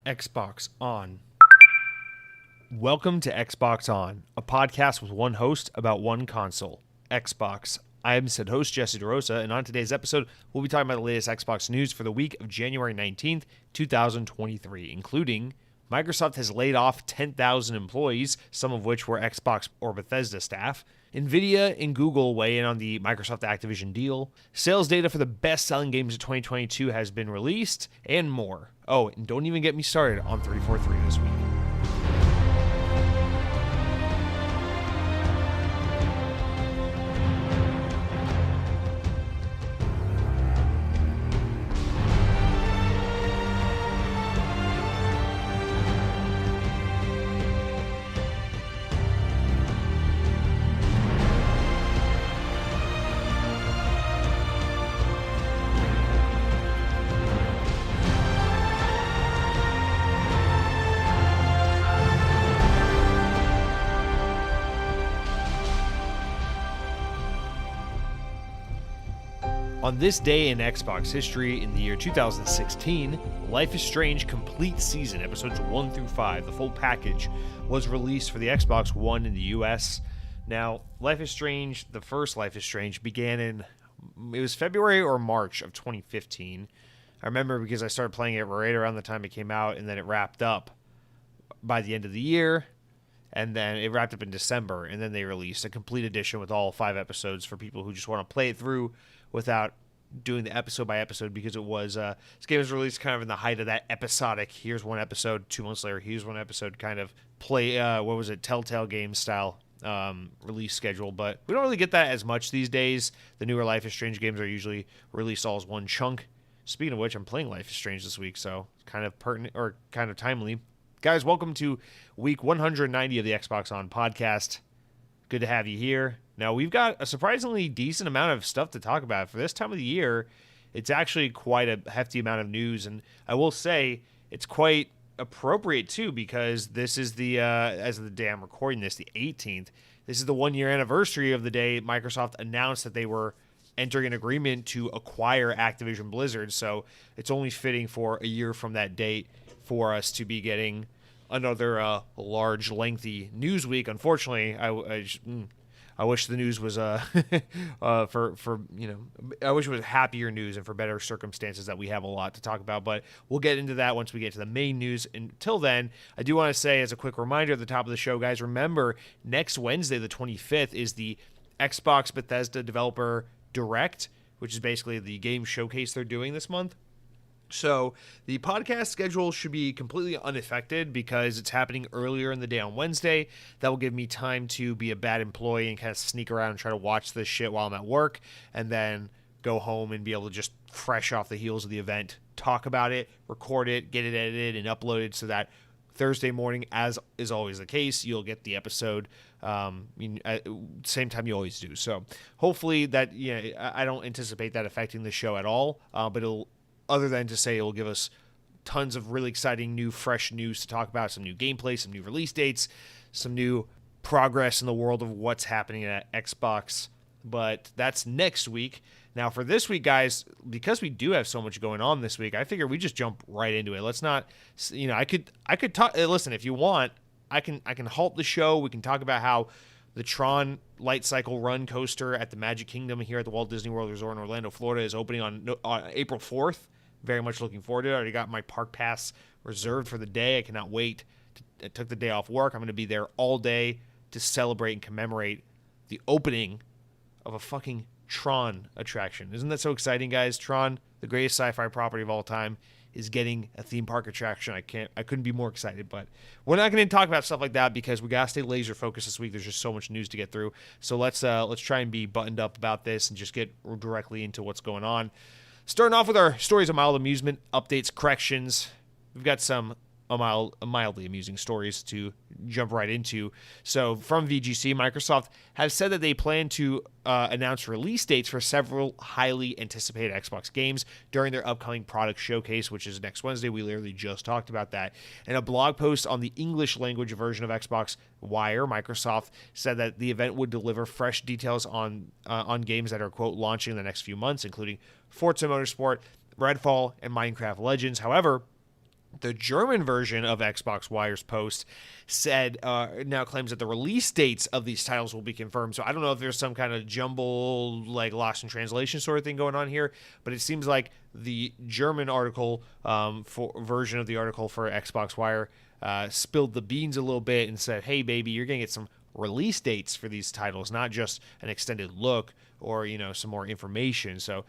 Xbox On. Welcome to Xbox On, a podcast with one host about one console, Xbox. I am said host Jesse DeRosa, and on today's episode, we'll be talking about the latest Xbox news for the week of January 19th, 2023, including Microsoft has laid off 10,000 employees, some of which were Xbox or Bethesda staff. Nvidia and Google weigh in on the Microsoft-Activision deal. Sales data for the best-selling games of 2022 has been released, and more. Oh, and don't even get me started on 343 this week. On this day in Xbox history, in the year 2016, Life is Strange Complete Season, episodes 1 through 5, the full package, was released for the Xbox One in the US. Now, Life is Strange, the first Life is Strange, began it was February or March of 2015. I remember because I started playing it right around the time it came out, and then it wrapped up by the end of the year, and then it wrapped up in December, and then they released a complete edition with all 5 episodes for people who just want to play it through without doing the episode by episode, because it was this game was released kind of in the height of that episodic, here's one episode, 2 months later, here's one episode kind of play, Telltale Games style release schedule. But we don't really get that as much these days. The newer Life is Strange games are usually released all as one chunk. Speaking of which, I'm playing Life is Strange this week, so kind of pertinent or kind of timely. Guys, welcome to week 190 of the Xbox On podcast. Good to have you here. Now, we've got a surprisingly decent amount of stuff to talk about. For this time of the year, it's actually quite a hefty amount of news, and I will say it's quite appropriate, too, because this is the, as of the day I'm recording this, the 18th, this is the one-year anniversary of the day Microsoft announced that they were entering an agreement to acquire Activision Blizzard, so it's only fitting for a year from that date for us to be getting another large, lengthy news week. Unfortunately, I wish the news was I wish it was happier news and for better circumstances that we have a lot to talk about, but we'll get into that once we get to the main news. Until then, I do want to say as a quick reminder at the top of the show, guys, remember next Wednesday, the 25th, is the Xbox Bethesda Developer Direct, which is basically the game showcase they're doing this month. So the podcast schedule should be completely unaffected because it's happening earlier in the day on Wednesday. That will give me time to be a bad employee and kind of sneak around and try to watch this shit while I'm at work, and then go home and be able to just fresh off the heels of the event, talk about it, record it, get it edited and uploaded so that Thursday morning, as is always the case, you'll get the episode at same time you always do. So hopefully that, I don't anticipate that affecting the show at all, but it'll, other than to say it will give us tons of really exciting new, fresh news to talk about, some new gameplay, some new release dates, some new progress in the world of what's happening at Xbox. But that's next week. Now for this week, guys, because we do have so much going on this week, I figure we just jump right into it. Let's not, I could talk. Listen, if you want, I can halt the show. We can talk about how the Tron Light Cycle Run coaster at the Magic Kingdom here at the Walt Disney World Resort in Orlando, Florida, is opening on April 4th. Very much looking forward to it. I already got my park pass reserved for the day. I cannot wait. I took the day off work. I'm going to be there all day to celebrate and commemorate the opening of a fucking Tron attraction. Isn't that so exciting, guys? Tron, the greatest sci-fi property of all time, is getting a theme park attraction. I couldn't be more excited, but we're not going to talk about stuff like that because we got to stay laser focused this week. There's just so much news to get through. So let's try and be buttoned up about this and just get directly into what's going on. Starting off with our stories of mild amusement, updates, corrections. We've got some mildly amusing stories to jump right into. So from VGC, Microsoft has said that they plan to announce release dates for several highly anticipated Xbox games during their upcoming product showcase, which is next Wednesday. We literally just talked about that. In a blog post on the English language version of Xbox Wire, Microsoft said that the event would deliver fresh details on games that are, quote, launching in the next few months, including Forza Motorsport, Redfall, and Minecraft Legends. However, The German version of Xbox Wire's post said now claims that the release dates of these titles will be confirmed. So I don't know if there's some kind of jumble, like lost in translation sort of thing going on here, but it seems like the German article for version of the article for Xbox Wire spilled the beans a little bit and said, "Hey, baby, you're gonna get some release dates for these titles, not just an extended look or some more information." So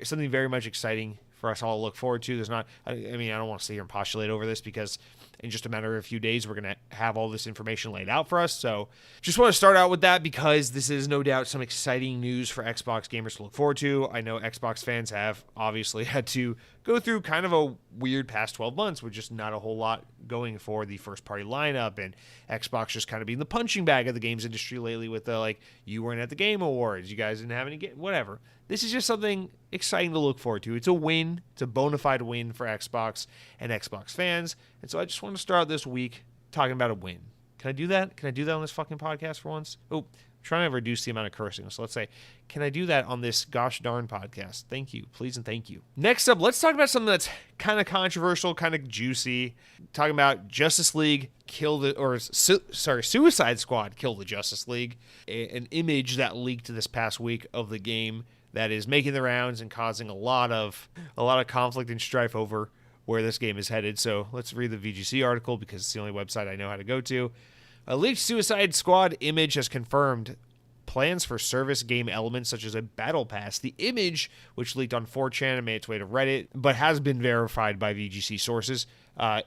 something very much exciting for us all to look forward to. There's not, I mean, I don't want to sit here and postulate over this because in just a matter of a few days, we're going to have all this information laid out for us. So just want to start out with that because this is no doubt some exciting news for Xbox gamers to look forward to. I know Xbox fans have obviously had to go through kind of a weird past 12 months with just not a whole lot going for the first party lineup, and Xbox just kind of being the punching bag of the games industry lately with the, like, you weren't at the Game Awards, you guys didn't have any whatever. This is just something exciting to look forward to. It's a win. It's a bona fide win for Xbox and Xbox fans. And so I just want to start this week talking about a win. Can I do that? Can I do that on this fucking podcast for once? Oh, I'm trying to reduce the amount of cursing. So let's say, can I do that on this gosh darn podcast? Thank you. Please and thank you. Next up, let's talk about something that's kind of controversial, kind of juicy. Talking about Justice League Suicide Squad kill the Justice League. An image that leaked this past week of the game that is making the rounds and causing a lot of conflict and strife over where this game is headed. So let's read the VGC article because it's the only website I know how to go to. A leaked Suicide Squad image has confirmed plans for service game elements such as a battle pass. The image, which leaked on 4chan and made its way to Reddit, but has been verified by VGC sources,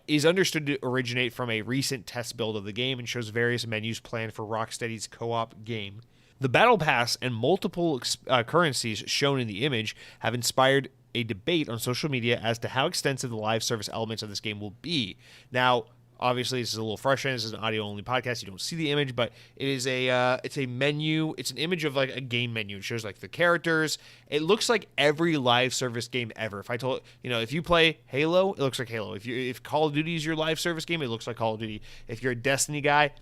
is understood to originate from a recent test build of the game and shows various menus planned for Rocksteady's co-op game. The Battle Pass and multiple currencies shown in the image have inspired a debate on social media as to how extensive the live service elements of this game will be. Now, obviously, this is a little frustrating. This is an audio-only podcast. You don't see the image, but it is it's a menu. It's an image of like a game menu. It shows like the characters. It looks like every live service game ever. If I told if you play Halo, it looks like Halo. If Call of Duty is your live service game, it looks like Call of Duty. If you're a Destiny guy,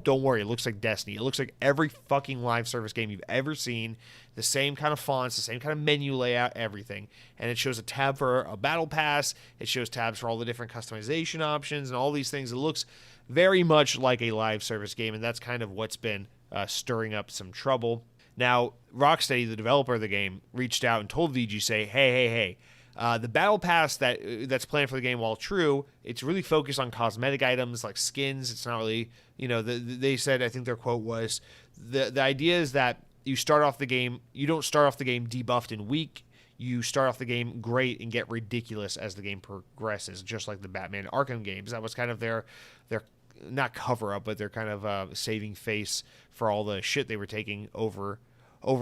don't worry, it looks like Destiny. It looks like every fucking live service game you've ever seen. The same kind of fonts, the same kind of menu layout, everything. And it shows a tab for a battle pass. It shows tabs for all the different customization options and all these things. It looks very much like a live service game, and that's kind of what's been stirring up some trouble. Now, Rocksteady, the developer of the game, reached out and told VG, hey, the battle pass that's planned for the game, while true, it's really focused on cosmetic items like skins. It's not really, they said, I think their quote was, the idea is that you don't start off the game debuffed and weak. You start off the game great and get ridiculous as the game progresses, just like the Batman Arkham games. That was kind of their not cover up, but their kind of saving face for all the shit they were taking over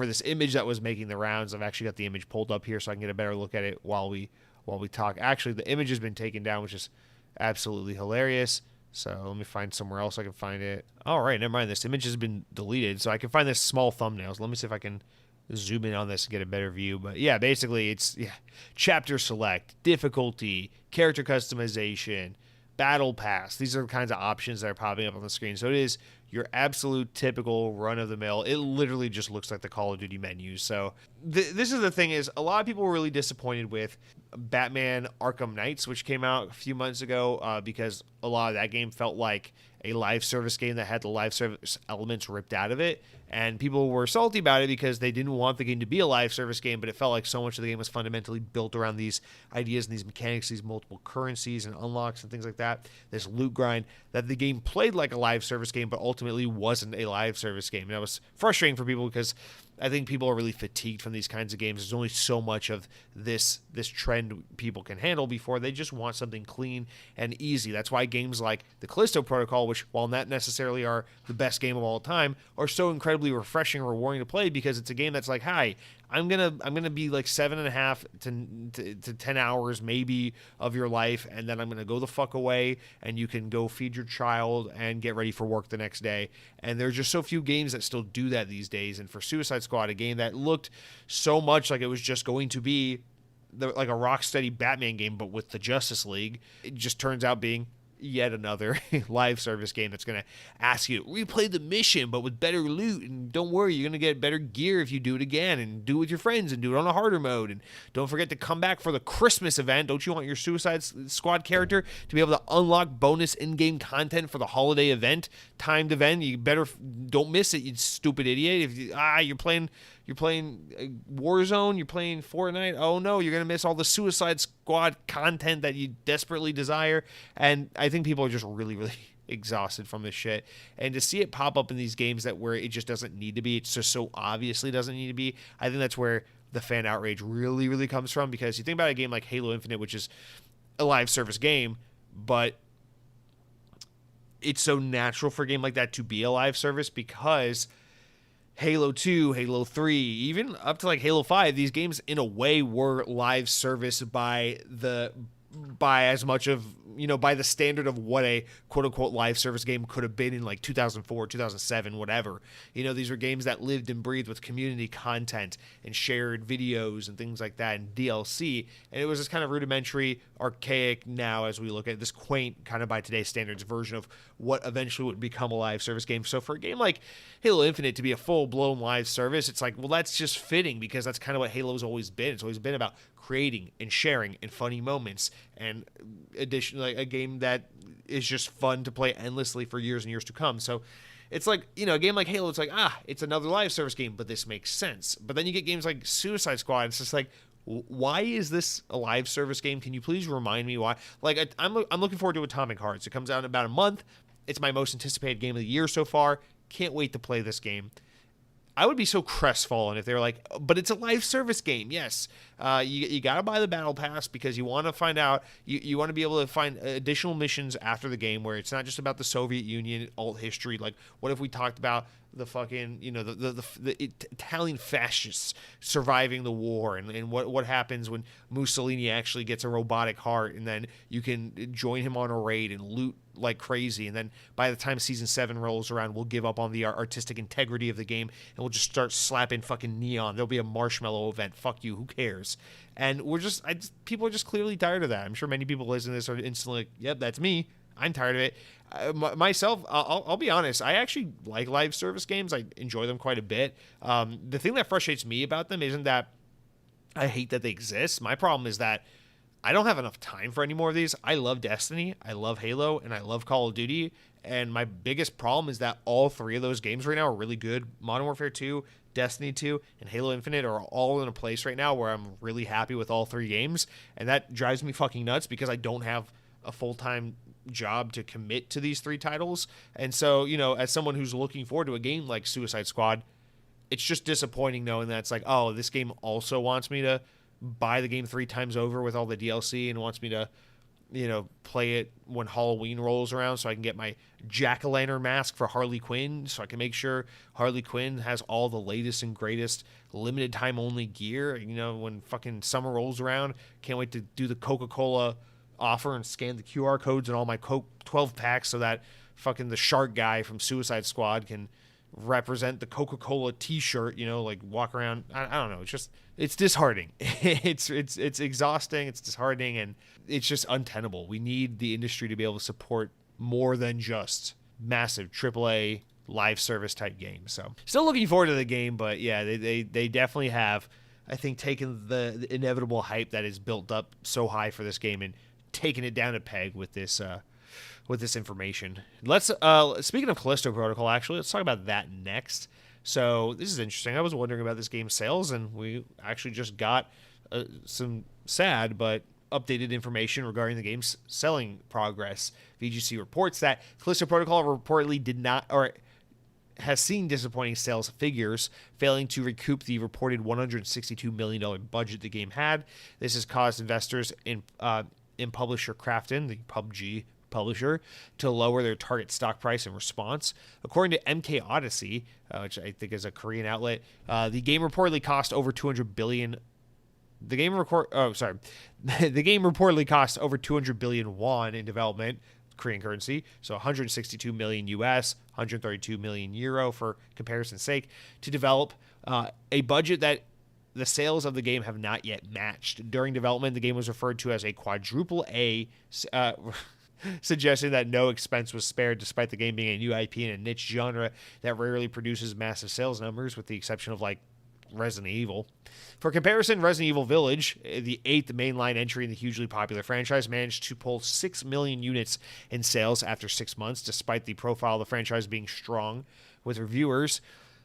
this image that was making the rounds. I've actually got the image pulled up here so I can get a better look at it while we talk. Actually, the image has been taken down, which is absolutely hilarious. So let me find somewhere else I can find it. All right, never mind. This image has been deleted, so I can find this small thumbnails. Let me see if I can zoom in on this and get a better view. But yeah, basically it's chapter select, difficulty, character customization, battle pass. These are the kinds of options that are popping up on the screen. So it is your absolute typical run-of-the-mill. It literally just looks like the Call of Duty menus. So this is the thing is, a lot of people were really disappointed with Batman Arkham Knights, which came out a few months ago, because a lot of that game felt like a live service game that had the live service elements ripped out of it. And people were salty about it because they didn't want the game to be a live service game, but it felt like so much of the game was fundamentally built around these ideas and these mechanics, these multiple currencies and unlocks and things like that, this loot grind, that the game played like a live service game, but ultimately wasn't a live service game. And that was frustrating for people because I think people are really fatigued from these kinds of games. There's only so much of this trend people can handle before they just want something clean and easy. That's why games like the Callisto Protocol, which while not necessarily are the best game of all time, are so incredibly refreshing and rewarding to play, because it's a game that's like, hi, I'm gonna be like 7.5 to 10 hours maybe of your life, and then I'm gonna go the fuck away, and you can go feed your child and get ready for work the next day. And there's just so few games that still do that these days. And for Suicide Squad, a game that looked so much like it was just going to be like a Rocksteady Batman game, but with the Justice League, it just turns out being yet another live service game that's going to ask you to replay the mission but with better loot, and don't worry, you're going to get better gear if you do it again, and do it with your friends and do it on a harder mode, and don't forget to come back for the Christmas event. Don't you want your Suicide Squad character to be able to unlock bonus in-game content for the holiday event, timed event? You better don't miss it, you stupid idiot. If you're playing Warzone, you're playing Fortnite, oh no, you're going to miss all the Suicide Squad content that you desperately desire. And I think people are just really, really exhausted from this shit. And to see it pop up in these games that where it just doesn't need to be, it's just so obviously doesn't need to be, I think that's where the fan outrage really, really comes from. Because you think about a game like Halo Infinite, which is a live service game, but it's so natural for a game like that to be a live service because Halo 2, Halo 3, even up to like Halo 5, these games in a way were live service by as much of, by the standard of what a quote-unquote live service game could have been in like 2004, 2007, whatever. These were games that lived and breathed with community content and shared videos and things like that and DLC. And it was this kind of rudimentary, archaic now as we look at this quaint, kind of by today's standards, version of what eventually would become a live service game. So for a game like Halo Infinite to be a full-blown live service, it's like, well, that's just fitting because that's kind of what Halo's always been. It's always been about creating and sharing and funny moments, and additionally a game that is just fun to play endlessly for years and years to come. So it's like, a game like Halo, it's like, it's another live service game, but this makes sense. But then you get games like Suicide Squad, it's just like, why is this a live service game? Can you please remind me why? Like, I'm looking forward to Atomic Hearts. It comes out in about a month. It's my most anticipated game of the year so far. Can't wait to play this game. I would be so crestfallen if they were like, but it's a live service game. Yes, you got to buy the battle pass because you want to find out, you want to be able to find additional missions after the game where it's not just about the Soviet Union alt history. Like, what if we talked about the fucking, the Italian fascists surviving the war, and what happens when Mussolini actually gets a robotic heart, and then you can join him on a raid and loot like crazy, and then by the time season 7 rolls around, we'll give up on the artistic integrity of the game and we'll just start slapping fucking neon. There'll be a marshmallow event. Fuck you, who cares? And people are just clearly tired of that. I'm sure many people listening to this are instantly like, yep, that's me. I'm tired of it. Myself, I'll be honest, I actually like live service games. I enjoy them quite a bit. The thing that frustrates me about them isn't that I hate that they exist. My problem is that I don't have enough time for any more of these. I love Destiny, I love Halo, and I love Call of Duty. And my biggest problem is that all three of those games right now are really good. Modern Warfare 2, Destiny 2, and Halo Infinite are all in a place right now where I'm really happy with all three games. And that drives me fucking nuts because I don't have a full-time job to commit to these three titles. And so, as someone who's looking forward to a game like Suicide Squad, it's just disappointing knowing that it's like, oh, this game also wants me to buy the game 3 times over with all the DLC and wants me to, play it when Halloween rolls around so I can get my jack-o'-lantern mask for Harley Quinn, so I can make sure Harley Quinn has all the latest and greatest limited time only gear. When fucking summer rolls around, can't wait to do the Coca-Cola offer and scan the QR codes and all my Coke 12 packs so that fucking the shark guy from Suicide Squad can represent the Coca-Cola t-shirt, like walk around. I don't know. It's disheartening. it's exhausting. It's disheartening, and it's just untenable. We need the industry to be able to support more than just massive AAA live service type games. So still looking forward to the game, but yeah, they definitely have, I think, taken the inevitable hype that is built up so high for this game and taken it down a peg with this information. Let's speaking of Callisto Protocol, actually, let's talk about that next. So this is interesting. I was wondering about this game's sales, and we actually just got some sad but updated information regarding the game's selling progress. VGC reports that Callisto Protocol reportedly did not, or has seen disappointing sales figures, failing to recoup the reported $162 million budget the game had. This has caused investors in publisher Krafton, the PUBG publisher, to lower their target stock price in response. According to MK Odyssey, which I think is a Korean outlet, the game reportedly cost over 200 billion. The game reportedly cost over 200 billion won in development, Korean currency, so 162 million US, 132 million euro for comparison's sake, to develop a budget that the sales of the game have not yet matched. During development, the game was referred to as a quadruple A suggesting that no expense was spared despite the game being a new IP in a niche genre that rarely produces massive sales numbers, with the exception of like Resident Evil. For comparison, Resident Evil Village, the 8th mainline entry in the hugely popular franchise, managed to pull 6 million units in sales after 6 months, despite the profile of the franchise being strong with reviewers.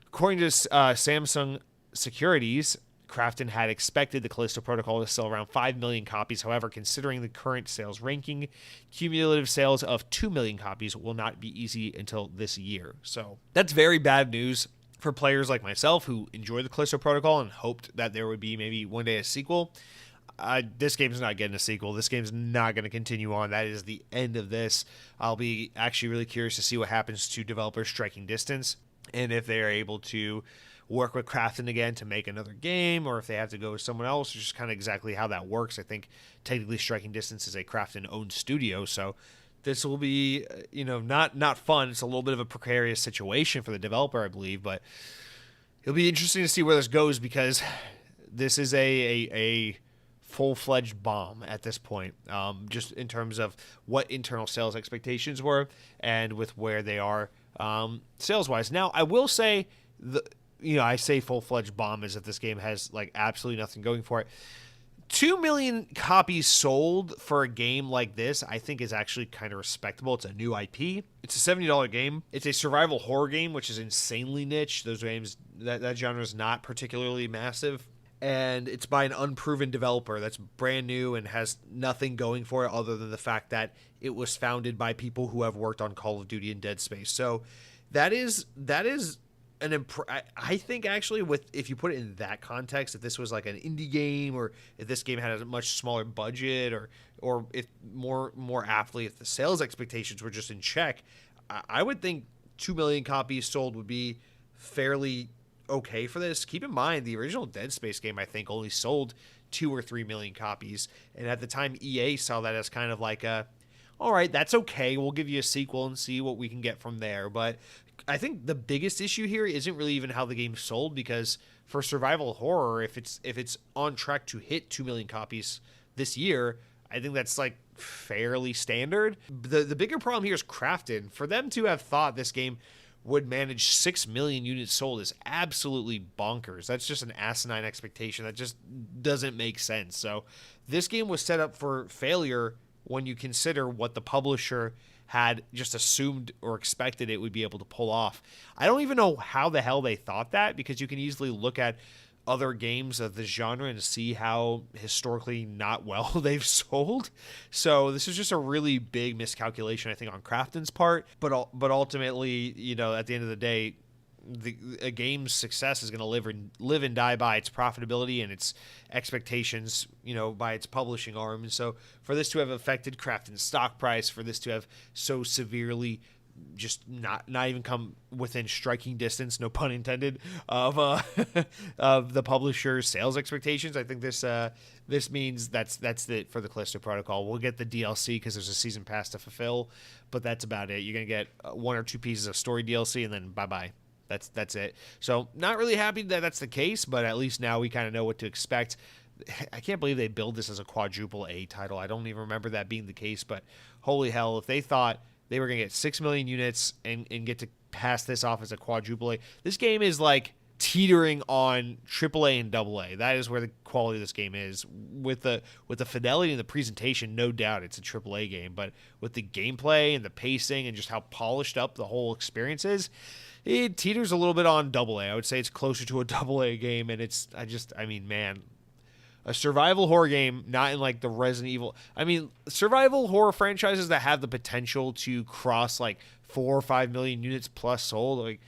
According to Samsung Securities, Crafton had expected the Callisto Protocol to sell around 5 million copies. However, considering the current sales ranking, cumulative sales of 2 million copies will not be easy until this year. So that's very bad news for players like myself who enjoy the Callisto Protocol and hoped that there would be maybe one day a sequel. This game's not getting a sequel. This game's not going to continue on. That is the end of this. I'll be actually really curious to see what happens to developers Striking Distance, and if they are able to work with Crafton again to make another game, or if they have to go with someone else, or just kind of exactly how that works. I think technically Striking Distance is a Crafton-owned studio, so this will be, not fun. It's a little bit of a precarious situation for the developer, I believe, but it'll be interesting to see where this goes, because this is a full-fledged bomb at this point, just in terms of what internal sales expectations were and with where they are sales-wise. Now, I will say, I say full-fledged bomb as if this game has like absolutely nothing going for it. 2 million copies sold for a game like this, I think, is actually kind of respectable. It's a new IP. It's a $70 game. It's a survival horror game, which is insanely niche. Those games, that genre is not particularly massive. And it's by an unproven developer that's brand new and has nothing going for it other than the fact that it was founded by people who have worked on Call of Duty and Dead Space. So that is I think actually, if you put it in that context, if this was like an indie game, or if this game had a much smaller budget, or if more aptly, if the sales expectations were just in check, I would think 2 million copies sold would be fairly okay for this. Keep in mind, the original Dead Space game, I think, only sold 2 or 3 million copies, and at the time EA saw that as kind of like all right, that's okay, we'll give you a sequel and see what we can get from there. But I think the biggest issue here isn't really even how the game sold, because for survival horror, if it's on track to hit 2 million copies this year, I think that's like fairly standard. The bigger problem here is Crafton. For them to have thought this game would manage 6 million units sold is absolutely bonkers. That's just an asinine expectation. That just doesn't make sense. So this game was set up for failure when you consider what the publisher had just assumed or expected it would be able to pull off. I don't even know how the hell they thought that, because you can easily look at other games of the genre and see how historically not well they've sold. So this is just a really big miscalculation, I think, on Crafton's part. But ultimately, at the end of the day, a game's success is going to live and die by its profitability and its expectations, by its publishing arm. And so for this to have affected Crafton's stock price, for this to have so severely just not even come within striking distance, no pun intended, of of the publisher's sales expectations, I think this means that's it for the Callisto Protocol. We'll get the DLC because there's a season pass to fulfill, but that's about it. You're gonna get 1 or 2 pieces of story DLC, and then bye. That's it. So not really happy that that's the case, but at least now we kind of know what to expect. I can't believe they billed this as a quadruple A title. I don't even remember that being the case, but holy hell, if they thought they were going to get 6 million units and get to pass this off as a quadruple A, this game is like teetering on AAA and AA. That is where the quality of this game is. With the fidelity and the presentation, no doubt it's a AAA game, but with the gameplay and the pacing and just how polished up the whole experience is, it teeters a little bit on AA. I would say it's closer to a AA game, and a survival horror game, not in like the Resident Evil. Survival horror franchises that have the potential to cross like 4 or 5 million units plus sold, like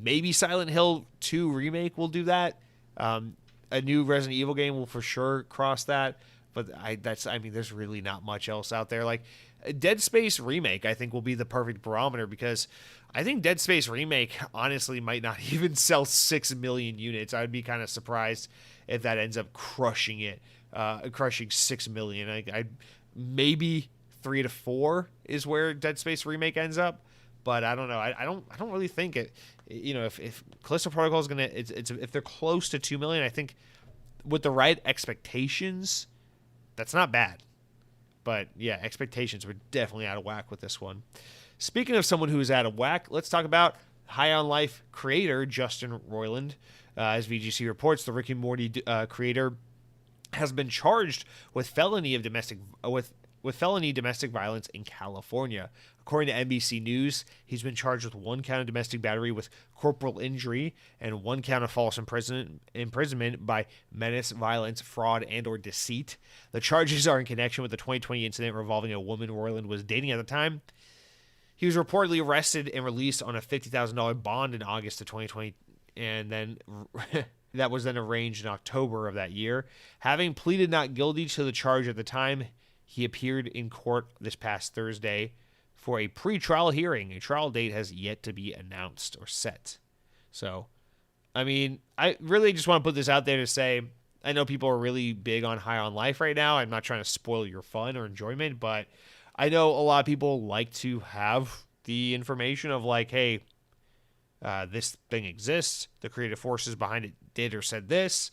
maybe Silent Hill 2 remake will do that. A new Resident Evil game will for sure cross that, but there's really not much else out there. Like Dead Space remake, I think will be the perfect barometer, because I think Dead Space remake honestly might not even sell 6 million units. I would be kind of surprised if that ends up crushing 6 million. I maybe 3 to 4 is where Dead Space remake ends up, but I don't know. I don't really think it. If Callisto Protocol is gonna, if they're close to 2 million, I think with the right expectations, that's not bad. But yeah, expectations were definitely out of whack with this one. Speaking of someone who is out of whack, let's talk about High on Life creator Justin Roiland. As VGC reports, the Rick and Morty creator has been charged with felony domestic violence in California. According to NBC News, he's been charged with 1 count of domestic battery with corporal injury and 1 count of false imprisonment by menace, violence, fraud, and/or deceit. The charges are in connection with the 2020 incident revolving a woman Roiland was dating at the time. He was reportedly arrested and released on a $50,000 bond in August of 2020, and then that was then arranged in October of that year. Having pleaded not guilty to the charge at the time, he appeared in court this past Thursday for a pre-trial hearing. A trial date has yet to be announced or set. So, I mean, I really just want to put this out there to say, I know people are really big on High on Life right now. I'm not trying to spoil your fun or enjoyment, but I know a lot of people like to have the information of like, hey, this thing exists. The creative forces behind it did or said this.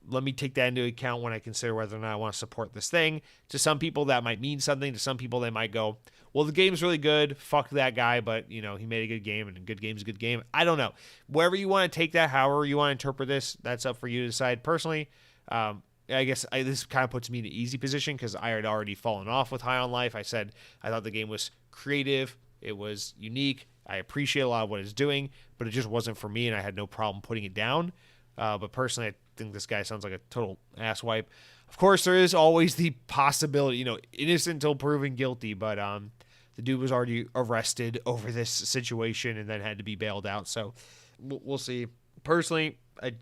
Let me take that into account when I consider whether or not I want to support this thing. To some people, that might mean something. To some people, they might go, well, the game's really good. Fuck that guy, but, he made a good game, and a good game's a good game. I don't know. Wherever you want to take that, however you want to interpret this, that's up for you to decide. Personally, I guess this kind of puts me in an easy position because I had already fallen off with High on Life. I said I thought the game was creative. It was unique. I appreciate a lot of what it's doing, but it just wasn't for me, and I had no problem putting it down. But personally, I think this guy sounds like a total asswipe. Of course, there is always the possibility, innocent until proven guilty, but the dude was already arrested over this situation and then had to be bailed out. So we'll see. Personally,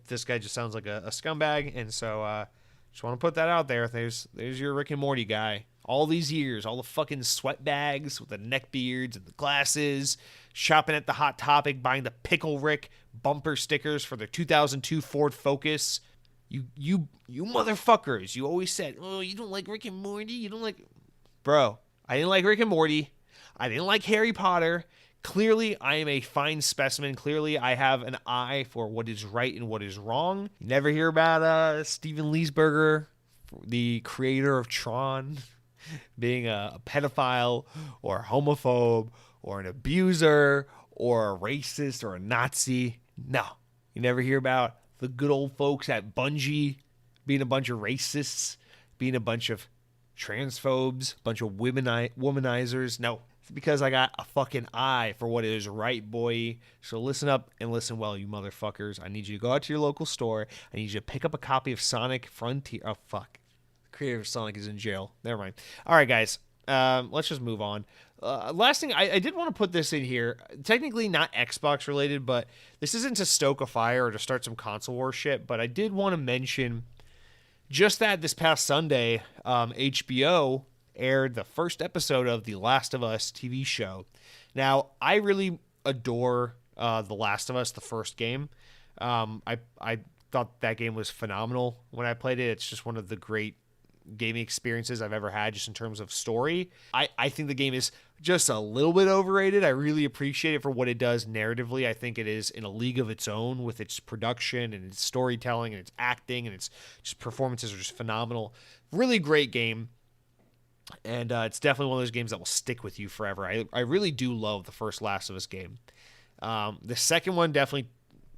this guy just sounds like a scumbag, and so just want to put that out there. There's your Rick and Morty guy. All these years, all the fucking sweat bags with the neck beards and the glasses, shopping at the Hot Topic, buying the Pickle Rick bumper stickers for the 2002 Ford Focus. You motherfuckers, you always said, oh, you don't like Rick and Morty? You don't like... Bro, I didn't like Rick and Morty. I didn't like Harry Potter. Clearly, I am a fine specimen. Clearly, I have an eye for what is right and what is wrong. You never hear about Steven Leesberger, the creator of Tron, being a pedophile or a homophobe or an abuser or a racist or a Nazi. No. You never hear about the good old folks at Bungie being a bunch of racists, being a bunch of transphobes, a bunch of womanizers. No. It's because I got a fucking eye for what is right, boy. So listen up and listen well, you motherfuckers. I need you to go out to your local store. I need you to pick up a copy of Sonic Frontier. Oh, fuck. The creator of Sonic is in jail. Never mind. All right, guys. Let's just move on. Last thing, I did want to put this in here. Technically not Xbox related, but this isn't to stoke a fire or to start some console war shit, but I did want to mention just that this past Sunday, HBO aired the first episode of The Last of Us TV show. Now, I really adore The Last of Us, the first game. I thought that game was phenomenal when I played it. It's just one of the great gaming experiences I've ever had just in terms of story. I think the game is just a little bit overrated. I really appreciate it for what it does narratively. I think it is in a league of its own with its production and its storytelling and its acting, and its just performances are just phenomenal. Really great game. And it's definitely one of those games that will stick with you forever. I really do love the first Last of Us game. The second one definitely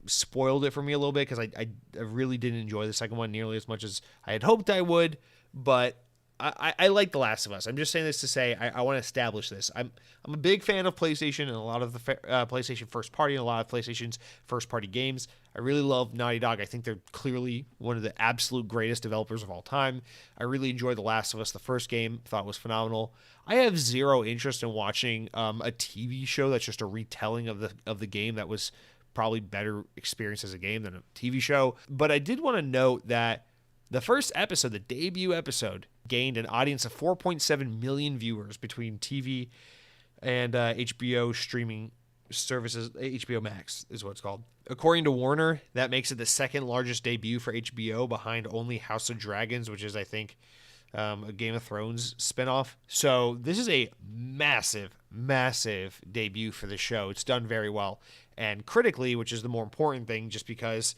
spoiled it for me a little bit because I really didn't enjoy the second one nearly as much as I had hoped I would. But I like The Last of Us. I'm just saying this to say I want to establish this. I'm a big fan of PlayStation and a lot of the PlayStation first party and a lot of PlayStation's first party games. I really love Naughty Dog. I think they're clearly one of the absolute greatest developers of all time. I really enjoyed The Last of Us, the first game. Thought it was phenomenal. I have zero interest in watching a TV show that's just a retelling of the game that was probably better experience as a game than a TV show. But I did want to note that the first episode, the debut episode, gained an audience of 4.7 million viewers between TV and HBO streaming services. HBO Max is what it's called. According to Warner, that makes it the second largest debut for HBO behind only House of Dragons, which is, I think, a Game of Thrones spinoff. So this is a massive, massive debut for the show. It's done very well. And critically, which is the more important thing, just because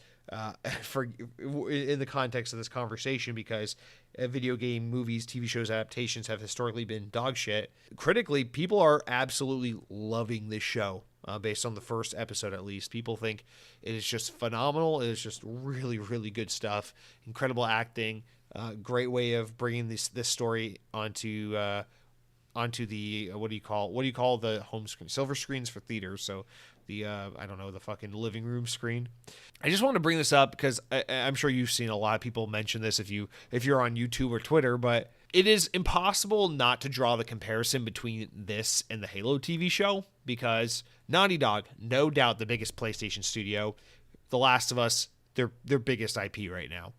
for in the context of this conversation, because video game, movies, TV shows, adaptations have historically been dog shit. Critically, people are absolutely loving this show. Based on the first episode, at least, people think it is just phenomenal. It is just really, really good stuff. Incredible acting. Great way of bringing this story onto the what do you call the home screen? Silver screens for theaters. So the I don't know, the fucking living room screen. I just want to bring this up because I'm sure you've seen a lot of people mention this if you're on YouTube or Twitter, but it is impossible not to draw the comparison between this and the Halo TV show, because Naughty Dog, no doubt the biggest PlayStation studio, The Last of Us, their biggest IP right now.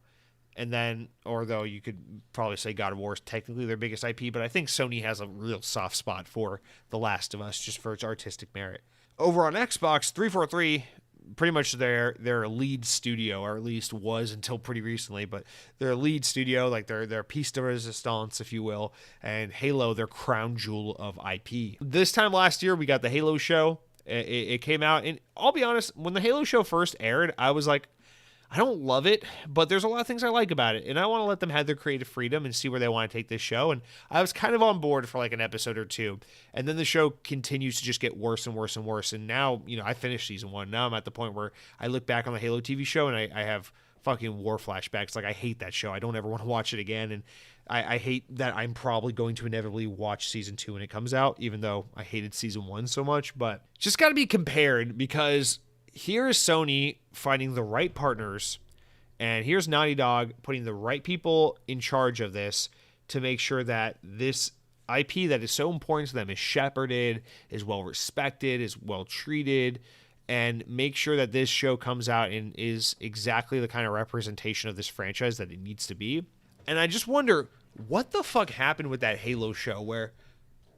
And then, although you could probably say God of War is technically their biggest IP, but I think Sony has a real soft spot for The Last of Us just for its artistic merit. Over on Xbox, 343, pretty much their lead studio, or at least was until pretty recently, but their lead studio, like their piece de resistance, if you will, and Halo, their crown jewel of IP. This time last year, we got the Halo show. It came out, and I'll be honest, when the Halo show first aired, I was like, I don't love it, but there's a lot of things I like about it, and I want to let them have their creative freedom and see where they want to take this show. And I was kind of on board for like an episode or two, and then the show continues to just get worse and worse and worse. And now, I finished season 1. Now I'm at the point where I look back on the Halo TV show and I have fucking war flashbacks. Like, I hate that show. I don't ever want to watch it again, and I hate that I'm probably going to inevitably watch season 2 when it comes out, even though I hated season 1 so much. But just got to be compared, because here is Sony finding the right partners, and here's Naughty Dog putting the right people in charge of this to make sure that this IP that is so important to them is shepherded, is well respected, is well treated, and make sure that this show comes out and is exactly the kind of representation of this franchise that it needs to be. And I just wonder, what the fuck happened with that Halo show where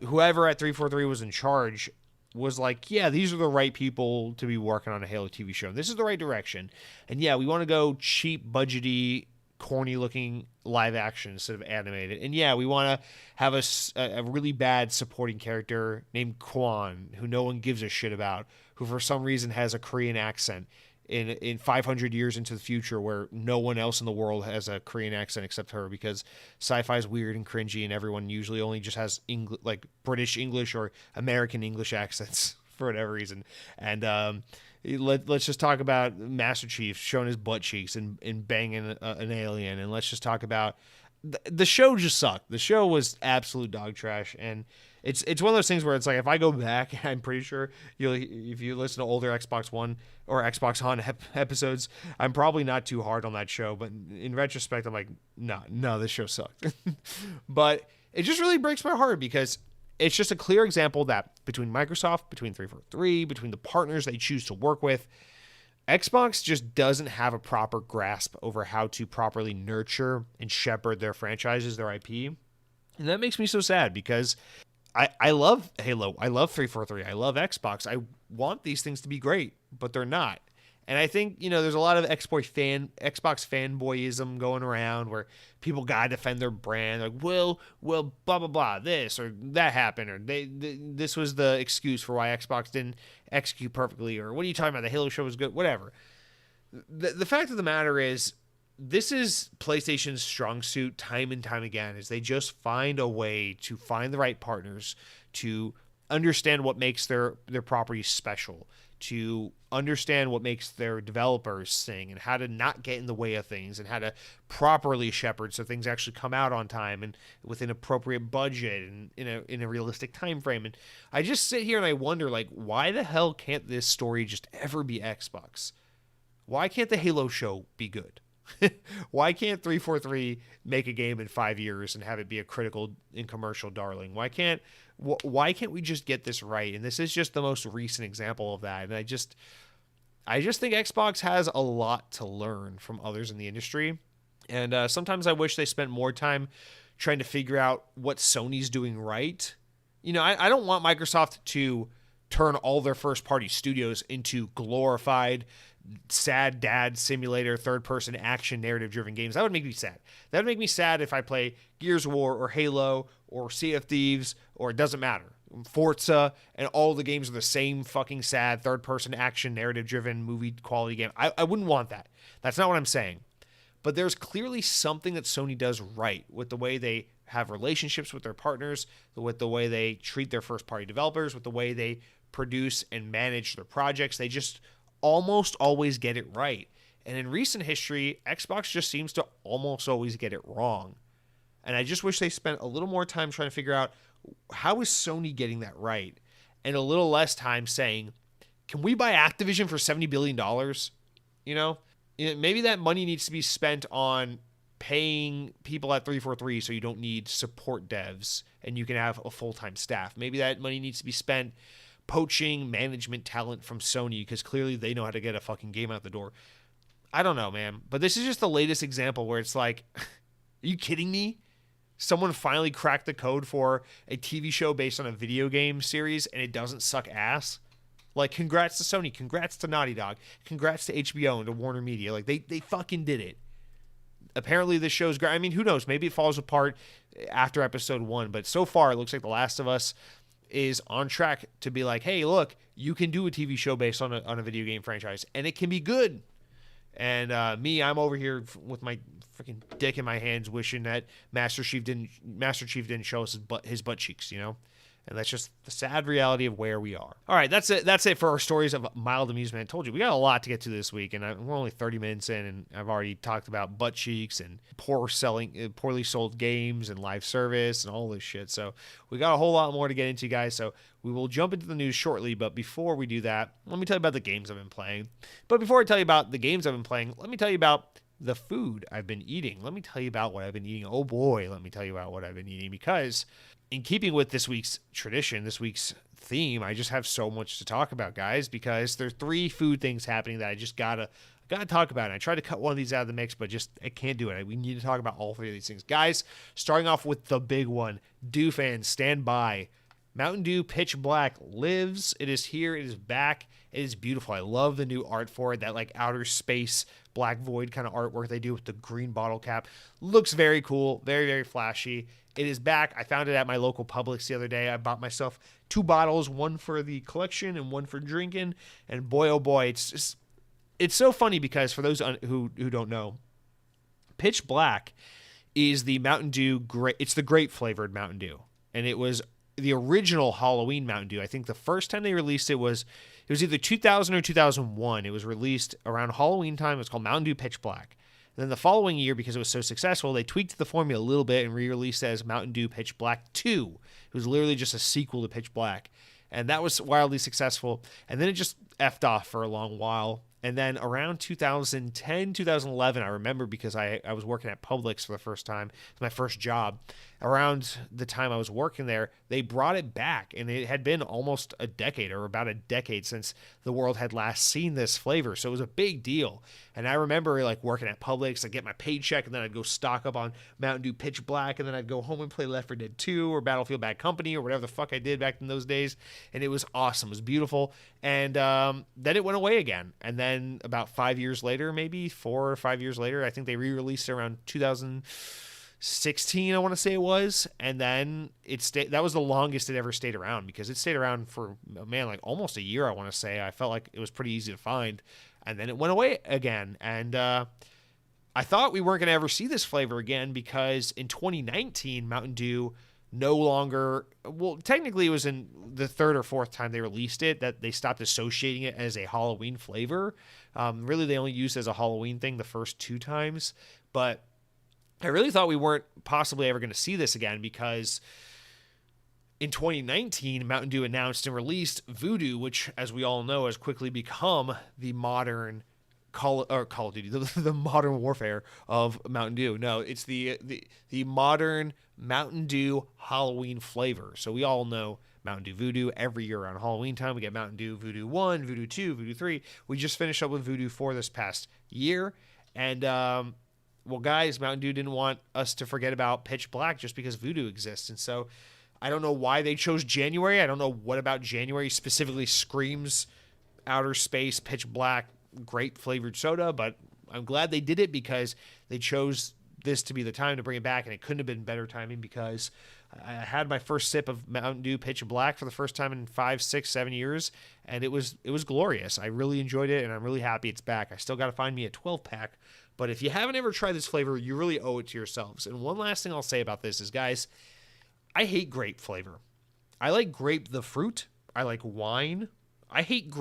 whoever at 343 was in charge was like, yeah, these are the right people to be working on a Halo TV show. This is the right direction. And yeah, we want to go cheap, budgety, corny-looking live action instead of animated. And yeah, we want to have a really bad supporting character named Kwan, who no one gives a shit about, who for some reason has a Korean accent in 500 years into the future, where no one else in the world has a Korean accent except her, because sci-fi is weird and cringy, and everyone usually only just has like British English or American English accents for whatever reason. And let's just talk about Master Chief showing his butt cheeks and banging an alien, and let's just talk about the show just sucked. The show was absolute dog trash, and it's one of those things where it's like, if I go back, I'm pretty sure if you listen to older Xbox One or Xbox On episodes, I'm probably not too hard on that show. But in retrospect, I'm like, no, this show sucked. But it just really breaks my heart, because it's just a clear example that between Microsoft, between 343, between the partners they choose to work with, Xbox just doesn't have a proper grasp over how to properly nurture and shepherd their franchises, their IP. And that makes me so sad, because I love Halo. I love 343. I love Xbox. I want these things to be great, but they're not. And I think, there's a lot of Xbox fanboyism going around where people gotta defend their brand. Like, well, blah, blah, blah, this or that happened, or this was the excuse for why Xbox didn't execute perfectly, or what are you talking about? The Halo show was good, whatever. The fact of the matter is, this is PlayStation's strong suit time and time again, is they just find a way to find the right partners, to understand what makes their property special, to understand what makes their developers sing, and how to not get in the way of things, and how to properly shepherd so things actually come out on time and with an appropriate budget and in a realistic time frame. And I just sit here and I wonder, like, why the hell can't this story just ever be Xbox? Why can't the Halo show be good? Why can't 343 make a game in 5 years and have it be a critical and commercial darling? Why can't we just get this right? And this is just the most recent example of that. And I just think Xbox has a lot to learn from others in the industry. And sometimes I wish they spent more time trying to figure out what Sony's doing right. I don't want Microsoft to turn all their first-party studios into glorified sad dad simulator, third-person action narrative-driven games. That would make me sad. That would make me sad if I play Gears of War or Halo or Sea of Thieves, or it doesn't matter. Forza, and all the games are the same fucking sad third-person action narrative-driven movie quality game. I wouldn't want that. That's not what I'm saying. But there's clearly something that Sony does right with the way they have relationships with their partners, with the way they treat their first-party developers, with the way they produce and manage their projects. They just almost always get it right. And in recent history, Xbox just seems to almost always get it wrong. And I just wish they spent a little more time trying to figure out, how is Sony getting that right? And a little less time saying, can we buy Activision for $70 billion? You know, maybe that money needs to be spent on paying people at 343 so you don't need support devs and you can have a full-time staff. Maybe that money needs to be spent poaching management talent from Sony because clearly they know how to get a fucking game out the door. I don't know, man. But this is just the latest example where it's like, are you kidding me? Someone finally cracked the code for a TV show based on a video game series and it doesn't suck ass. Like, congrats to Sony, congrats to Naughty Dog, congrats to HBO and to Warner Media. Like, they fucking did it. Apparently this show's great. I mean, who knows? Maybe it falls apart after episode 1, but so far it looks like The Last of Us is on track to be like, hey, look, you can do a TV show based on a video game franchise and it can be good. And I'm over here with my freaking dick in my hands, wishing that Master Chief didn't show us his butt cheeks, you know. And that's just the sad reality of where we are. All right, that's it. That's it for our stories of mild amusement. I told you, we got a lot to get to this week, and we're only 30 minutes in, and I've already talked about butt cheeks and poorly sold games and live service and all this shit. So we got a whole lot more to get into, guys. So we will jump into the news shortly, but before we do that, let me tell you about the games I've been playing. But before I tell you about the games I've been playing, let me tell you about the food I've been eating. Let me tell you about what I've been eating. Oh boy, let me tell you about what I've been eating, because in keeping with this week's tradition, this week's theme, I just have so much to talk about, guys, because there's 3 food things happening that I just gotta talk about. And I tried to cut one of these out of the mix, but I can't do it. We need to talk about all 3 of these things. Guys, starting off with the big one. Dew fans, stand by. Mountain Dew Pitch Black lives. It is here. It is back. It is beautiful. I love the new art for it. That like outer space black void kind of artwork they do with the green bottle cap. Looks very cool. Very, very flashy. It is back. I found it at my local Publix the other day. I bought myself 2 bottles, one for the collection and one for drinking. And boy, oh boy, it's so funny because for those who don't know, Pitch Black is the Mountain Dew grape. It's the grape flavored Mountain Dew, and it was the original Halloween Mountain Dew. I think the first time they released it was either 2000 or 2001. It was released around Halloween time. It was called Mountain Dew Pitch Black. And then the following year, because it was so successful, they tweaked the formula a little bit and re-released it as Mountain Dew Pitch Black 2. It was literally just a sequel to Pitch Black. And that was wildly successful. And then it just effed off for a long while. And then around 2010, 2011, I remember because I was working at Publix for the first time. It's my first job. Around the time I was working there, they brought it back. And it had been almost a decade or about a decade since the world had last seen this flavor. So it was a big deal. And I remember like working at Publix, I'd get my paycheck and then I'd go stock up on Mountain Dew Pitch Black. And then I'd go home and play Left 4 Dead 2 or Battlefield Bad Company or whatever the fuck I did back in those days. And it was awesome. It was beautiful. And then it went away again. And then about 5 years later, maybe 4 or 5 years later, I think they re-released it around 2016, I want to say it was. And then that was the longest it ever stayed around, because it stayed around for, man, like almost a year, I want to say. I felt like it was pretty easy to find. And then it went away again. And I thought we weren't going to ever see this flavor again, because in 2019, Mountain Dew no longer, well, technically it was in the 3rd or 4th time they released it that they stopped associating it as a Halloween flavor. Really, they only used it as a Halloween thing the first 2 times. But I really thought we weren't possibly ever going to see this again, because in 2019, Mountain Dew announced and released Voodoo, which, as we all know, has quickly become the modern Call of Duty, the modern warfare of Mountain Dew. No, it's the modern Mountain Dew Halloween flavor. So we all know Mountain Dew Voodoo. Every year around Halloween time, we get Mountain Dew Voodoo 1, Voodoo 2, Voodoo 3. We just finished up with Voodoo 4 this past year. And, well, guys, Mountain Dew didn't want us to forget about Pitch Black just because Voodoo exists. And so I don't know why they chose January. I don't know what about January specifically screams outer space, Pitch Black, grape flavored soda, but I'm glad they did it, because they chose this to be the time to bring it back, and it couldn't have been better timing because I had my first sip of Mountain Dew Pitch Black for the first time in 5, 6, 7 years, and it was glorious. I really enjoyed it, and I'm really happy it's back. I still got to find me a 12-pack, but if you haven't ever tried this flavor, you really owe it to yourselves. And one last thing I'll say about this is, guys, I hate grape flavor. I like grape the fruit. I like wine. I hate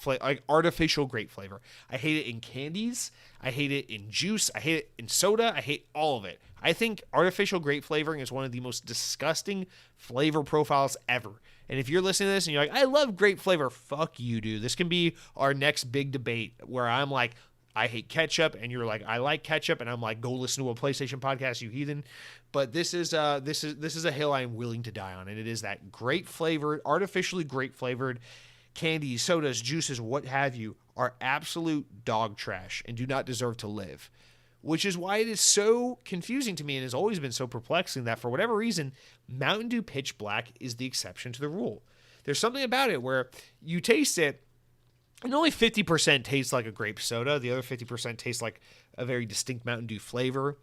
like artificial grape flavor. I hate it in candies. I hate it in juice. I hate it in soda. I hate all of it. I think artificial grape flavoring is one of the most disgusting flavor profiles ever. And if you're listening to this and you're like, I love grape flavor, fuck you, dude. This can be our next big debate where I'm like, I hate ketchup, and you're like, I like ketchup, and I'm like, go listen to a PlayStation podcast, you heathen. But this is a hill I'm willing to die on, and it is that grape flavored, artificially grape flavored candies, sodas, juices, what have you, are absolute dog trash and do not deserve to live. Which is why it is so confusing to me and has always been so perplexing that for whatever reason, Mountain Dew Pitch Black is the exception to the rule. There's something about it where you taste it, and only 50% tastes like a grape soda. The other 50% tastes like a very distinct Mountain Dew flavor.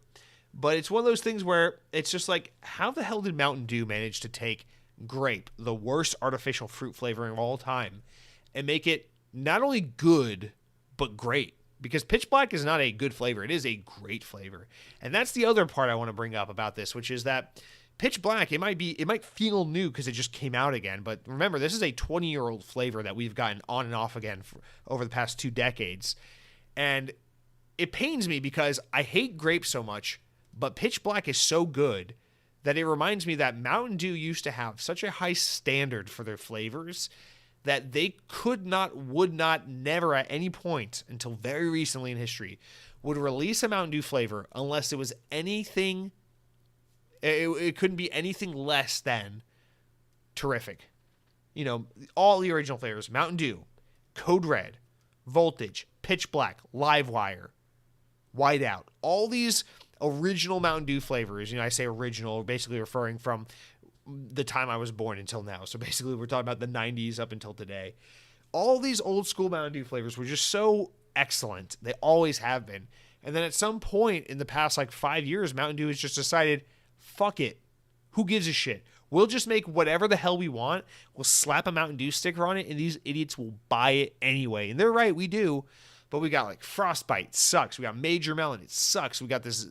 But it's one of those things where it's just like, how the hell did Mountain Dew manage to take grape, the worst artificial fruit flavoring of all time, and make it not only good, but great? Because Pitch Black is not a good flavor. It is a great flavor. And that's the other part I want to bring up about this, which is that Pitch Black, it might feel new because it just came out again. But remember, this is a 20-year-old flavor that we've gotten on and off again over the past 2 decades. And it pains me because I hate grape so much, but Pitch Black is so good that it reminds me that Mountain Dew used to have such a high standard for their flavors that they would not, never at any point until very recently in history would release a Mountain Dew flavor unless it was anything. It couldn't be anything less than terrific. You know, all the original flavors: Mountain Dew, Code Red, Voltage, Pitch Black, Livewire, Whiteout. All these original Mountain Dew flavors. You know, I say original, basically referring from the time I was born until now. So basically, we're talking about the 90s up until today. All these old school Mountain Dew flavors were just so excellent. They always have been. And then at some point in the past, 5 years, Mountain Dew has just decided, fuck it. Who gives a shit? We'll just make whatever the hell we want. We'll slap a Mountain Dew sticker on it, and these idiots will buy it anyway. And they're right, we do. But we got Frostbite, sucks. We got Major Melon, it sucks. We got this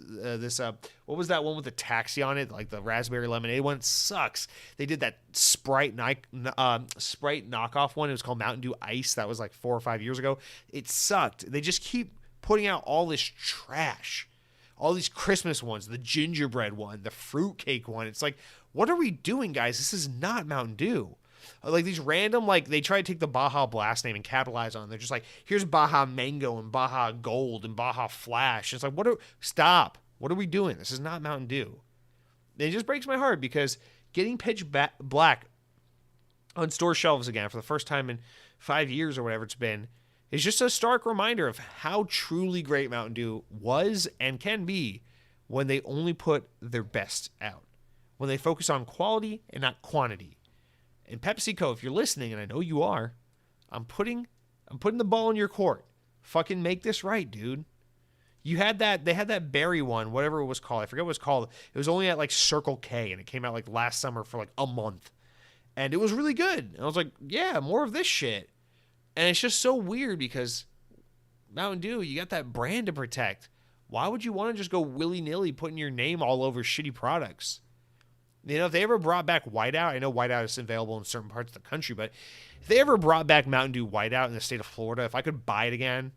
what was that one with the taxi on it, like the raspberry lemonade one? It sucks. They did that Sprite knockoff one. It was called Mountain Dew Ice. That was 4 or 5 years ago. It sucked. They just keep putting out all this trash. All these Christmas ones, the gingerbread one, the fruitcake one. It's like, what are we doing, guys? This is not Mountain Dew. These random, they try to take the Baja Blast name and capitalize on it. They're just here's Baja Mango and Baja Gold and Baja Flash. It's stop. What are we doing? This is not Mountain Dew. And it just breaks my heart because getting Pitch Black on store shelves again for the first time in 5 years or whatever it's been is just a stark reminder of how truly great Mountain Dew was and can be when they only put their best out. When they focus on quality and not quantity. And PepsiCo, if you're listening, and I know you are, I'm putting the ball in your court. Fucking make this right, dude. They had that berry one, whatever it was called. I forget what it was called. It was only at Circle K, and it came out last summer for a month. And it was really good. And I was like, yeah, more of this shit. And it's just so weird because Mountain Dew, you got that brand to protect. Why would you want to just go willy-nilly putting your name all over shitty products? You know, if they ever brought back Whiteout, I know Whiteout is available in certain parts of the country, but if they ever brought back Mountain Dew Whiteout in the state of Florida, if I could buy it again,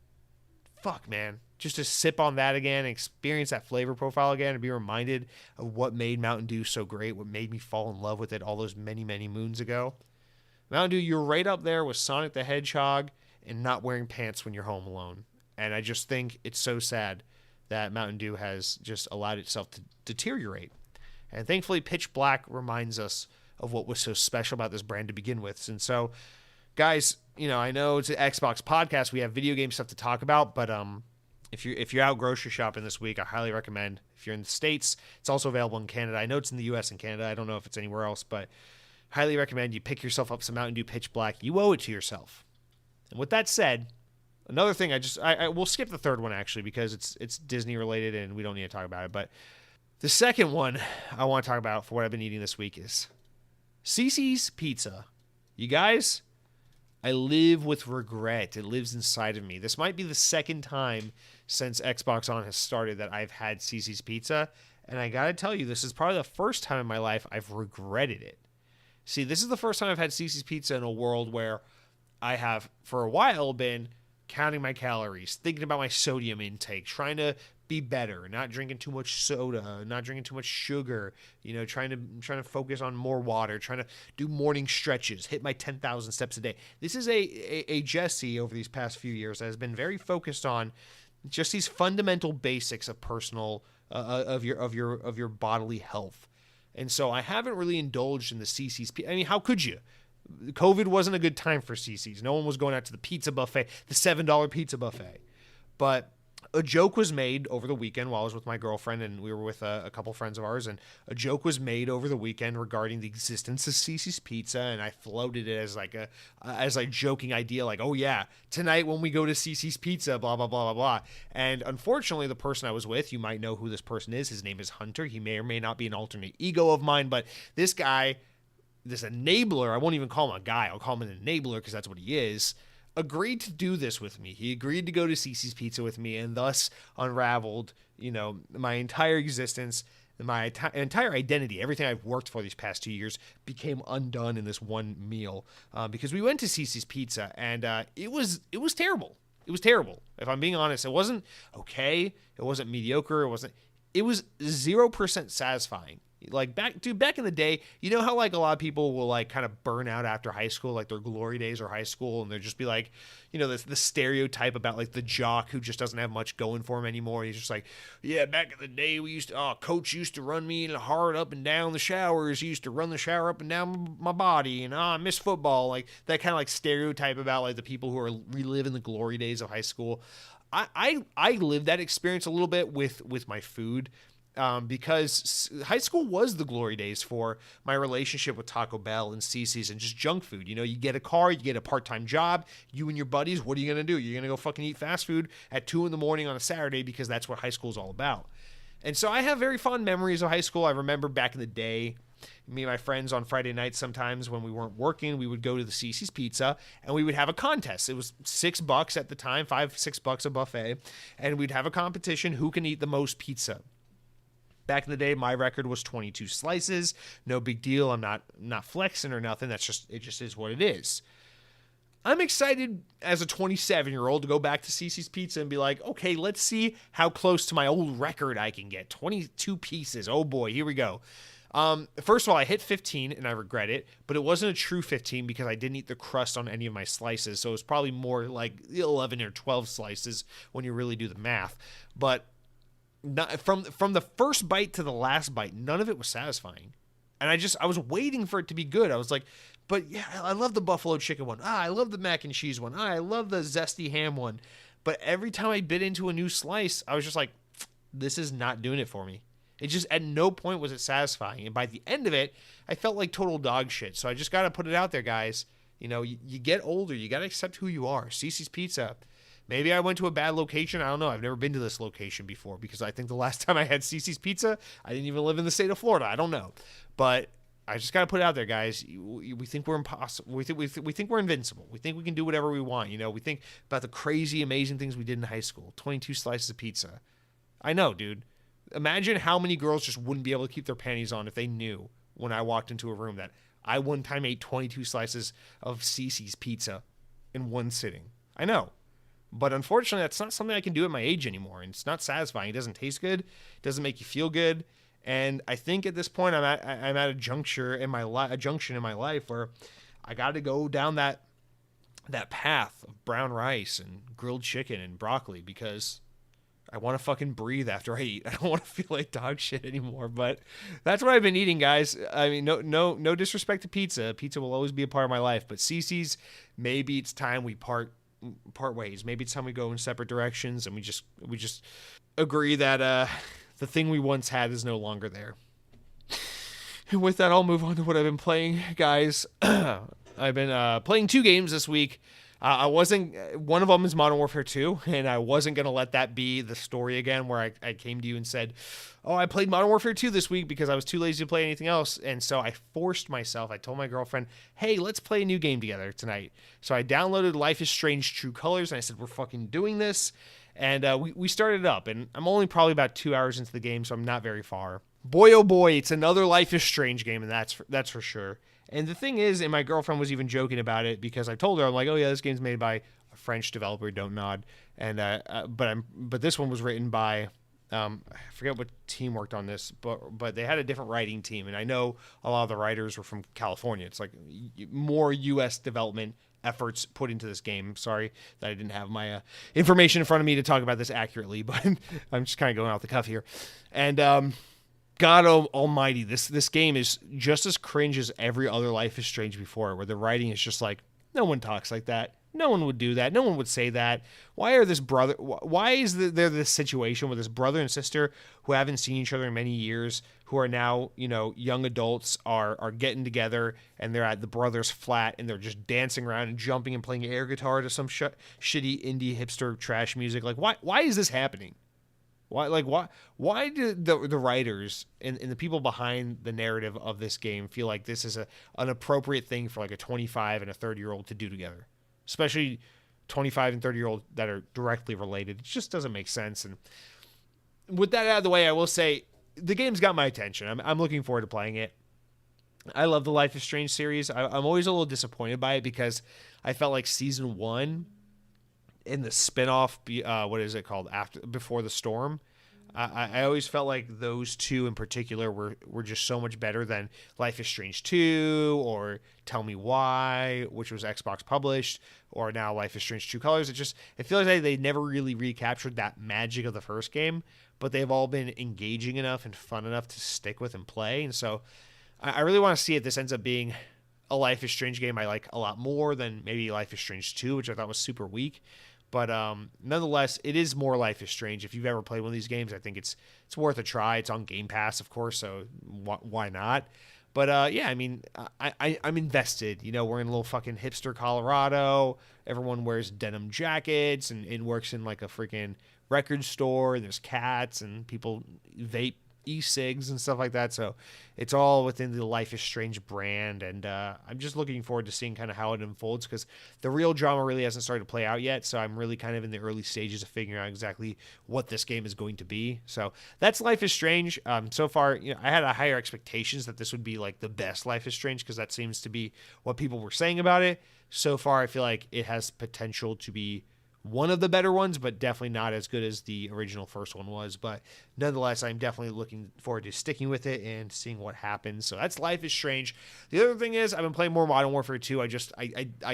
fuck, man. Just to sip on that again, experience that flavor profile again, and be reminded of what made Mountain Dew so great, what made me fall in love with it all those many, many moons ago. Mountain Dew, you're right up there with Sonic the Hedgehog and not wearing pants when you're home alone. And I just think it's so sad that Mountain Dew has just allowed itself to deteriorate. And thankfully, Pitch Black reminds us of what was so special about this brand to begin with. And so, guys, I know it's an Xbox podcast. We have video game stuff to talk about, but if you're out grocery shopping this week, I highly recommend. If you're in the States, it's also available in Canada. I know it's in the U.S. and Canada. I don't know if it's anywhere else, but highly recommend you pick yourself up some Mountain Dew Pitch Black. You owe it to yourself. And with that said, Another thing, I we'll skip the third one actually because it's Disney related and we don't need to talk about it. But the second one I want to talk about for what I've been eating this week is Cici's Pizza. You guys, I live with regret. It lives inside of me. This might be the second time since Xbox On has started that I've had Cici's Pizza, and I gotta tell you, this is probably the first time in my life I've regretted it. See, this is the first time I've had Cici's Pizza in a world where I have, for a while, been counting my calories, thinking about my sodium intake, trying to be better, not drinking too much soda, not drinking too much sugar, trying to focus on more water, trying to do morning stretches, hit my 10,000 steps a day. This is a Jesse over these past few years that has been very focused on just these fundamental basics of personal of your bodily health. And so I haven't really indulged in the Cici's. I mean, how could you? COVID wasn't a good time for Cici's. No one was going out to the pizza buffet, the $7 pizza buffet. But a joke was made over the weekend while I was with my girlfriend and we were with a couple friends of ours, and a joke was made over the weekend regarding the existence of Cici's Pizza, and I floated it as a joking idea, like, oh yeah, tonight when we go to Cici's Pizza, blah, blah, blah, blah, blah. And unfortunately, the person I was with, you might know who this person is. His name is Hunter. He may or may not be an alternate ego of mine, but this guy, this enabler, I won't even call him a guy, I'll call him an enabler because that's what he is, agreed to do this with me. He agreed to go to Cici's Pizza with me and thus unraveled, my entire existence, my entire identity. Everything I've worked for these past 2 years became undone in this one meal because we went to Cici's Pizza and it was terrible. It was terrible. If I'm being honest, it wasn't okay. It wasn't mediocre. It was 0% satisfying. Like back in the day, you know how like a lot of people will like kind of burn out after high school, like their glory days or high school, and they'll just be like, the stereotype about like the jock who just doesn't have much going for him anymore. He's just like, yeah, back in the day coach used to run me hard up and down the showers. He used to run the shower up and down my body, and I miss football. Like that kind of like stereotype about like the people who are reliving the glory days of high school. I lived that experience a little bit with my food. Because high school was the glory days for my relationship with Taco Bell and Cici's and just junk food. You get a car, you get a part-time job, you and your buddies, what are you going to do? You're going to go fucking eat fast food at 2 a.m. on a Saturday because that's what high school is all about. And so I have very fond memories of high school. I remember back in the day, me and my friends on Friday nights sometimes when we weren't working, we would go to the Cici's Pizza and we would have a contest. It was $6 at the time, $5-6 a buffet, and we'd have a competition who can eat the most pizza. Back in the day, my record was 22 slices. No big deal. I'm not flexing or nothing. It just is what it is. I'm excited as a 27-year-old to go back to Cici's Pizza and be like, okay, let's see how close to my old record I can get. 22 pieces. Oh boy, here we go. First of all, I hit 15 and I regret it, but it wasn't a true 15 because I didn't eat the crust on any of my slices. So it was probably more like 11 or 12 slices when you really do the math. But from the first bite to the last bite, none of it was satisfying. And I was waiting for it to be good. I was like, but yeah, I love the buffalo chicken one. I love the mac and cheese one. I love the zesty ham one. But every time I bit into a new slice, I was just like, this is not doing it for me. It just, at no point was it satisfying. And by the end of it, I felt like total dog shit. So I just got to put it out there, guys. You get older. You got to accept who you are. Cici's Pizza. Maybe I went to a bad location. I don't know. I've never been to this location before because I think the last time I had Cici's Pizza, I didn't even live in the state of Florida. I don't know. But I just got to put it out there, guys. We think we're impossible. We think we're invincible. We think we can do whatever we want. We think about the crazy, amazing things we did in high school. 22 slices of pizza. I know, dude. Imagine how many girls just wouldn't be able to keep their panties on if they knew when I walked into a room that I one time ate 22 slices of Cici's Pizza in one sitting. I know. But unfortunately, that's not something I can do at my age anymore. And it's not satisfying. It doesn't taste good. It doesn't make you feel good. And I think at this point, I'm at a junction in my life where I got to go down that path of brown rice and grilled chicken and broccoli because I want to fucking breathe after I eat. I don't want to feel like dog shit anymore. But that's what I've been eating, guys. I mean, no disrespect to pizza. Pizza will always be a part of my life. But Cici's, maybe it's time we part ways. Maybe it's time we go in separate directions and we just agree that the thing we once had is no longer there. And with that, I'll move on to what I've been playing, guys. I've been playing 2 games this week. I wasn't. One of them is Modern Warfare 2, and I wasn't gonna let that be the story again, where I came to you and said, "Oh, I played Modern Warfare 2 this week because I was too lazy to play anything else," and so I forced myself. I told my girlfriend, "Hey, let's play a new game together tonight." So I downloaded Life is Strange: True Colors, and I said, "We're fucking doing this," and we started up, and I'm only probably about 2 hours into the game, so I'm not very far. Boy, oh boy, it's another Life is Strange game, and that's for sure. And the thing is, and my girlfriend was even joking about it because I told her, I'm like, "Oh yeah, this game's made by a French developer, don't nod." And but this one was written by I forget what team worked on this, but they had a different writing team, and I know a lot of the writers were from California. It's like more U.S. development efforts put into this game. Sorry that I didn't have my information in front of me to talk about this accurately, but I'm just kind of going off the cuff here. And God almighty, this game is just as cringe as every other Life is Strange before, where the writing is just like, no one talks like that. No one would do that. No one would say that. Why is there this situation where this brother and sister who haven't seen each other in many years, who are now, young adults, are getting together, and they're at the brother's flat, and they're just dancing around and jumping and playing air guitar to some shitty indie hipster trash music? Like, why is this happening? Why do the writers and the people behind the narrative of this game feel like this is an appropriate thing for like a 25 and a 30-year-old to do together? Especially 25 and 30-year-old that are directly related. It just doesn't make sense. And with that out of the way, I will say the game's got my attention. I'm looking forward to playing it. I love the Life is Strange series. I'm always a little disappointed by it because I felt like season 1 in the spinoff, what is it called? Before the Storm. I always felt like those two in particular were just so much better than Life is Strange 2 or Tell Me Why, which was Xbox published, or now Life is Strange: True Colors. It feels like they never really recaptured that magic of the first game, but they've all been engaging enough and fun enough to stick with and play. And so I really want to see if this ends up being a Life is Strange game I like a lot more than maybe Life is Strange 2, which I thought was super weak. But nonetheless, it is more Life is Strange. If you've ever played one of these games, I think it's worth a try. It's on Game Pass, of course, so why not? But yeah, I mean, I'm invested. We're in a little fucking hipster Colorado. Everyone wears denim jackets and works in like a freaking record store. And there's cats and people vape e-cigs and stuff like that. So it's all within the Life is Strange brand, and I'm just looking forward to seeing kind of how it unfolds, because the real drama really hasn't started to play out yet. So I'm really kind of in the early stages of figuring out exactly what this game is going to be. So that's Life is Strange. So far, I had a higher expectations that this would be like the best Life is Strange, because that seems to be what people were saying about it. So far, I feel like it has potential to be one of the better ones, but definitely not as good as the original first one was. But nonetheless, I'm definitely looking forward to sticking with it and seeing what happens. So that's Life is Strange. The other thing is, I've been playing more Modern Warfare 2. I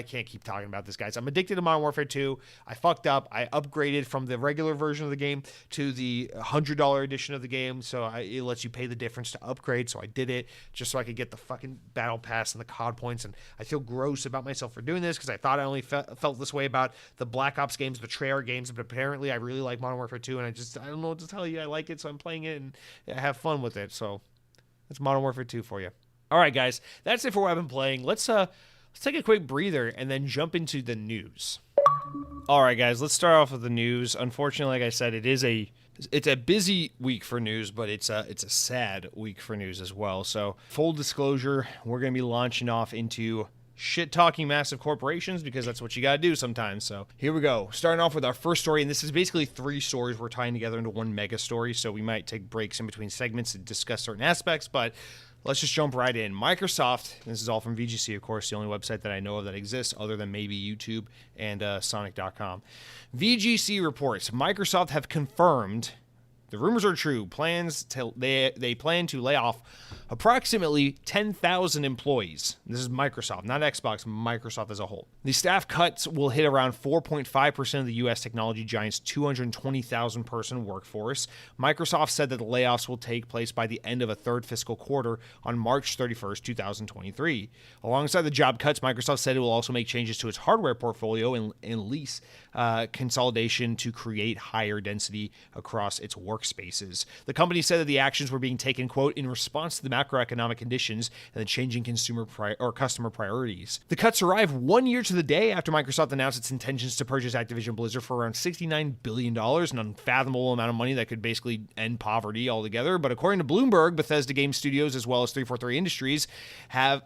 can't keep talking about this, guys. I'm addicted to Modern Warfare 2. I fucked up. I upgraded from the regular version of the game to the $100 edition of the game. So it lets you pay the difference to upgrade. So I did it just so I could get the fucking battle pass and the COD points. And I feel gross about myself for doing this, because I thought I only felt this way about the Black Ops games, the Treyarch games, but apparently I really like Modern Warfare 2, and I don't know what to tell you. I like it, so I'm playing it and I have fun with it. So that's Modern Warfare 2 for you. All right, guys, that's it for what I've been playing. Let's take a quick breather and then jump into the news. All right, guys, let's start off with the news. Unfortunately, like I said, it's a busy week for news, but it's a sad week for news as well. So full disclosure, we're going to be launching off into shit-talking massive corporations, because that's what you gotta do sometimes. So here we go. Starting off with our first story, and this is basically 3 stories we're tying together into one mega story, so we might take breaks in between segments to discuss certain aspects, but let's just jump right in. Microsoft, this is all from VGC, of course, the only website that I know of that exists other than maybe YouTube and Sonic.com. VGC reports Microsoft have confirmed, the rumors are true, they plan to lay off approximately 10,000 employees. This is Microsoft, not Xbox, Microsoft as a whole. The staff cuts will hit around 4.5% of the U.S. technology giant's 220,000 person workforce. Microsoft said that the layoffs will take place by the end of a third fiscal quarter on March 31st, 2023. Alongside the job cuts, Microsoft said it will also make changes to its hardware portfolio and lease consolidation to create higher density across its workspace. workspaces. The company said that the actions were being taken, quote, in response to the macroeconomic conditions and the changing customer priorities. The cuts arrive 1 year to the day after Microsoft announced its intentions to purchase Activision Blizzard for around $69 billion, an unfathomable amount of money that could basically end poverty altogether. But according to Bloomberg, Bethesda Game Studios, as well as 343 Industries, have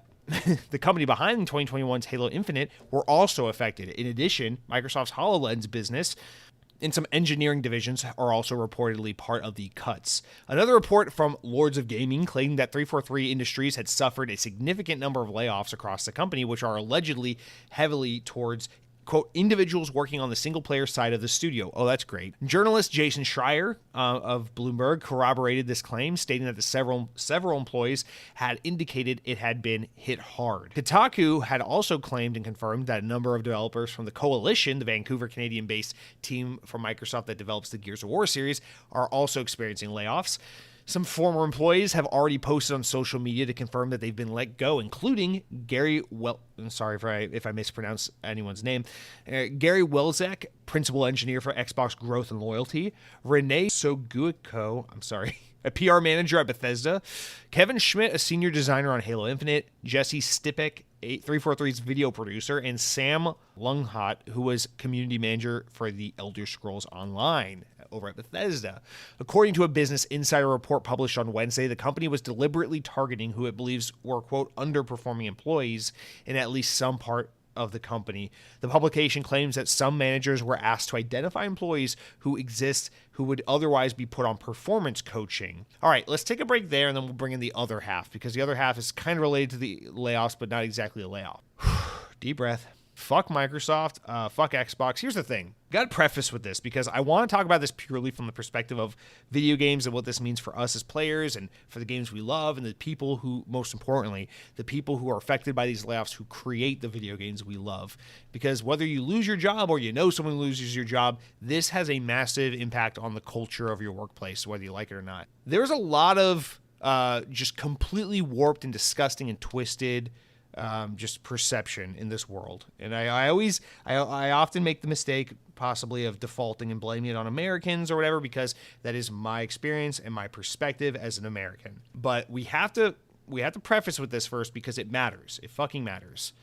the company behind 2021's Halo Infinite were also affected. In addition, Microsoft's HoloLens business and some engineering divisions are also reportedly part of the cuts. Another report from Lords of Gaming claimed that 343 Industries had suffered a significant number of layoffs across the company, which are allegedly heavily towards, quote, individuals working on the single-player side of the studio. Oh, that's great. Journalist Jason Schreier of Bloomberg corroborated this claim, stating that the several employees had indicated it had been hit hard. Kotaku had also claimed and confirmed that a number of developers from the Coalition, the Vancouver, Canadian-based team from Microsoft that develops the Gears of War series, are also experiencing layoffs. Some former employees have already posted on social media to confirm that they've been let go, including Gary I'm sorry if I mispronounce anyone's name. Gary Welzek, principal engineer for Xbox Growth and Loyalty. Renee Soguico, a PR manager at Bethesda. Kevin Schmidt, a senior designer on Halo Infinite. Jesse Stipek, 343's video producer, and Sam Lunghot, who was community manager for the Elder Scrolls Online over at Bethesda. According to a Business Insider report published on Wednesday, the company was deliberately targeting who it believes were, quote, underperforming employees in at least some part of the company. The publication claims that some managers were asked to identify employees who would otherwise be put on performance coaching. All right, let's take a break there, and then we'll bring in the other half, because the other half is kind of related to the layoffs, but not exactly a layoff. Deep breath. Fuck Microsoft, fuck Xbox. Here's the thing. Got to preface with this because I want to talk about this purely from the perspective of video games and what this means for us as players and for the games we love and the people who, most importantly, the people who are affected by these layoffs who create the video games we love. Because whether you lose your job or you know someone loses your job, this has a massive impact on the culture of your workplace, whether you like it or not. There's a lot of just completely warped and disgusting and twisted just perception in this world. And I often make the mistake possibly of defaulting and blaming it on Americans or whatever, because that is my experience and my perspective as an American. But we have to preface with this first because it matters. It fucking matters.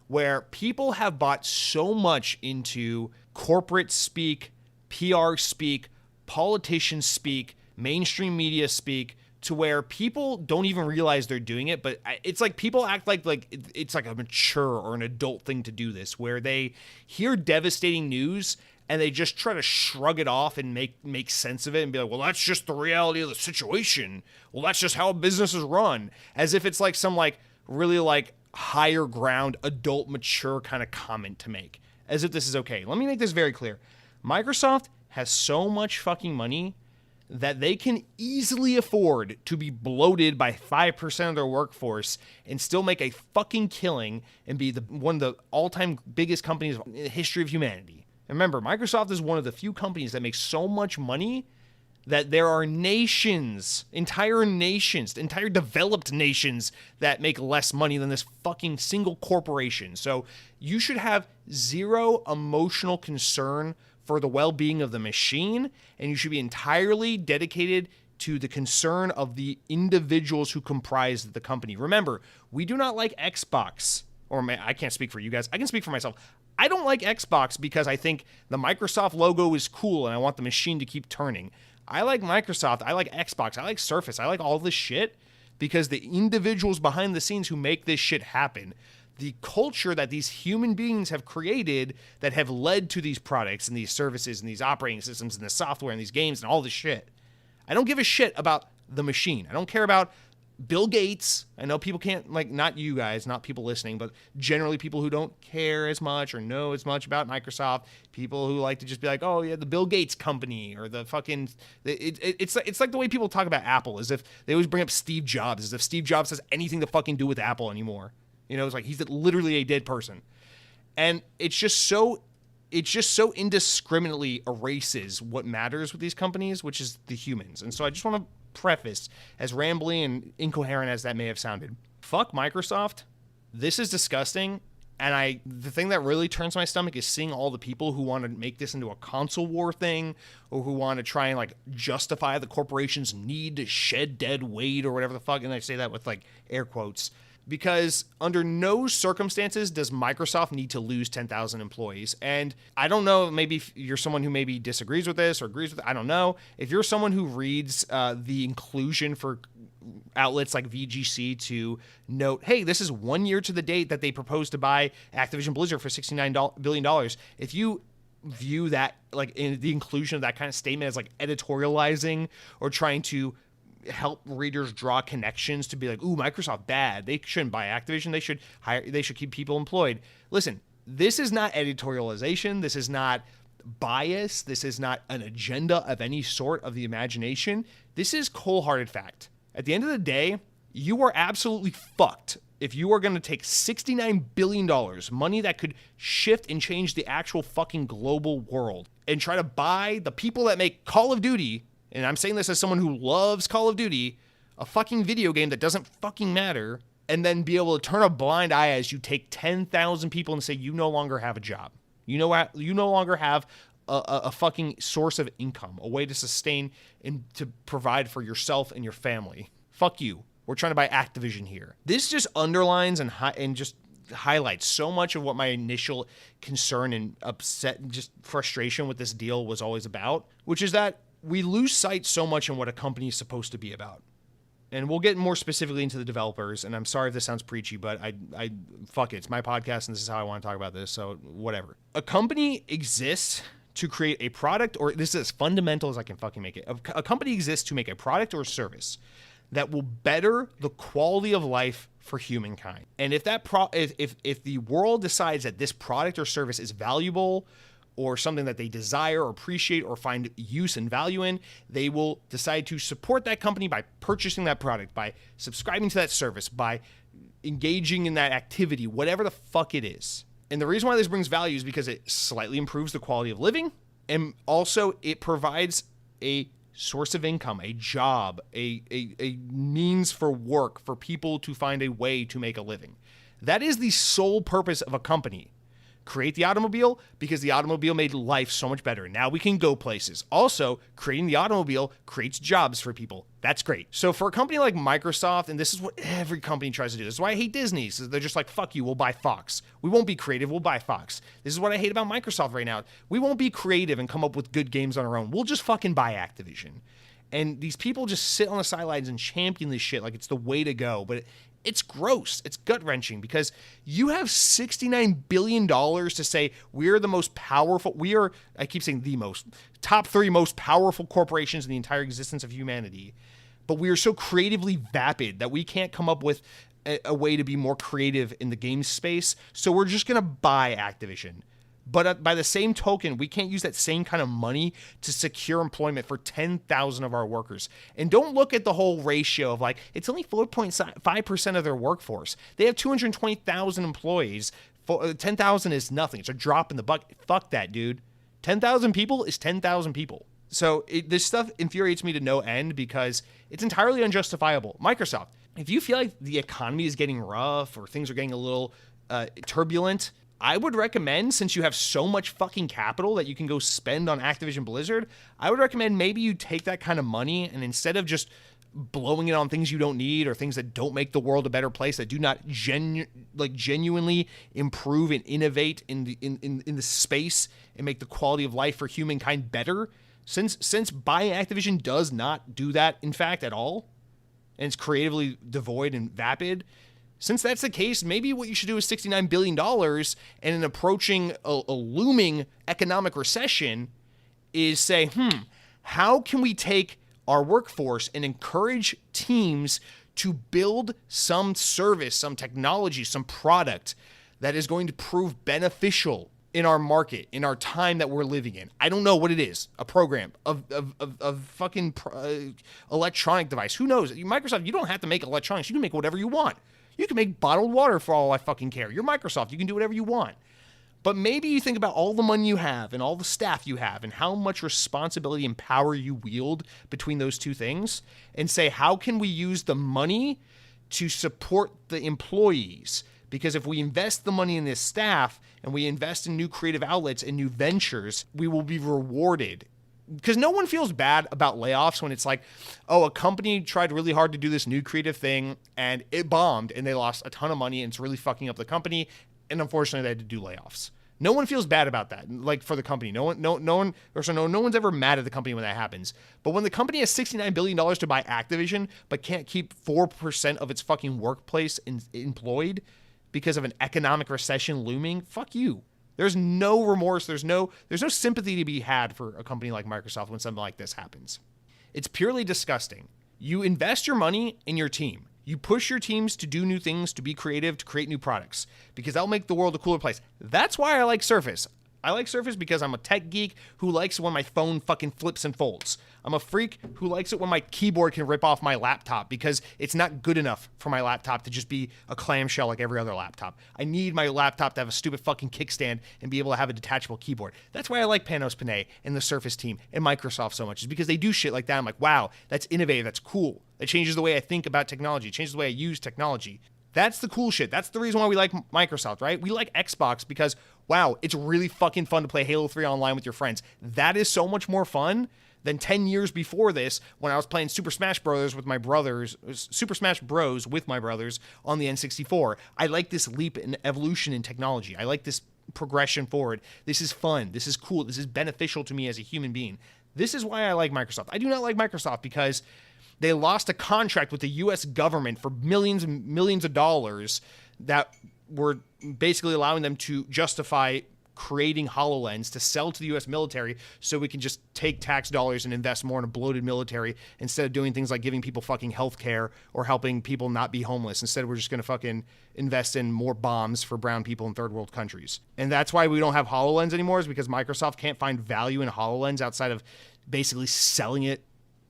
Where people have bought so much into corporate speak, PR speak, politicians speak, mainstream media speak, to where people don't even realize they're doing it, but it's like people act like it's like a mature or an adult thing to do this, where they hear devastating news and they just try to shrug it off and make sense of it and be like, well, that's just the reality of the situation. Well, that's just how business is run, as if it's like some like really like higher ground, adult, mature kind of comment to make, as if this is okay. Let me make this very clear. Microsoft has so much fucking money that they can easily afford to be bloated by 5% of their workforce and still make a fucking killing and be one of the all-time biggest companies in the history of humanity. And remember, Microsoft is one of the few companies that makes so much money that there are entire developed nations that make less money than this fucking single corporation. So you should have zero emotional concern for the well-being of the machine, and you should be entirely dedicated to the concern of the individuals who comprise the company. Remember, we do not like Xbox, or I can't speak for you guys. I can speak for myself. I don't like Xbox because I think the Microsoft logo is cool and I want the machine to keep turning. I like Microsoft. I like Xbox. I like Surface. I like all this shit because the individuals behind the scenes who make this shit happen, the culture that these human beings have created that have led to these products and these services and these operating systems and the software and these games and all this shit. I don't give a shit about the machine. I don't care about Bill Gates. I know people can't, like, not you guys, not people listening, but generally people who don't care as much or know as much about Microsoft, people who like to just be like, oh yeah, the Bill Gates company or the fucking, it's like the way people talk about Apple, as if they always bring up Steve Jobs, as if Steve Jobs has anything to fucking do with Apple anymore. You know, it's like he's literally a dead person. And it's just so indiscriminately erases what matters with these companies, which is the humans. And so I just want to preface, as rambly and incoherent as that may have sounded, fuck Microsoft. This is disgusting. And the thing that really turns my stomach is seeing all the people who want to make this into a console war thing, or who want to try and like justify the corporation's need to shed dead weight or whatever the fuck. And I say that with like air quotes, because under no circumstances does Microsoft need to lose 10,000 employees. And I don't know, maybe if you're someone who maybe disagrees with this or agrees with it, I don't know. If you're someone who reads the inclusion for outlets like VGC to note, hey, this is 1 year to the date that they proposed to buy Activision Blizzard for $69 billion. If you view that, like in the inclusion of that kind of statement as like editorializing or trying to help readers draw connections to be like, ooh, Microsoft bad, they shouldn't buy Activision, they should keep people employed. Listen, this is not editorialization, this is not bias, this is not an agenda of any sort of the imagination. This is cold-hearted fact. At the end of the day, you are absolutely fucked if you are going to take $69 billion, money that could shift and change the actual fucking global world, and try to buy the people that make Call of Duty, and I'm saying this as someone who loves Call of Duty, a fucking video game that doesn't fucking matter, and then be able to turn a blind eye as you take 10,000 people and say you no longer have a job. You no longer have a fucking source of income, a way to sustain and to provide for yourself and your family. Fuck you. We're trying to buy Activision here. This just underlines and just highlights so much of what my initial concern and upset and just frustration with this deal was always about, which is that we lose sight so much in what a company is supposed to be about. And we'll get more specifically into the developers, and I'm sorry if this sounds preachy, but I fuck it. It's my podcast, and this is how I want to talk about this, so whatever. A company exists to create a product, or this is as fundamental as I can fucking make it. A company exists to make a product or service that will better the quality of life for humankind. And if that if the world decides that this product or service is valuable, or something that they desire or appreciate or find use and value in, they will decide to support that company by purchasing that product, by subscribing to that service, by engaging in that activity, whatever the fuck it is. And the reason why this brings value is because it slightly improves the quality of living, and also it provides a source of income, a job, a means for work for people to find a way to make a living. That is the sole purpose of a company. Create the automobile because the automobile made life so much better. Now we can go places. Also, creating the automobile creates jobs for people. That's great. So for a company like Microsoft, and this is what every company tries to do. This is why I hate Disney. So they're just like, fuck you, we'll buy Fox. We won't be creative, we'll buy Fox. This is what I hate about Microsoft right now. We won't be creative and come up with good games on our own. We'll just fucking buy Activision. And these people just sit on the sidelines and champion this shit like it's the way to go. But it's gross. It's gut-wrenching because you have $69 billion to say we're the most powerful, I keep saying the most, top 3 most powerful corporations in the entire existence of humanity. But we are so creatively vapid that we can't come up with a way to be more creative in the game space. So we're just going to buy Activision. But by the same token, we can't use that same kind of money to secure employment for 10,000 of our workers. And don't look at the whole ratio of like, it's only 4.5% of their workforce. They have 220,000 employees. 10,000 is nothing. It's a drop in the bucket. Fuck that, dude. 10,000 people is 10,000 people. So this stuff infuriates me to no end because it's entirely unjustifiable. Microsoft, if you feel like the economy is getting rough or things are getting a little turbulent, I would recommend, since you have so much fucking capital that you can go spend on Activision Blizzard, I would recommend maybe you take that kind of money and instead of just blowing it on things you don't need or things that don't make the world a better place, that do not genuinely improve and innovate in the space and make the quality of life for humankind better, since buying Activision does not do that, in fact, at all, and it's creatively devoid and vapid. Since that's the case, maybe what you should do is $69 billion and in approaching a looming economic recession is say, how can we take our workforce and encourage teams to build some service, some technology, some product that is going to prove beneficial in our market, in our time that we're living in. I don't know what it is. A program, of fucking electronic device. Who knows? Microsoft, you don't have to make electronics. You can make whatever you want. You can make bottled water for all I fucking care. You're Microsoft. You can do whatever you want. But maybe you think about all the money you have and all the staff you have and how much responsibility and power you wield between those two things and say, how can we use the money to support the employees? Because if we invest the money in this staff and we invest in new creative outlets and new ventures, we will be rewarded. Because no one feels bad about layoffs when it's like, oh, a company tried really hard to do this new creative thing and it bombed and they lost a ton of money and it's really fucking up the company. And unfortunately, they had to do layoffs. No one feels bad about that, like for the company. No one's ever mad at the company when that happens. But when the company has $69 billion to buy Activision, but can't keep 4% of its fucking workplace employed because of an economic recession looming, fuck you. There's no remorse. There's no sympathy to be had for a company like Microsoft when something like this happens. It's purely disgusting. You invest your money in your team. You push your teams to do new things, to be creative, to create new products, because that'll make the world a cooler place. That's why I like Surface. I like Surface because I'm a tech geek who likes it when my phone fucking flips and folds. I'm a freak who likes it when my keyboard can rip off my laptop because it's not good enough for my laptop to just be a clamshell like every other laptop. I need my laptop to have a stupid fucking kickstand and be able to have a detachable keyboard. That's why I like Panos Panay and the Surface team and Microsoft so much, is because they do shit like that. I'm like, wow, that's innovative, that's cool. That changes the way I think about technology, it changes the way I use technology. That's the cool shit. That's the reason why we like Microsoft, right? We like Xbox because, wow, it's really fucking fun to play Halo 3 online with your friends. That is so much more fun than 10 years before this when I was playing Super Smash Bros. With my brothers on the N64. I like this leap in evolution in technology. I like this progression forward. This is fun. This is cool. This is beneficial to me as a human being. This is why I like Microsoft. I do not like Microsoft because they lost a contract with the U.S. government for millions and millions of dollars that were basically allowing them to justify creating HoloLens to sell to the U.S. military so we can just take tax dollars and invest more in a bloated military instead of doing things like giving people fucking health care or helping people not be homeless. Instead, we're just going to fucking invest in more bombs for brown people in third world countries. And that's why we don't have HoloLens anymore, is because Microsoft can't find value in HoloLens outside of basically selling it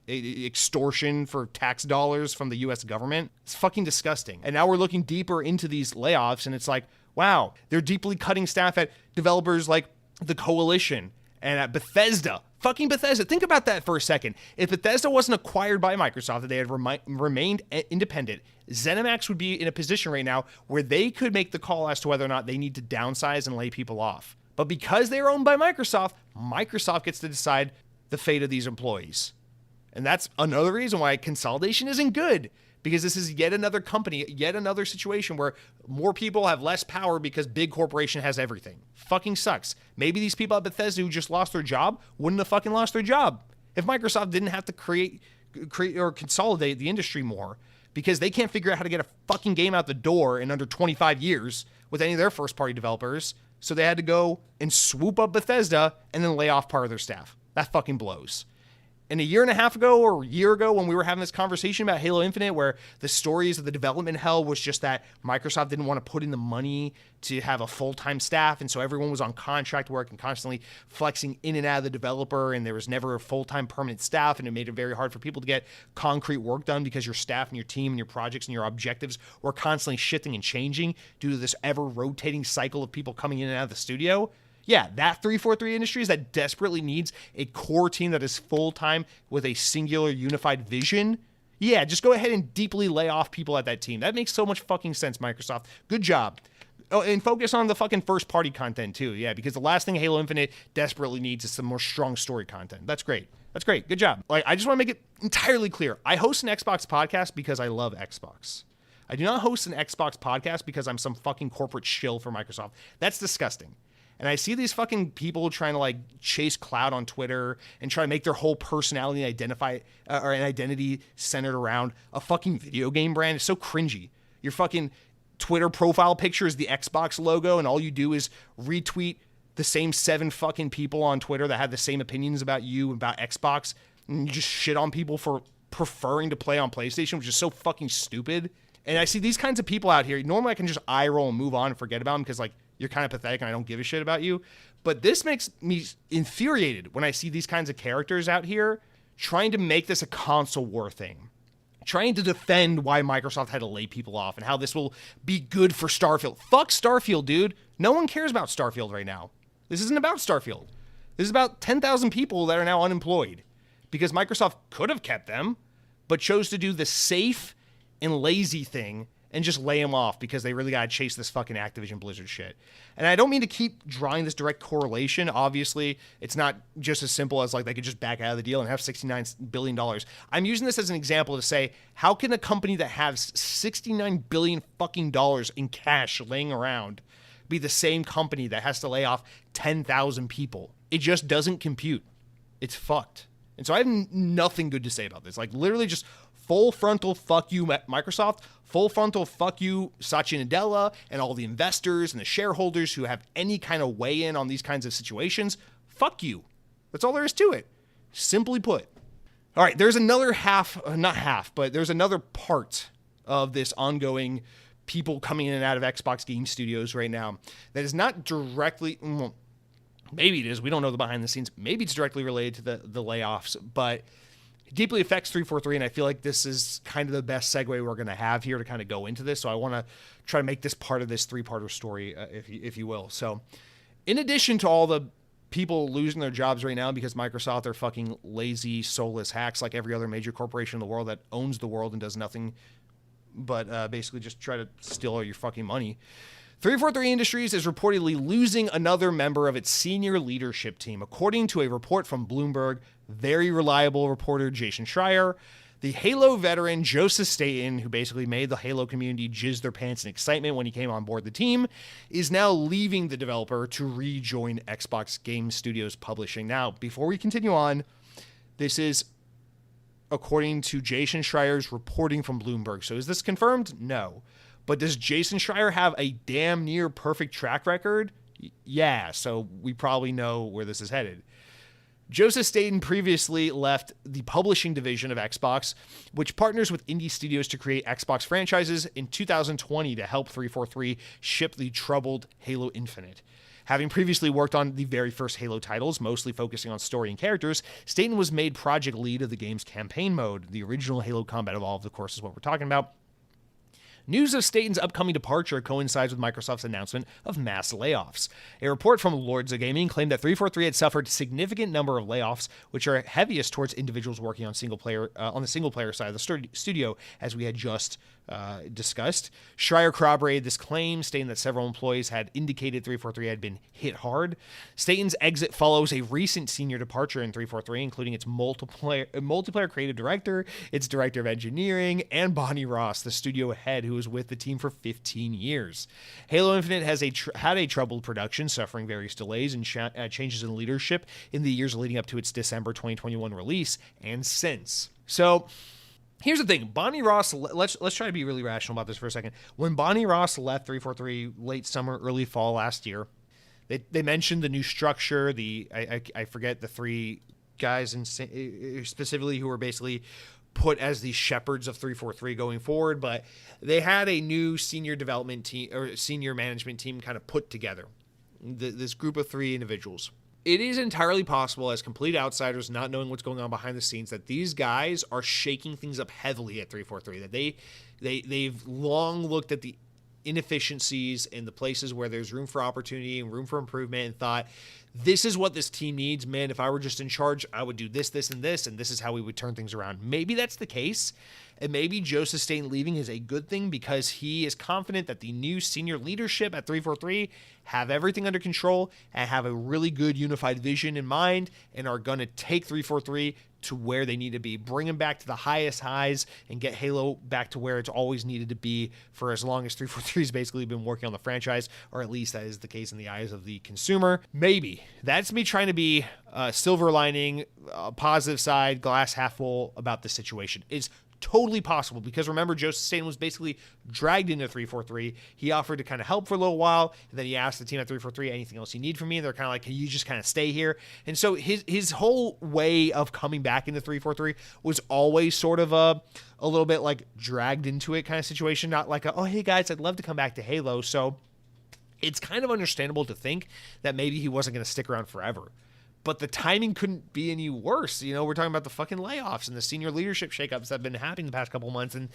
extortion for tax dollars from the U.S. government. It's fucking disgusting. And now we're looking deeper into these layoffs, and it's like, wow, they're deeply cutting staff at developers like the Coalition and at Bethesda. Fucking Bethesda. Think about that for a second. If Bethesda wasn't acquired by Microsoft, if they had remained independent, ZeniMax would be in a position right now where they could make the call as to whether or not they need to downsize and lay people off. But because they are owned by Microsoft, Microsoft gets to decide the fate of these employees. And that's another reason why consolidation isn't good, because this is yet another company, yet another situation where more people have less power because big corporation has everything. Fucking sucks. Maybe these people at Bethesda who just lost their job wouldn't have fucking lost their job if Microsoft didn't have to create or consolidate the industry more, because they can't figure out how to get a fucking game out the door in under 25 years with any of their first party developers. So they had to go and swoop up Bethesda and then lay off part of their staff. That fucking blows. And a year and a half ago or a year ago when we were having this conversation about Halo Infinite, where the stories of the development hell was just that Microsoft didn't want to put in the money to have a full-time staff, and so everyone was on contract work and constantly flexing in and out of the developer, and there was never a full-time permanent staff, and it made it very hard for people to get concrete work done because your staff and your team and your projects and your objectives were constantly shifting and changing due to this ever-rotating cycle of people coming in and out of the studio. Yeah, that 343 Industries that desperately needs a core team that is full-time with a singular unified vision. Yeah, just go ahead and deeply lay off people at that team. That makes so much fucking sense, Microsoft. Good job. Oh, and focus on the fucking first-party content, too. Yeah, because the last thing Halo Infinite desperately needs is some more strong story content. That's great. That's great. Good job. Like, I just want to make it entirely clear. I host an Xbox podcast because I love Xbox. I do not host an Xbox podcast because I'm some fucking corporate shill for Microsoft. That's disgusting. And I see these fucking people trying to like chase clout on Twitter and try to make their whole personality or an identity centered around a fucking video game brand. It's so cringy. Your fucking Twitter profile picture is the Xbox logo, and all you do is retweet the same 7 fucking people on Twitter that have the same opinions about you, about Xbox, and you just shit on people for preferring to play on PlayStation, which is so fucking stupid. And I see these kinds of people out here. Normally I can just eye roll and move on and forget about them because like you're kind of pathetic and I don't give a shit about you. But this makes me infuriated when I see these kinds of characters out here trying to make this a console war thing. Trying to defend why Microsoft had to lay people off and how this will be good for Starfield. Fuck Starfield, dude. No one cares about Starfield right now. This isn't about Starfield. This is about 10,000 people that are now unemployed because Microsoft could have kept them, but chose to do the safe and lazy thing and just lay them off because they really got to chase this fucking Activision Blizzard shit. And I don't mean to keep drawing this direct correlation. Obviously, it's not just as simple as like they could just back out of the deal and have $69 billion. I'm using this as an example to say, how can a company that has $69 billion fucking dollars in cash laying around be the same company that has to lay off 10,000 people? It just doesn't compute. It's fucked. And so I have nothing good to say about this. Like literally just full frontal fuck you, Microsoft. Full frontal fuck you, Satya Nadella, and all the investors and the shareholders who have any kind of weigh in on these kinds of situations. Fuck you. That's all there is to it. Simply put. All right, there's another there's another part of this ongoing people coming in and out of Xbox game studios right now that is not directly, well, maybe it is, we don't know the behind the scenes, maybe it's directly related to the layoffs, but it deeply affects 343, and I feel like this is kind of the best segue we're going to have here to kind of go into this, so I want to try to make this part of this three-parter story, if you will. So in addition to all the people losing their jobs right now because Microsoft are fucking lazy, soulless hacks like every other major corporation in the world that owns the world and does nothing but basically just try to steal all your fucking money, 343 Industries is reportedly losing another member of its senior leadership team. According to a report from Bloomberg, very reliable reporter Jason Schreier, the Halo veteran Joseph Staten, who basically made the Halo community jizz their pants in excitement when he came on board the team, is now leaving the developer to rejoin Xbox Game Studios Publishing. Now, before we continue on, this is according to Jason Schreier's reporting from Bloomberg. So is this confirmed? No. But does Jason Schreier have a damn near perfect track record? Yeah, so we probably know where this is headed. Joseph Staten previously left the publishing division of Xbox, which partners with indie studios to create Xbox franchises, in 2020 to help 343 ship the troubled Halo Infinite. Having previously worked on the very first Halo titles, mostly focusing on story and characters, Staten was made project lead of the game's campaign mode. The original Halo Combat Evolved, of course, is what we're talking about. News of Staten's upcoming departure coincides with Microsoft's announcement of mass layoffs. A report from Lords of Gaming claimed that 343 had suffered a significant number of layoffs, which are heaviest towards individuals working on the single-player side of the studio, as we had just discussed. Schreier corroborated this claim, stating that several employees had indicated 343 had been hit hard. Staten's exit follows a recent senior departure in 343, including its multiplayer creative director, its director of engineering, and Bonnie Ross, the studio head who was with the team for 15 years. Halo Infinite has had a troubled production, suffering various delays and changes in leadership in the years leading up to its December 2021 release and since. So here's the thing. Bonnie Ross, let's try to be really rational about this for a second. When Bonnie Ross left 343 late summer, early fall last year, they mentioned the new structure, I forget the three guys specifically who were basically put as the shepherds of 343 going forward, but they had a new senior development team or senior management team kind of put together, this group of three individuals. It is entirely possible, as complete outsiders not knowing what's going on behind the scenes, that these guys are shaking things up heavily at 343, that they've long looked at the inefficiencies and the places where there's room for opportunity and room for improvement and thought, this is what this team needs. Man, if I were just in charge, I would do this, this, and this, and this is how we would turn things around. Maybe that's the case, and maybe Joseph Staten leaving is a good thing because he is confident that the new senior leadership at 343 have everything under control and have a really good unified vision in mind and are going to take 343 to where they need to be, bring them back to the highest highs and get Halo back to where it's always needed to be for as long as 343 has basically been working on the franchise, or at least that is the case in the eyes of the consumer. Maybe. That's me trying to be silver lining, positive side, glass half full about the situation. It's totally possible because remember, Joseph Staten was basically dragged into 343. He offered to kind of help for a little while, and then he asked the team at 343, anything else you need from me? And they're kind of like, can you just kind of stay here? And so his whole way of coming back into 343 was always sort of a little bit like dragged into it kind of situation, not like oh, hey guys, I'd love to come back to Halo. So it's kind of understandable to think that maybe he wasn't going to stick around forever. But the timing couldn't be any worse. You know, we're talking about the fucking layoffs and the senior leadership shakeups that have been happening the past couple months. And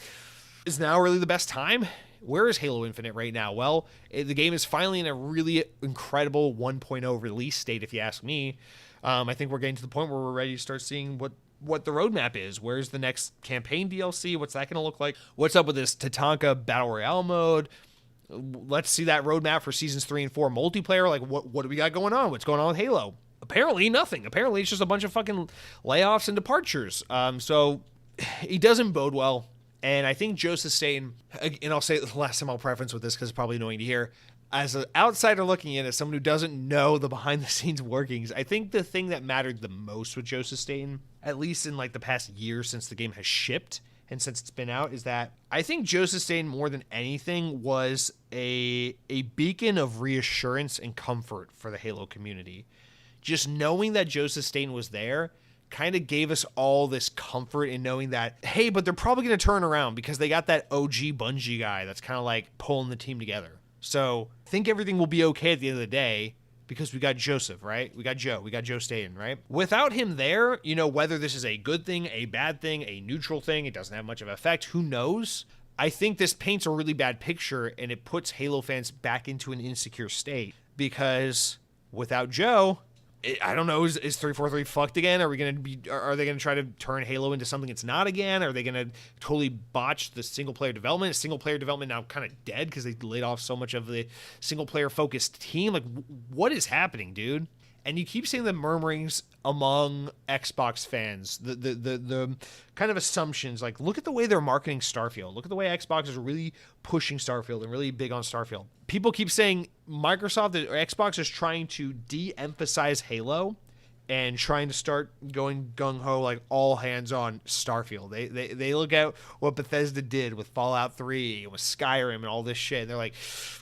is now really the best time? Where is Halo Infinite right now? Well, the game is finally in a really incredible 1.0 release state, if you ask me. I think we're getting to the point where we're ready to start seeing what what the roadmap is. Where's the next campaign DLC? What's that going to look like? What's up with this Tatanka Battle Royale mode? Let's see that roadmap for seasons 3 and 4 multiplayer. Like, what do we got going on? What's going on with Halo? Apparently nothing. Apparently it's just a bunch of fucking layoffs and departures. So it doesn't bode well. And I think Joseph Staten, and I'll say it the last time I'll preference with this because it's probably annoying to hear, as an outsider looking in, as someone who doesn't know the behind the scenes workings, I think the thing that mattered the most with Joseph Staten, at least in like the past year since the game has shipped and since it's been out, is that I think Joseph Staten more than anything was a beacon of reassurance and comfort for the Halo community. Just knowing that Joseph Staten was there kind of gave us all this comfort in knowing that, hey, but they're probably going to turn around because they got that OG Bungie guy that's kind of like pulling the team together. So I think everything will be okay at the end of the day because we got Joseph, right? We got Joe Staten, right? Without him there, whether this is a good thing, a bad thing, a neutral thing, it doesn't have much of an effect, who knows? I think this paints a really bad picture and it puts Halo fans back into an insecure state because without Joe, I don't know, is 343 fucked again? Are they gonna try to turn Halo into something it's not again? Are they gonna totally botch the single player development? Is single player development now kind of dead because they laid off so much of the single player focused team? Like, what is happening, dude? And you keep seeing the murmurings among Xbox fans, the kind of assumptions, like, look at the way they're marketing Starfield. Look at the way Xbox is really pushing Starfield and really big on Starfield. People keep saying Microsoft or Xbox is trying to de-emphasize Halo and trying to start going gung-ho, like all hands on Starfield. They look at what Bethesda did with Fallout 3 and with Skyrim and all this shit. And they're like,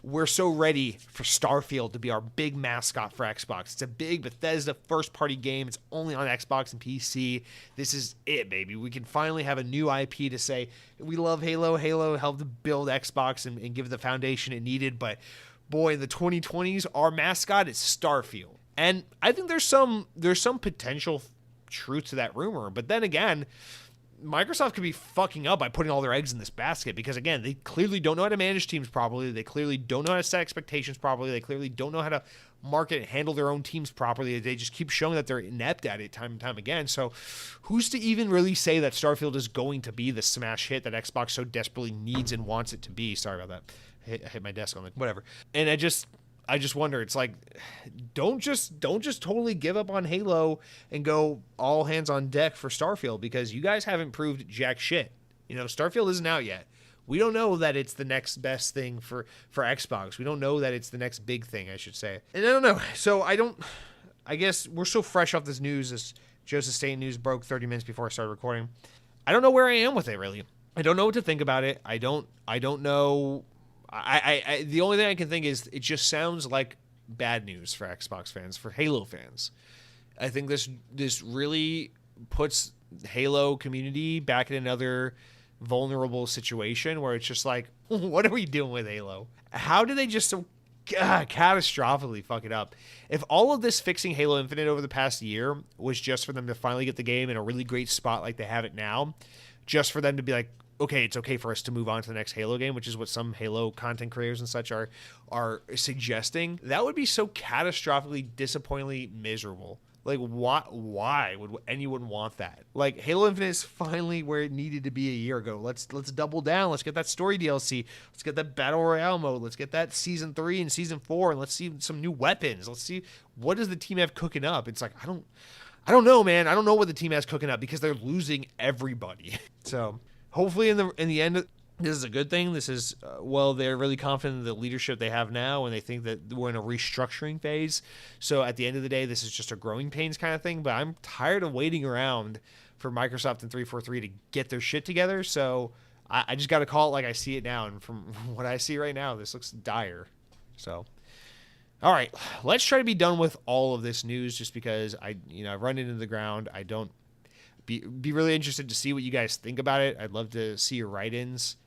we're so ready for Starfield to be our big mascot for Xbox. It's a big Bethesda first-party game. It's only on Xbox and PC. This is it, baby. We can finally have a new IP to say, we love Halo. Halo helped build Xbox and give it the foundation it needed. But, boy, in the 2020s, our mascot is Starfield. And I think there's some potential truth to that rumor. But then again, Microsoft could be fucking up by putting all their eggs in this basket because, again, they clearly don't know how to manage teams properly. They clearly don't know how to set expectations properly. They clearly don't know how to market and handle their own teams properly. They just keep showing that they're inept at it time and time again. So who's to even really say that Starfield is going to be the smash hit that Xbox so desperately needs and wants it to be? Sorry about that. I hit my desk on it. Whatever. And I just wonder, it's like, don't just totally give up on Halo and go all hands on deck for Starfield because you guys haven't proved jack shit. Starfield isn't out yet. We don't know that it's the next best thing for Xbox. We don't know that it's the next big thing, I should say. And I don't know. So I guess we're so fresh off this news. This Joseph Staten news broke 30 minutes before I started recording. I don't know where I am with it, really. I don't know what to think about it. I don't know. I the only thing I can think is it just sounds like bad news for Xbox fans, for Halo fans. I think this really puts Halo community back in another vulnerable situation where it's just like, what are we doing with Halo? How do they just so catastrophically fuck it up? If all of this fixing Halo Infinite over the past year was just for them to finally get the game in a really great spot like they have it now, just for them to be like, okay, it's okay for us to move on to the next Halo game, which is what some Halo content creators and such are suggesting, that would be so catastrophically, disappointingly miserable. Like, why would anyone want that? Like, Halo Infinite is finally where it needed to be a year ago. Let's double down. Let's get that story DLC. Let's get that Battle Royale mode. Let's get that Season 3 and Season 4, and let's see some new weapons. Let's see, what does the team have cooking up? It's like, I don't know, man. I don't know what the team has cooking up because they're losing everybody. So hopefully in the end, this is a good thing. This is, they're really confident in the leadership they have now, and they think that we're in a restructuring phase. So at the end of the day, this is just a growing pains kind of thing. But I'm tired of waiting around for Microsoft and 343 to get their shit together. So I just got to call it like I see it now. And from what I see right now, this looks dire. So, all right, let's try to be done with all of this news just because I've run into the ground. I don't. Be really interested to see what you guys think about it. I'd love to see your write-ins.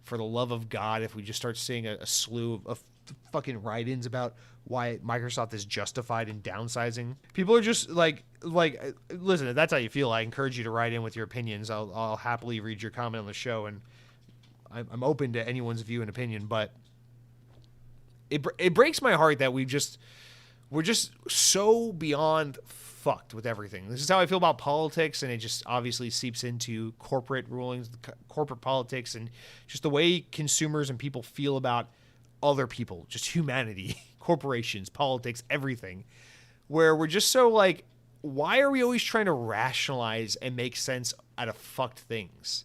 For the love of God, if we just start seeing a slew of fucking write-ins about why Microsoft is justified in downsizing. People are just like, listen, if that's how you feel, I encourage you to write in with your opinions. I'll happily read your comment on the show, and I'm open to anyone's view and opinion, but it breaks my heart that we're just so beyond fucked with everything. This is how I feel about politics, and it just obviously seeps into corporate rulings, corporate politics, and just the way consumers and people feel about other people, just humanity, corporations, politics, everything, where we're just so like, why are we always trying to rationalize and make sense out of fucked things?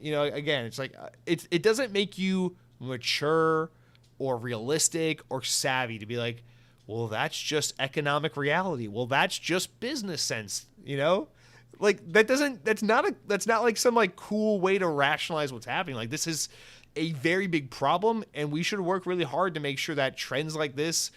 You know, again, it's like, it doesn't make you mature or realistic or savvy to be like, well, that's just economic reality. Well, that's just business sense, you know? Like that's not like some like cool way to rationalize what's happening. Like, this is a very big problem, and we should work really hard to make sure that trends like this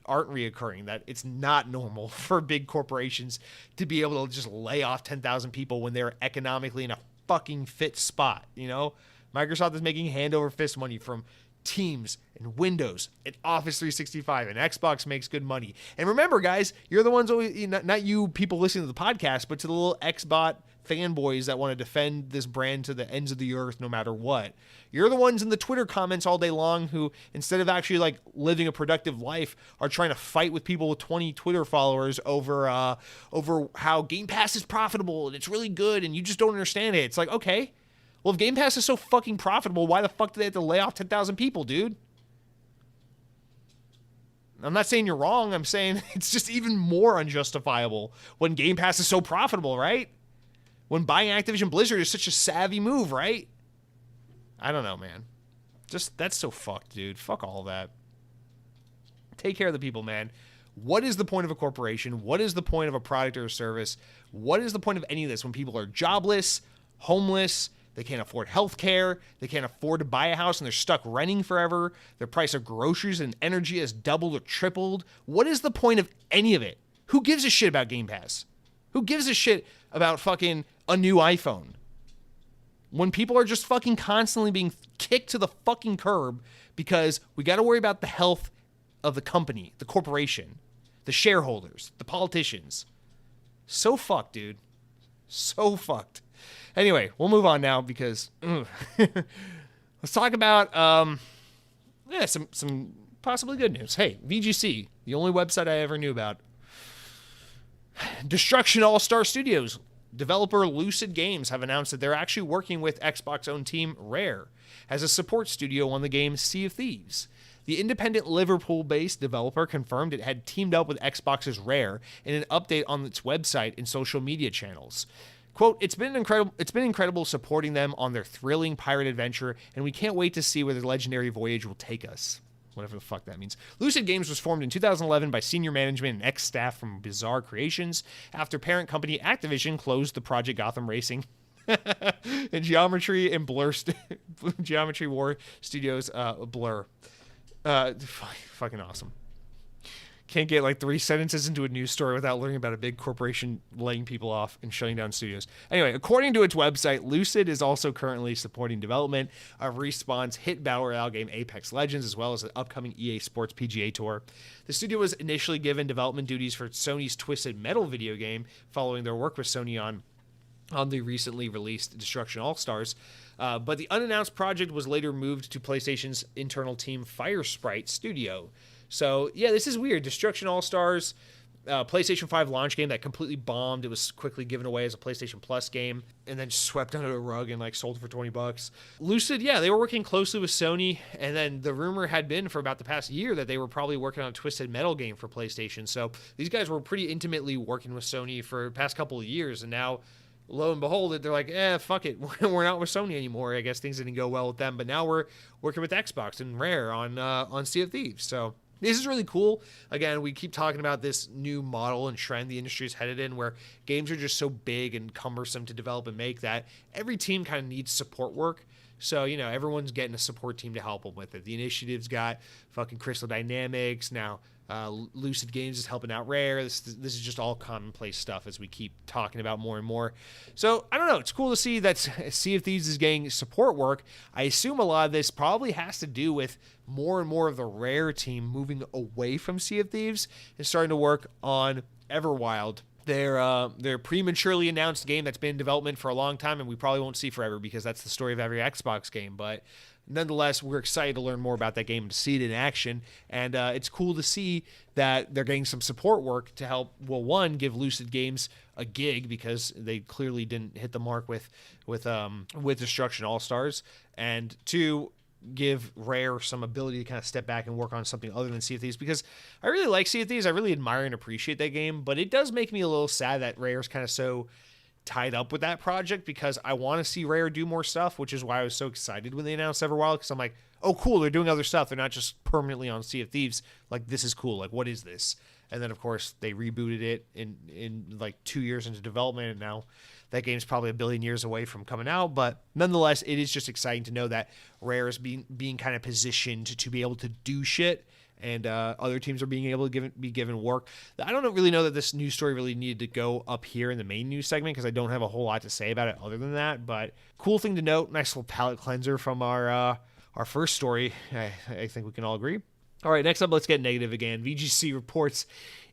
aren't reoccurring, that it's not normal for big corporations to be able to just lay off 10,000 people when they're economically in a fucking fit spot, you know? Microsoft is making hand over fist money from Teams and Windows and Office 365, and Xbox makes good money. And remember, guys, you're the ones always, not you people listening to the podcast, but to the little Xbot fanboys that want to defend this brand to the ends of the earth no matter what. You're the ones in the Twitter comments all day long who, instead of actually like living a productive life, are trying to fight with people with 20 Twitter followers over how Game Pass is profitable and it's really good and you just don't understand it. It's like, okay, well, if Game Pass is so fucking profitable, why the fuck do they have to lay off 10,000 people, dude? I'm not saying you're wrong. I'm saying it's just even more unjustifiable when Game Pass is so profitable, right? When buying Activision Blizzard is such a savvy move, right? I don't know, man. Just, that's so fucked, dude. Fuck all that. Take care of the people, man. What is the point of a corporation? What is the point of a product or a service? What is the point of any of this when people are jobless, homeless, they can't afford health care, they can't afford to buy a house, and they're stuck renting forever? Their price of groceries and energy has doubled or tripled. What is the point of any of it? Who gives a shit about Game Pass? Who gives a shit about fucking a new iPhone? When people are just fucking constantly being kicked to the fucking curb because we got to worry about the health of the company, the corporation, the shareholders, the politicians. So fucked, dude. So fucked. Anyway, we'll move on now because let's talk about some possibly good news. Hey, VGC, the only website I ever knew about. Destruction All-Star Studios developer Lucid Games have announced that they're actually working with Xbox-owned team Rare as a support studio on the game Sea of Thieves. The independent Liverpool-based developer confirmed it had teamed up with Xbox's Rare in an update on its website and social media channels. Quote, it's been incredible supporting them on their thrilling pirate adventure, and we can't wait to see where their legendary voyage will take us. Whatever the fuck that means. Lucid Games was formed in 2011 by senior management and ex-staff from Bizarre Creations after parent company Activision closed the Project Gotham Racing and Geometry War Studios Blur. Fucking awesome. Can't get like 3 sentences into a news story without learning about a big corporation laying people off and shutting down studios. Anyway, according to its website, Lucid is also currently supporting development of Respawn's hit battle royale game Apex Legends, as well as the upcoming EA Sports PGA Tour. The studio was initially given development duties for Sony's Twisted Metal video game, following their work with Sony on the recently released Destruction All-Stars. But the unannounced project was later moved to PlayStation's internal team Firesprite Studio. So, yeah, this is weird. Destruction All-Stars, PlayStation 5 launch game that completely bombed. It was quickly given away as a PlayStation Plus game and then swept under a rug and, like, sold for $20. Lucid, yeah, they were working closely with Sony, and then the rumor had been for about the past year that they were probably working on a Twisted Metal game for PlayStation. So these guys were pretty intimately working with Sony for the past couple of years, and now, lo and behold, they're like, fuck it. We're not with Sony anymore. I guess things didn't go well with them, but now we're working with Xbox and Rare on Sea of Thieves. So this is really cool. Again, we keep talking about this new model and trend the industry is headed in, where games are just so big and cumbersome to develop and make that every team kind of needs support work. So, you know, everyone's getting a support team to help them with it. The initiative's got fucking Crystal Dynamics. Now, Lucid Games is helping out Rare. This is just all commonplace stuff as we keep talking about more and more. So, I don't know. It's cool to see that Sea of Thieves is getting support work. I assume a lot of this probably has to do with more and more of the Rare team moving away from Sea of Thieves and starting to work on Everwild. Their prematurely announced game that's been in development for a long time and we probably won't see forever because that's the story of every Xbox game. But nonetheless, we're excited to learn more about that game and to see it in action. And it's cool to see that they're getting some support work to help, well, one, give Lucid Games a gig because they clearly didn't hit the mark with Destruction All-Stars, and two, give Rare some ability to kind of step back and work on something other than Sea of Thieves, because I really like Sea of Thieves. I really admire and appreciate that game, but it does make me a little sad that Rare's kind of so tied up with that project, because I want to see Rare do more stuff, which is why I was so excited when they announced Everwild, because I'm like, oh, cool, they're doing other stuff. They're not just permanently on Sea of Thieves. Like, this is cool. Like, what is this? And then, of course, they rebooted it in like 2 years into development, and now that game's probably a billion years away from coming out. But nonetheless, it is just exciting to know that Rare is being kind of positioned to be able to do shit, and other teams are being able to be given work. I don't really know that this news story really needed to go up here in the main news segment, because I don't have a whole lot to say about it other than that. But cool thing to note, nice little palate cleanser from our first story. I think we can all agree. All right, next up, let's get negative again. VGC reports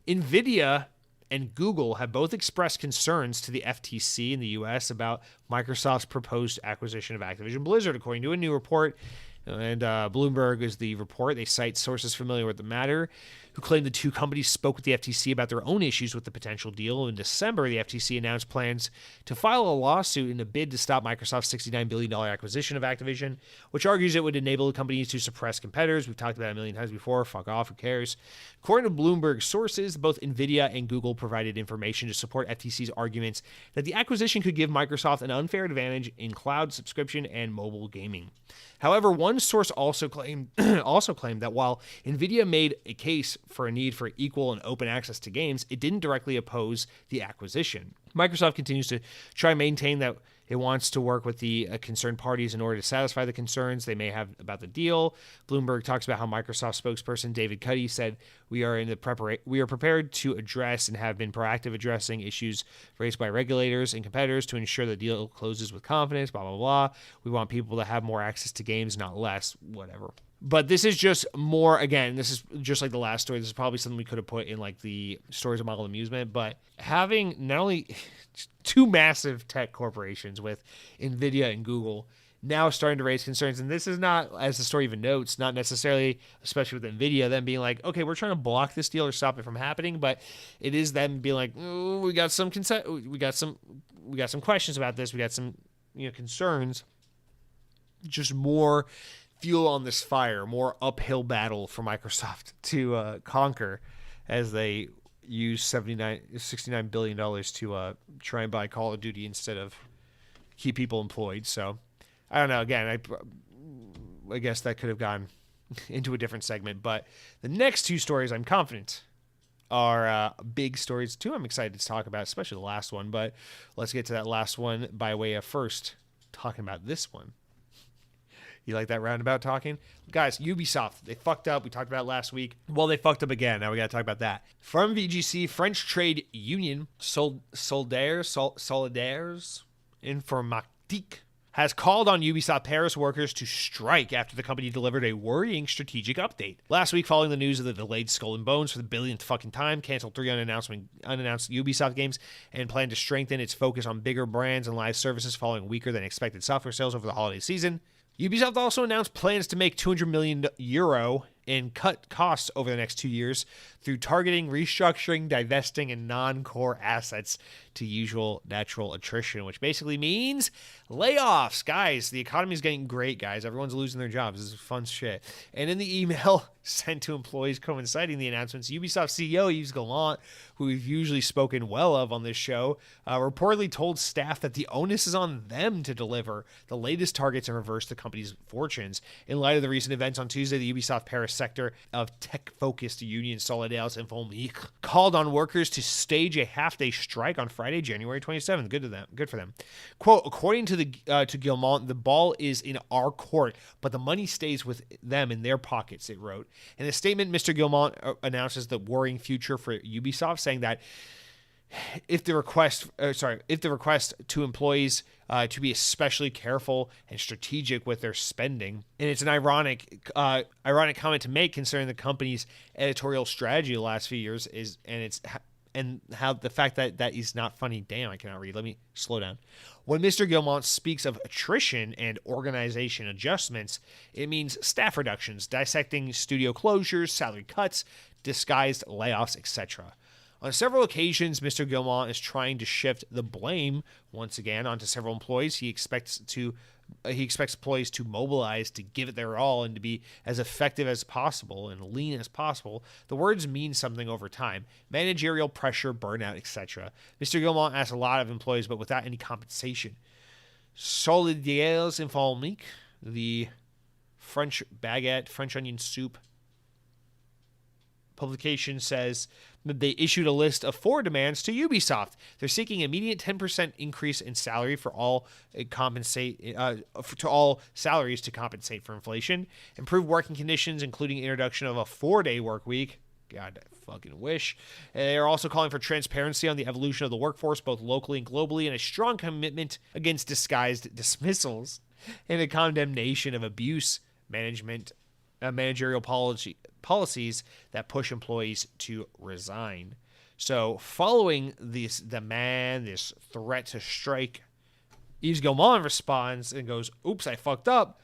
Nvidia and Google have both expressed concerns to the FTC in the U.S. about Microsoft's proposed acquisition of Activision Blizzard, according to a new report. And Bloomberg is the report. They cite sources familiar with the matter who claim the two companies spoke with the FTC about their own issues with the potential deal. In December, the FTC announced plans to file a lawsuit in a bid to stop Microsoft's $69 billion acquisition of Activision, which argues it would enable the companies to suppress competitors. We've talked about it a million times before. Fuck off. Who cares? According to Bloomberg sources, both Nvidia and Google provided information to support FTC's arguments that the acquisition could give Microsoft an unfair advantage in cloud subscription and mobile gaming. However, one source also claimed that while Nvidia made a case for a need for equal and open access to games, it didn't directly oppose the acquisition. Microsoft continues to try and maintain that it wants to work with the concerned parties in order to satisfy the concerns they may have about the deal. Bloomberg talks about how Microsoft spokesperson David Cuddy said, we are prepared to address and have been proactive addressing issues raised by regulators and competitors to ensure the deal closes with confidence, blah, blah, blah. We want people to have more access to games, not less, whatever. But this is just more, again, this is just like the last story. This is probably something we could have put in like the stories of model amusement, but having not only two massive tech corporations with Nvidia and Google now starting to raise concerns, and this is not, as the story even notes, not necessarily, especially with Nvidia, them being like, okay, we're trying to block this deal or stop it from happening, but it is them being like, oh, we got some questions about this, we got some concerns, just more fuel on this fire, more uphill battle for Microsoft to conquer as they use $69 billion to try and buy Call of Duty instead of keep people employed. So I don't know. Again, I guess that could have gone into a different segment. But the next two stories, I'm confident, are big stories too. I'm excited to talk about, especially the last one. But let's get to that last one by way of first talking about this one. You like that roundabout talking? Guys, Ubisoft, they fucked up. We talked about it last week. Well, they fucked up again. Now we got to talk about that. From VGC, French trade union Solidaires Informatique has called on Ubisoft Paris workers to strike after the company delivered a worrying strategic update. Last week, following the news of the delayed Skull and Bones for the billionth fucking time, canceled 3 unannounced Ubisoft games, and planned to strengthen its focus on bigger brands and live services following weaker than expected software sales over the holiday season. Ubisoft also announced plans to make €200 million and cut costs over the next 2 years through targeting, restructuring, divesting, and non-core assets to usual natural attrition, which basically means layoffs. Guys, the economy is getting great, guys. Everyone's losing their jobs. This is fun shit. And in the email sent to employees coinciding the announcements, Ubisoft CEO Yves Gallant, who we've usually spoken well of on this show, reportedly told staff that the onus is on them to deliver the latest targets and reverse the company's fortunes. In light of the recent events on Tuesday, the Ubisoft Paris sector of tech-focused union Solidaires Informatique called on workers to stage a half-day strike on Friday, January 27th. Good for them. Quote, according to to Guillemot, the ball is in our court, but the money stays with them in their pockets, it wrote. In a statement, Mr. Guillemot announces the worrying future for Ubisoft, saying that if the request to employees to be especially careful and strategic with their spending, and it's an ironic comment to make concerning the company's editorial strategy the last few years, and it's and how the fact that he's not funny. Damn, I cannot read. Let me slow down. When Mr. Gilmont speaks of attrition and organization adjustments, it means staff reductions, dissecting studio closures, salary cuts, disguised layoffs, etc. On several occasions, Mr. Gilmont is trying to shift the blame once again onto several employees. He expects employees to mobilize, to give it their all, and to be as effective as possible and lean as possible. The words mean something over time. Managerial pressure, burnout, etc. Mr. Gilmont asks a lot of employees, but without any compensation. Solidaires informatique, the French baguette, French onion soup publication says that they issued a list of 4 demands to Ubisoft. They're seeking immediate 10% increase in salary for all all salaries to compensate for inflation, improved working conditions, including introduction of a 4-day work week. God, I fucking wish. They are also calling for transparency on the evolution of the workforce, both locally and globally, and a strong commitment against disguised dismissals and a condemnation of abuse managerial policies that push employees to resign. So following this threat to strike, Yves Guillemot responds and goes, "Oops, I fucked up."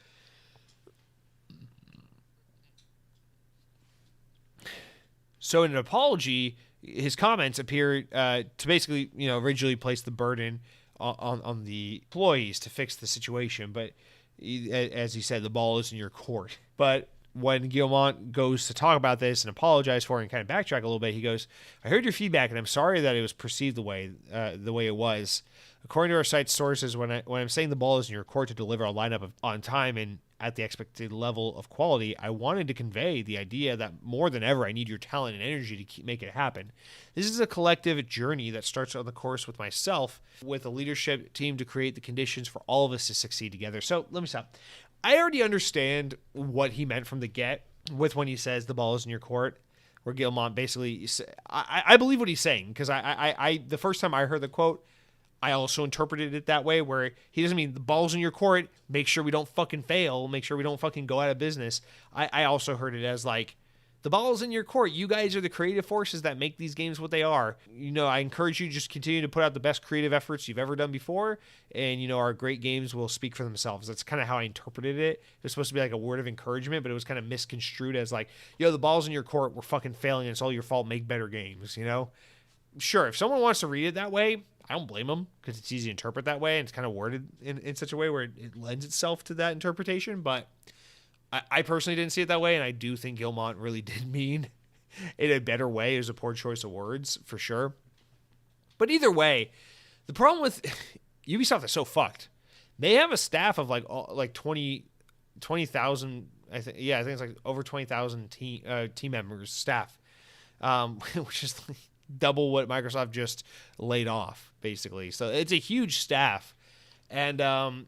So in an apology, his comments appear to basically, originally place the burden on the employees to fix the situation. But as he said, the ball is in your court. But when Guillemot goes to talk about this and apologize for it and kind of backtrack a little bit, he goes, "I heard your feedback and I'm sorry that it was perceived the way it was. According to our site sources, when I'm saying the ball is in your court to deliver a lineup on time and at the expected level of quality, I wanted to convey the idea that more than ever, I need your talent and energy to make it happen. This is a collective journey that starts on the course with myself, with a leadership team to create the conditions for all of us to succeed together." So let me stop. I already understand what he meant from the get with when he says the ball is in your court, where Guillemot basically, I believe what he's saying, because I the first time I heard the quote, I also interpreted it that way, where he doesn't mean the ball's in your court, make sure we don't fucking fail, make sure we don't fucking go out of business. I also heard it as like, the ball's in your court. You guys are the creative forces that make these games what they are. I encourage you to just continue to put out the best creative efforts you've ever done before, and, our great games will speak for themselves. That's kind of how I interpreted it. It was supposed to be like a word of encouragement, but it was kind of misconstrued as like, the ball's in your court, we're fucking failing, and it's all your fault, make better games, Sure, if someone wants to read it that way, I don't blame them, because it's easy to interpret that way, and it's kind of worded in such a way where it lends itself to that interpretation, but I personally didn't see it that way, and I do think Guillemot really did mean in a better way. It was a poor choice of words, for sure. But either way, the problem with Ubisoft is so fucked. They have a staff of like 20,000, I think it's like over 20,000 team members, staff, which is like double what Microsoft just laid off, basically. So it's a huge staff, and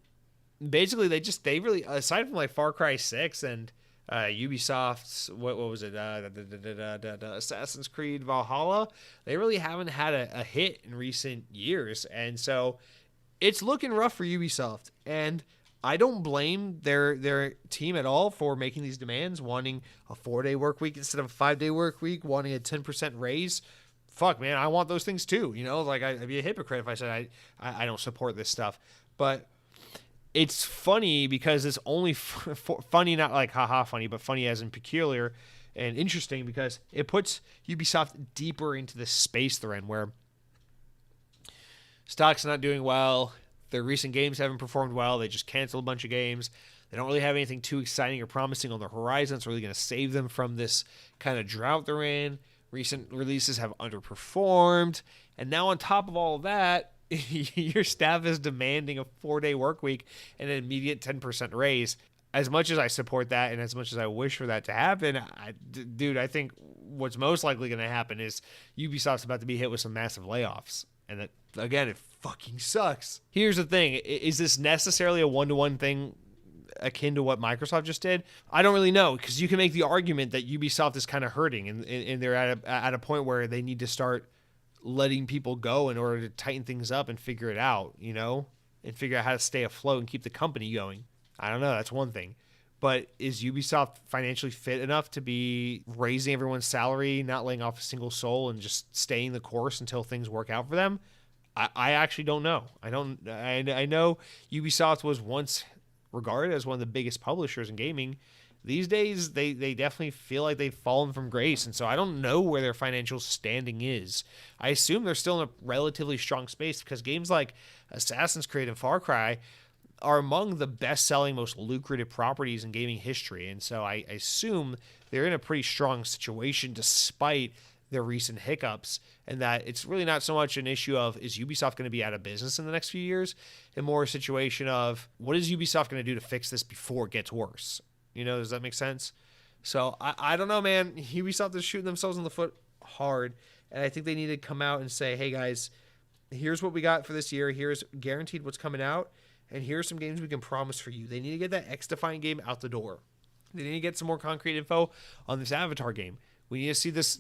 basically they really, aside from like Far Cry 6 and Ubisoft's what was it, Assassin's Creed Valhalla, they really haven't had a hit in recent years, and so it's looking rough for Ubisoft. And I don't blame their team at all for making these demands, wanting a 4-day work week instead of a 5-day work week, wanting a 10% raise. Fuck, man, I want those things too. Like I'd be a hypocrite if I said I don't support this stuff. But it's funny because it's only funny, not like haha funny, but funny as in peculiar and interesting, because it puts Ubisoft deeper into the space they're in, where stock's not doing well, their recent games haven't performed well, they just canceled a bunch of games, they don't really have anything too exciting or promising on the horizon that's really going to save them from this kind of drought they're in. Recent releases have underperformed, and now on top of all of that, your staff is demanding a 4-day work week and an immediate 10% raise. As much as I support that and as much as I wish for that to happen, I think what's most likely going to happen is Ubisoft's about to be hit with some massive layoffs. And that, again, it fucking sucks. Here's the thing. Is this necessarily a one-to-one thing akin to what Microsoft just did? I don't really know, because you can make the argument that Ubisoft is kind of hurting and they're at a point where they need to start letting people go in order to tighten things up and figure it out, and figure out how to stay afloat and keep the company going. I don't know. That's one thing. But is Ubisoft financially fit enough to be raising everyone's salary, not laying off a single soul, and just staying the course until things work out for them? I actually don't know. I know Ubisoft was once regarded as one of the biggest publishers in gaming. These days, they definitely feel like they've fallen from grace, and so I don't know where their financial standing is. I assume they're still in a relatively strong space because games like Assassin's Creed and Far Cry are among the best-selling, most lucrative properties in gaming history, and so I assume they're in a pretty strong situation despite their recent hiccups, and that it's really not so much an issue of is Ubisoft going to be out of business in the next few years, and more a situation of what is Ubisoft going to do to fix this before it gets worse. Does that make sense? So I don't know, man. Ubisoft is shooting themselves in the foot hard, and I think they need to come out and say, hey guys, here's what we got for this year, here's guaranteed what's coming out, and here's some games we can promise for you. They need to get that X-Defiant game out the door. They need to get some more concrete info on this Avatar game. We need to see this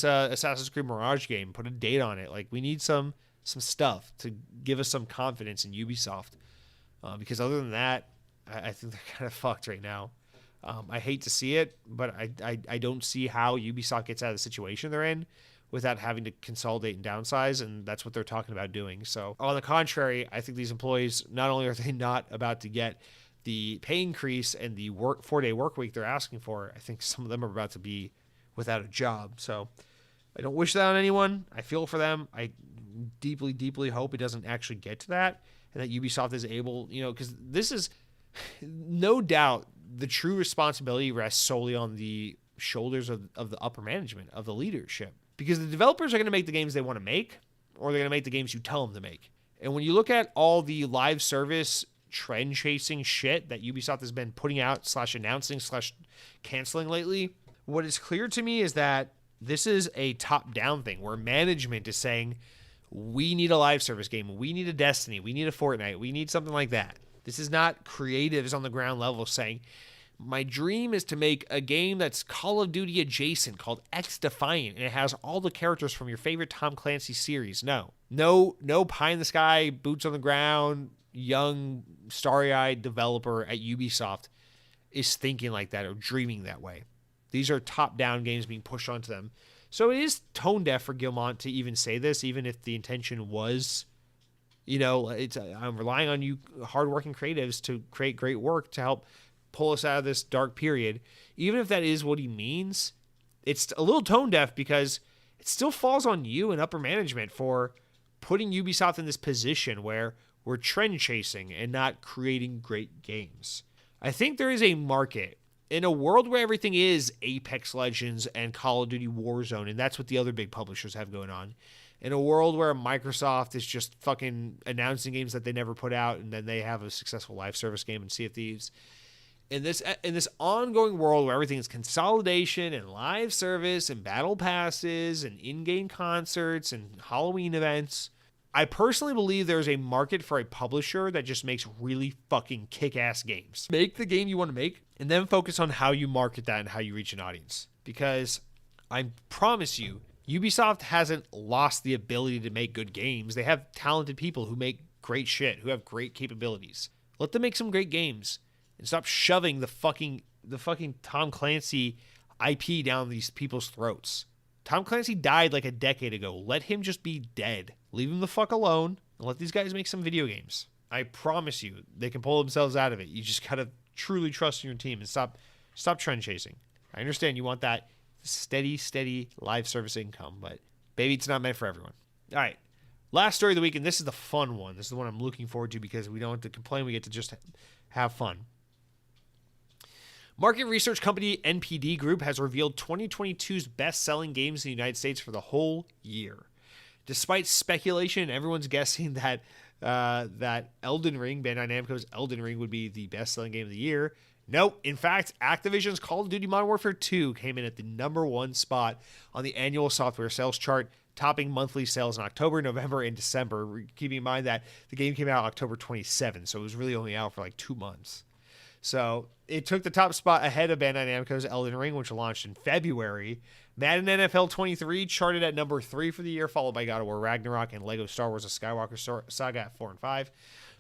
Assassin's Creed Mirage game, put a date on it. Like, we need some stuff to give us some confidence in Ubisoft. Because other than that, I think they're kind of fucked right now. I hate to see it, but I don't see how Ubisoft gets out of the situation they're in without having to consolidate and downsize, and that's what they're talking about doing. So, on the contrary, I think these employees, not only are they not about to get the pay increase and the 4-day work week they're asking for, I think some of them are about to be without a job. So I don't wish that on anyone. I feel for them. I deeply, deeply hope it doesn't actually get to that, and that Ubisoft is able, because this is no doubt the true responsibility rests solely on the shoulders of the upper management, of the leadership, because the developers are going to make the games they want to make, or they're going to make the games you tell them to make. And when you look at all the live service trend chasing shit that Ubisoft has been putting out / announcing / canceling lately, what is clear to me is that this is a top-down thing where management is saying, we need a live service game, we need a Destiny, we need a Fortnite, we need something like that. This is not creatives on the ground level saying, my dream is to make a game that's Call of Duty adjacent called X-Defiant, and it has all the characters from your favorite Tom Clancy series. No pie in the sky, boots on the ground, young, starry-eyed developer at Ubisoft is thinking like that or dreaming that way. These are top-down games being pushed onto them. So it is tone-deaf for Guillemot to even say this, even if the intention was, I'm relying on you hardworking creatives to create great work to help pull us out of this dark period. Even if that is what he means, it's a little tone-deaf because it still falls on you and upper management for putting Ubisoft in this position where we're trend-chasing and not creating great games. I think there is a market in a world where everything is Apex Legends and Call of Duty Warzone, and that's what the other big publishers have going on. In a world where Microsoft is just fucking announcing games that they never put out, and then they have a successful live service game in Sea of Thieves. In this ongoing world where everything is consolidation and live service and battle passes and in-game concerts and Halloween events, I personally believe there's a market for a publisher that just makes really fucking kick-ass games. Make the game you want to make, and then focus on how you market that and how you reach an audience. Because I promise you, Ubisoft hasn't lost the ability to make good games. They have talented people who make great shit, who have great capabilities. Let them make some great games, and stop shoving the fucking Tom Clancy IP down these people's throats. Tom Clancy died like a decade ago. Let him just be dead. Leave him the fuck alone and let these guys make some video games. I promise you, they can pull themselves out of it. You just gotta truly trust in your team and stop trend chasing. I understand you want that steady live service income, but baby, it's not meant for everyone. All right, last story of the week, and this is the fun one. This is the one I'm looking forward to because we don't have to complain. We get to just have fun. Market research company NPD Group has revealed 2022's best-selling games in the United States for the whole year. Despite speculation, everyone's guessing that Elden Ring, Bandai Namco's Elden Ring, would be the best-selling game of the year. Nope. In fact, Activision's Call of Duty Modern Warfare 2 came in at the #1 spot on the annual software sales chart, topping monthly sales in October, November, and December. Keeping in mind that the game came out October 27th, so it was really only out for like 2 months. So it took the top spot ahead of Bandai Namco's Elden Ring, which launched in February. Madden NFL 23 charted at number 3 for the year, followed by God of War Ragnarok and Lego Star Wars: A Skywalker Saga at 4 and 5.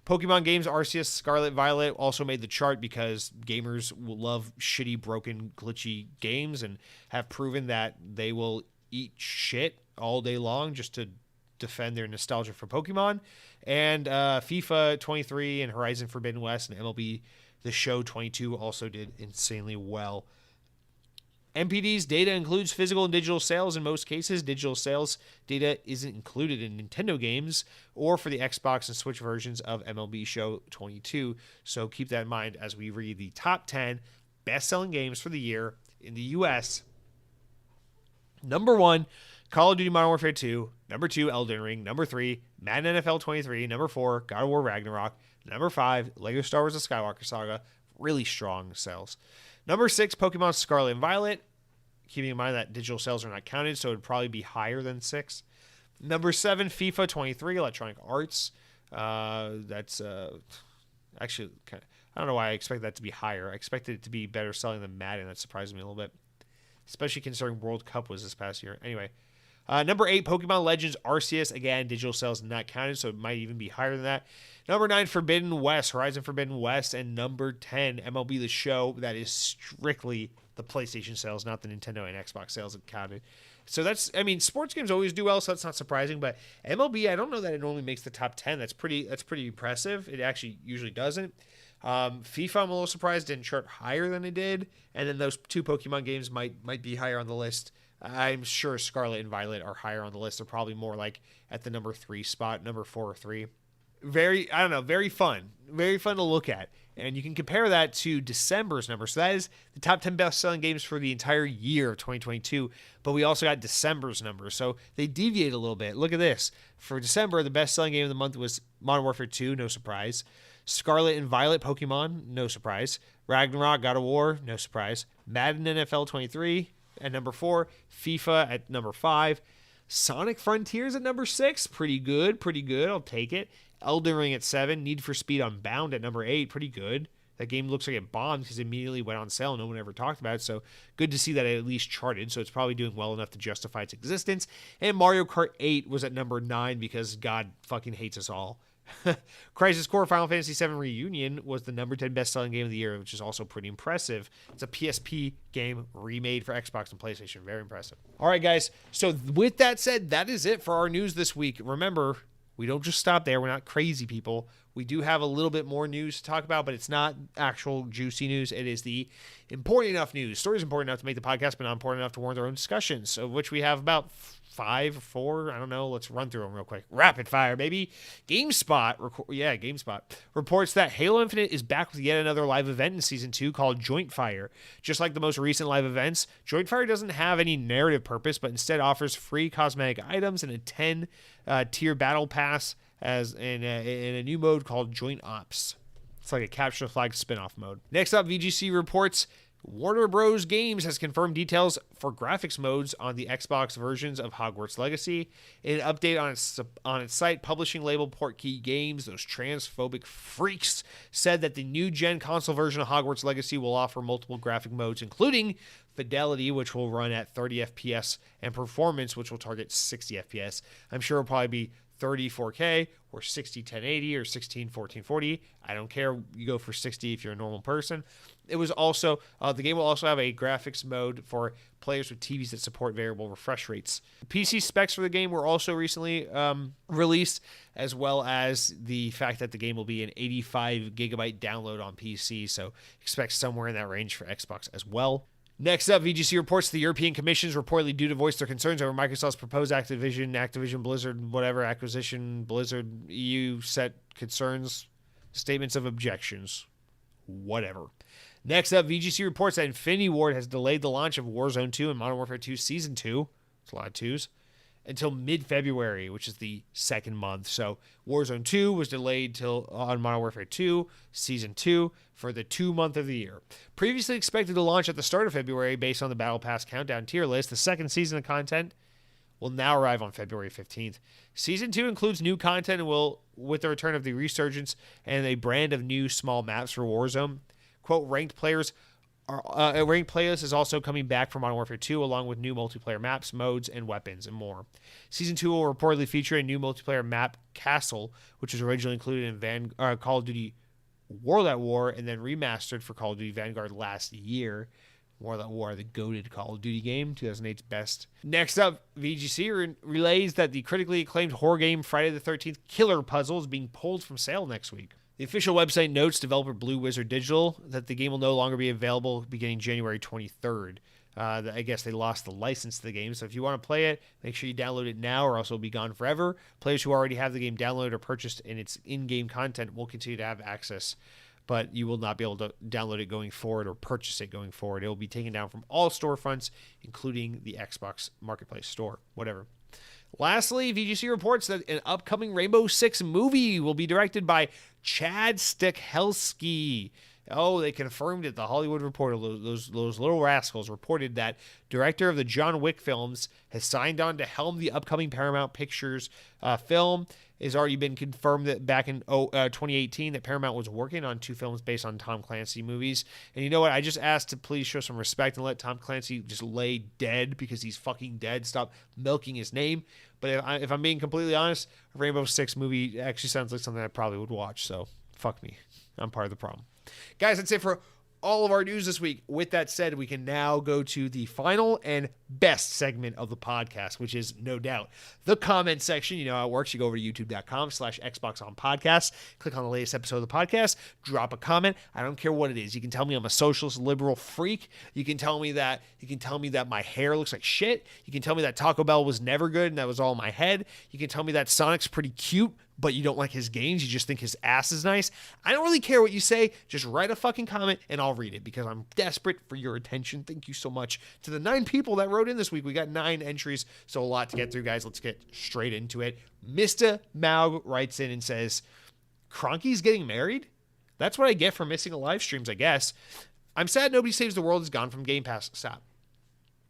Pokemon games Arceus Scarlet Violet also made the chart because gamers will love shitty, broken, glitchy games and have proven that they will eat shit all day long just to defend their nostalgia for Pokemon. And FIFA 23 and Horizon Forbidden West and MLB The Show 22 also did insanely well. NPD's data includes physical and digital sales. In most cases, digital sales data isn't included in Nintendo games or for the Xbox and Switch versions of MLB Show 22. So keep that in mind as we read the top 10 best-selling games for the year in the U.S. Number 1, Call of Duty Modern Warfare 2. Number 2, Elden Ring. Number 3, Madden NFL 23. Number 4, God of War Ragnarok. Number 5, Lego Star Wars The Skywalker Saga. Really strong sales. Number 6, Pokemon Scarlet and Violet. Keeping in mind that digital sales are not counted, so it would probably be higher than 6. Number 7, FIFA 23, Electronic Arts. That's actually kind of, I don't know why I expect that to be higher. I expected it to be better selling than Madden. That surprised me a little bit, especially considering World Cup was this past year. Anyway, number 8, Pokemon Legends Arceus. Again, digital sales not counted, so it might even be higher than that. Number 9, Forbidden West, Horizon Forbidden West. And number 10, MLB The Show. That is strictly the PlayStation sales, not the Nintendo and Xbox sales that counted. So that's, I mean, sports games always do well, so that's not surprising. But MLB, I don't know that it only makes the top 10. That's pretty impressive. It actually usually doesn't. FIFA, I'm a little surprised, didn't chart higher than it did. And then those 2 Pokemon games might be higher on the list. I'm sure Scarlet and Violet are higher on the list. They're probably more like at the number 3 spot, number 4 or 3. Very fun to look at. And you can compare that to December's number. So that is the top 10 best-selling games for the entire year of 2022. But we also got December's number. So they deviate a little bit. Look at this. For December, the best-selling game of the month was Modern Warfare 2, no surprise. Scarlet and Violet, Pokemon, no surprise. Ragnarok, God of War, no surprise. Madden NFL 23 at number 4. FIFA at number 5. Sonic Frontiers at number 6. Pretty good. I'll take it. Elden Ring at 7. Need for Speed Unbound at number 8. Pretty good. That game looks like it bombed because it immediately went on sale. No one ever talked about it. So good to see that it at least charted. So it's probably doing well enough to justify its existence. And Mario Kart 8 was at number 9 because God fucking hates us all. Crisis Core Final Fantasy VII Reunion was the number 10 best-selling game of the year, which is also pretty impressive. It's a PSP game remade for Xbox and PlayStation. Very impressive. All right, guys. So with that said, that is it for our news this week. Remember, we don't just stop there. We're not crazy people. We do have a little bit more news to talk about, but it's not actual juicy news. It is the important enough news. Stories important enough to make the podcast, but not important enough to warrant their own discussions, of which we have about 5 or 4. I don't know. Let's run through them real quick. Rapid fire, baby. GameSpot reports that Halo Infinite is back with yet another live event in Season 2 called Joint Fire. Just like the most recent live events, Joint Fire doesn't have any narrative purpose, but instead offers free cosmetic items and a 10-tier battle pass as in a new mode called Joint Ops. It's like a capture the flag spin-off mode. Next up, VGC reports Warner Bros. Games has confirmed details for graphics modes on the Xbox versions of Hogwarts Legacy. In an update on its site, publishing label Portkey Games, those transphobic freaks, said that the new gen console version of Hogwarts Legacy will offer multiple graphic modes, including Fidelity, which will run at 30 FPS, and Performance, which will target 60 FPS. I'm sure it'll probably be 30 4K or 60 1080 or 16 1440. I don't care. You go for 60 if you're a normal person. It was also the game will also have a graphics mode for players with TVs that support variable refresh rates. PC specs for the game were also recently released, as well as the fact that the game will be an 85 gigabyte download on PC. So expect somewhere in that range for Xbox as well. Next up, VGC reports the European Commission is reportedly due to voice their concerns over Microsoft's proposed Activision Blizzard, whatever, acquisition, Blizzard EU set concerns, statements of objections, whatever. Next up, VGC reports that Infinity Ward has delayed the launch of Warzone 2 and Modern Warfare 2 Season 2, it's a lot of twos, until mid-February, which is the second month. So Warzone 2 was delayed till on Modern Warfare 2 Season 2 for the 2 month of the year. Previously expected to launch at the start of February based on the Battle Pass countdown tier list, the second season of content will now arrive on February 15th. Season 2 includes new content and will, with the return of the Resurgence and a brand of new small maps for Warzone. Quote, ranked players A ranked playlist is also coming back for Modern Warfare 2, along with new multiplayer maps, modes, and weapons, and more. Season 2 will reportedly feature a new multiplayer map, Castle, which was originally included in Call of Duty World at War, and then remastered for Call of Duty Vanguard last year. World at War, the goated Call of Duty game, 2008's best. Next up, VGC relays that the critically acclaimed horror game Friday the 13th Killer Puzzle is being pulled from sale next week. The official website notes developer Blue Wizard Digital that the game will no longer be available beginning January 23rd. I guess they lost the license to the game, so if you want to play it, make sure you download it now or else it'll be gone forever. Players who already have the game downloaded or purchased in its in-game content will continue to have access, but you will not be able to download it going forward or purchase it going forward. It will be taken down from all storefronts, including the Xbox Marketplace store, whatever. Lastly, VGC reports that an upcoming Rainbow Six movie will be directed by Chad Stahelski. Oh, they confirmed it. The Hollywood Reporter, those little rascals, reported that director of the John Wick films has signed on to helm the upcoming Paramount Pictures film. It's already been confirmed that back in 2018 that Paramount was working on 2 films based on Tom Clancy movies. And you know what? I just asked to please show some respect and let Tom Clancy just lay dead because he's fucking dead. Stop milking his name. But if I'm being completely honest, a Rainbow Six movie actually sounds like something I probably would watch. So fuck me. I'm part of the problem. Guys, that's it for all of our news this week. With that said, we can now go to the final and best segment of the podcast, which is no doubt the comment section. You know how it works. You go over to youtube.com/Xbox on podcast, click on the latest episode of the podcast, drop a comment. I don't care what it is. You can tell me I'm a socialist liberal freak. You can tell me that my hair looks like shit. You can tell me that Taco Bell was never good and that was all in my head. You can tell me that Sonic's pretty cute, but you don't like his games. You just think his ass is nice. I don't really care what you say. Just write a fucking comment and I'll read it because I'm desperate for your attention. Thank you so much to the 9 people that wrote in this week. We got 9 entries, so a lot to get through, guys. Let's get straight into it. Mr. Maug writes in and says, Cronky's getting married? That's what I get for missing a live streams, I guess. I'm sad Nobody Saves the World is gone from Game Pass. Stop.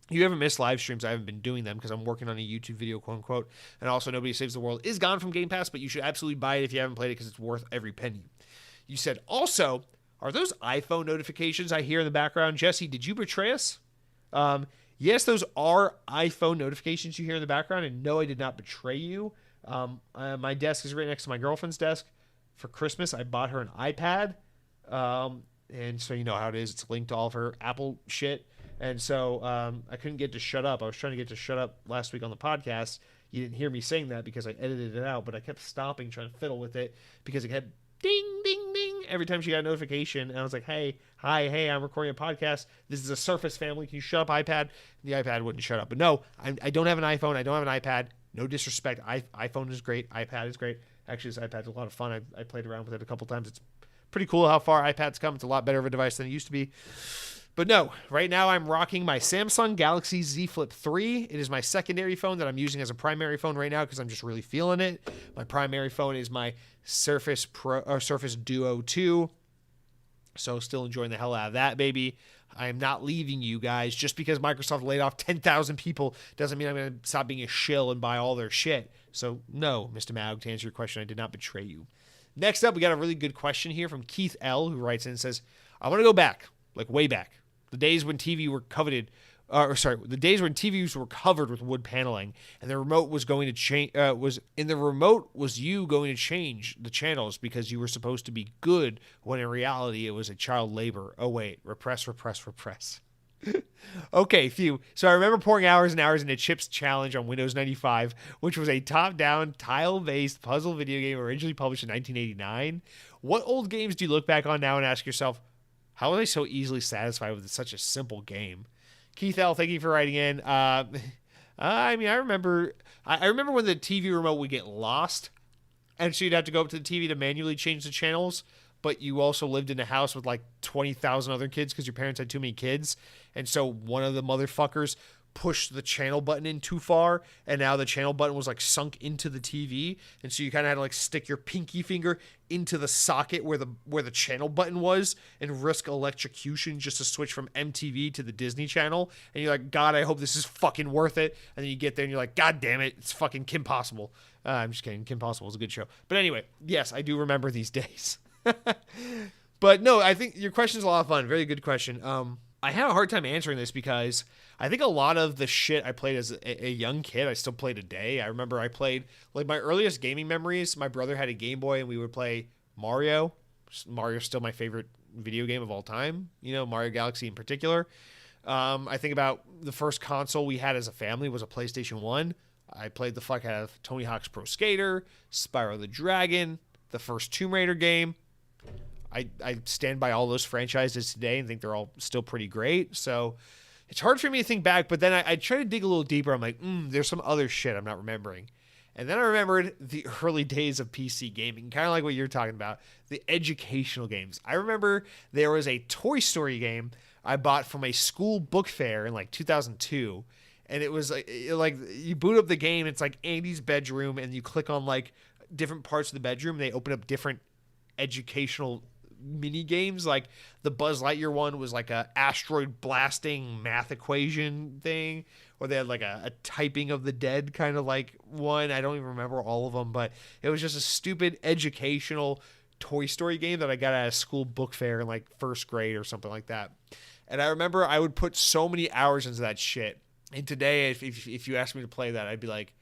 You haven't missed live streams. I haven't been doing them because I'm working on a YouTube video, quote unquote. And also, Nobody Saves the World is gone from Game Pass, but you should absolutely buy it if you haven't played it because it's worth every penny. You said, also, are those iPhone notifications I hear in the background? Jesse, did you betray us? Yes, those are iPhone notifications you hear in the background. And no, I did not betray you. My desk is right next to my girlfriend's desk. For Christmas, I bought her an iPad. And so you know how it is. It's linked to all of her Apple shit. And so I couldn't get to shut up. I was trying to get to shut up last week on the podcast. You didn't hear me saying that because I edited it out, but I kept stopping trying to fiddle with it because it kept ding, ding, ding every time she got a notification. And I was like, hey, I'm recording a podcast. This is a Surface family. Can you shut up, iPad? And the iPad wouldn't shut up. But no, I don't have an iPhone. I don't have an iPad. No disrespect. iPhone is great. iPad is great. Actually, this iPad's a lot of fun. I played around with it a couple times. It's pretty cool how far iPad's come. It's a lot better of a device than it used to be. But no, right now I'm rocking my Samsung Galaxy Z Flip 3. It is my secondary phone that I'm using as a primary phone right now because I'm just really feeling it. My primary phone is my Surface Duo 2. So still enjoying the hell out of that, baby. I am not leaving you guys. Just because Microsoft laid off 10,000 people doesn't mean I'm going to stop being a shill and buy all their shit. So no, Mr. Maug, to answer your question, I did not betray you. Next up, we got a really good question here from Keith L., who writes in and says, I want to go back, like way back. The days when TVs were covered with wood paneling, and the remote was going to change. Was you going to change the channels because you were supposed to be good when in reality it was a child labor. Oh wait, repress. Okay, phew. So I remember pouring hours and hours into Chip's Challenge on Windows 95, which was a top-down, tile-based puzzle video game originally published in 1989. What old games do you look back on now and ask yourself, how are they so easily satisfied with such a simple game? Keith L., thank you for writing in. I remember when the TV remote would get lost, and so you'd have to go up to the TV to manually change the channels, but you also lived in a house with like 20,000 other kids because your parents had too many kids, and so one of the motherfuckers pushed the channel button in too far, and now the channel button was like sunk into the TV, and so you kind of had to like stick your pinky finger into the socket where the channel button was and risk electrocution just to switch from MTV to the Disney Channel. And you're like, God, I hope this is fucking worth it. And then you get there and you're like, God damn it, it's fucking Kim Possible. I'm just kidding. Kim Possible is a good show. But anyway, yes, I do remember these days. But no, I think your question's a lot of fun. Very good question. I had a hard time answering this because I think a lot of the shit I played as a young kid, I still play today. I remember I played, like, my earliest gaming memories, my brother had a Game Boy and we would play Mario. Mario's still my favorite video game of all time, Mario Galaxy in particular. I think about the first console we had as a family was a PlayStation 1. I played the fuck out of Tony Hawk's Pro Skater, Spyro the Dragon, the first Tomb Raider game. I stand by all those franchises today and think they're all still pretty great. So it's hard for me to think back, but then I try to dig a little deeper. I'm like, there's some other shit I'm not remembering. And then I remembered the early days of PC gaming, kind of like what you're talking about, the educational games. I remember there was a Toy Story game I bought from a school book fair in like 2002. And it was like you boot up the game, it's like Andy's bedroom, and you click on like different parts of the bedroom. They open up different educational mini games. Like the Buzz Lightyear one was like a asteroid blasting math equation thing, or they had like a typing of the dead kind of like one. I don't even remember all of them, but it was just a stupid educational Toy Story game that I got at a school book fair in like first grade or something like that. And I remember I would put so many hours into that shit. And today, if you asked me to play that, I'd be like,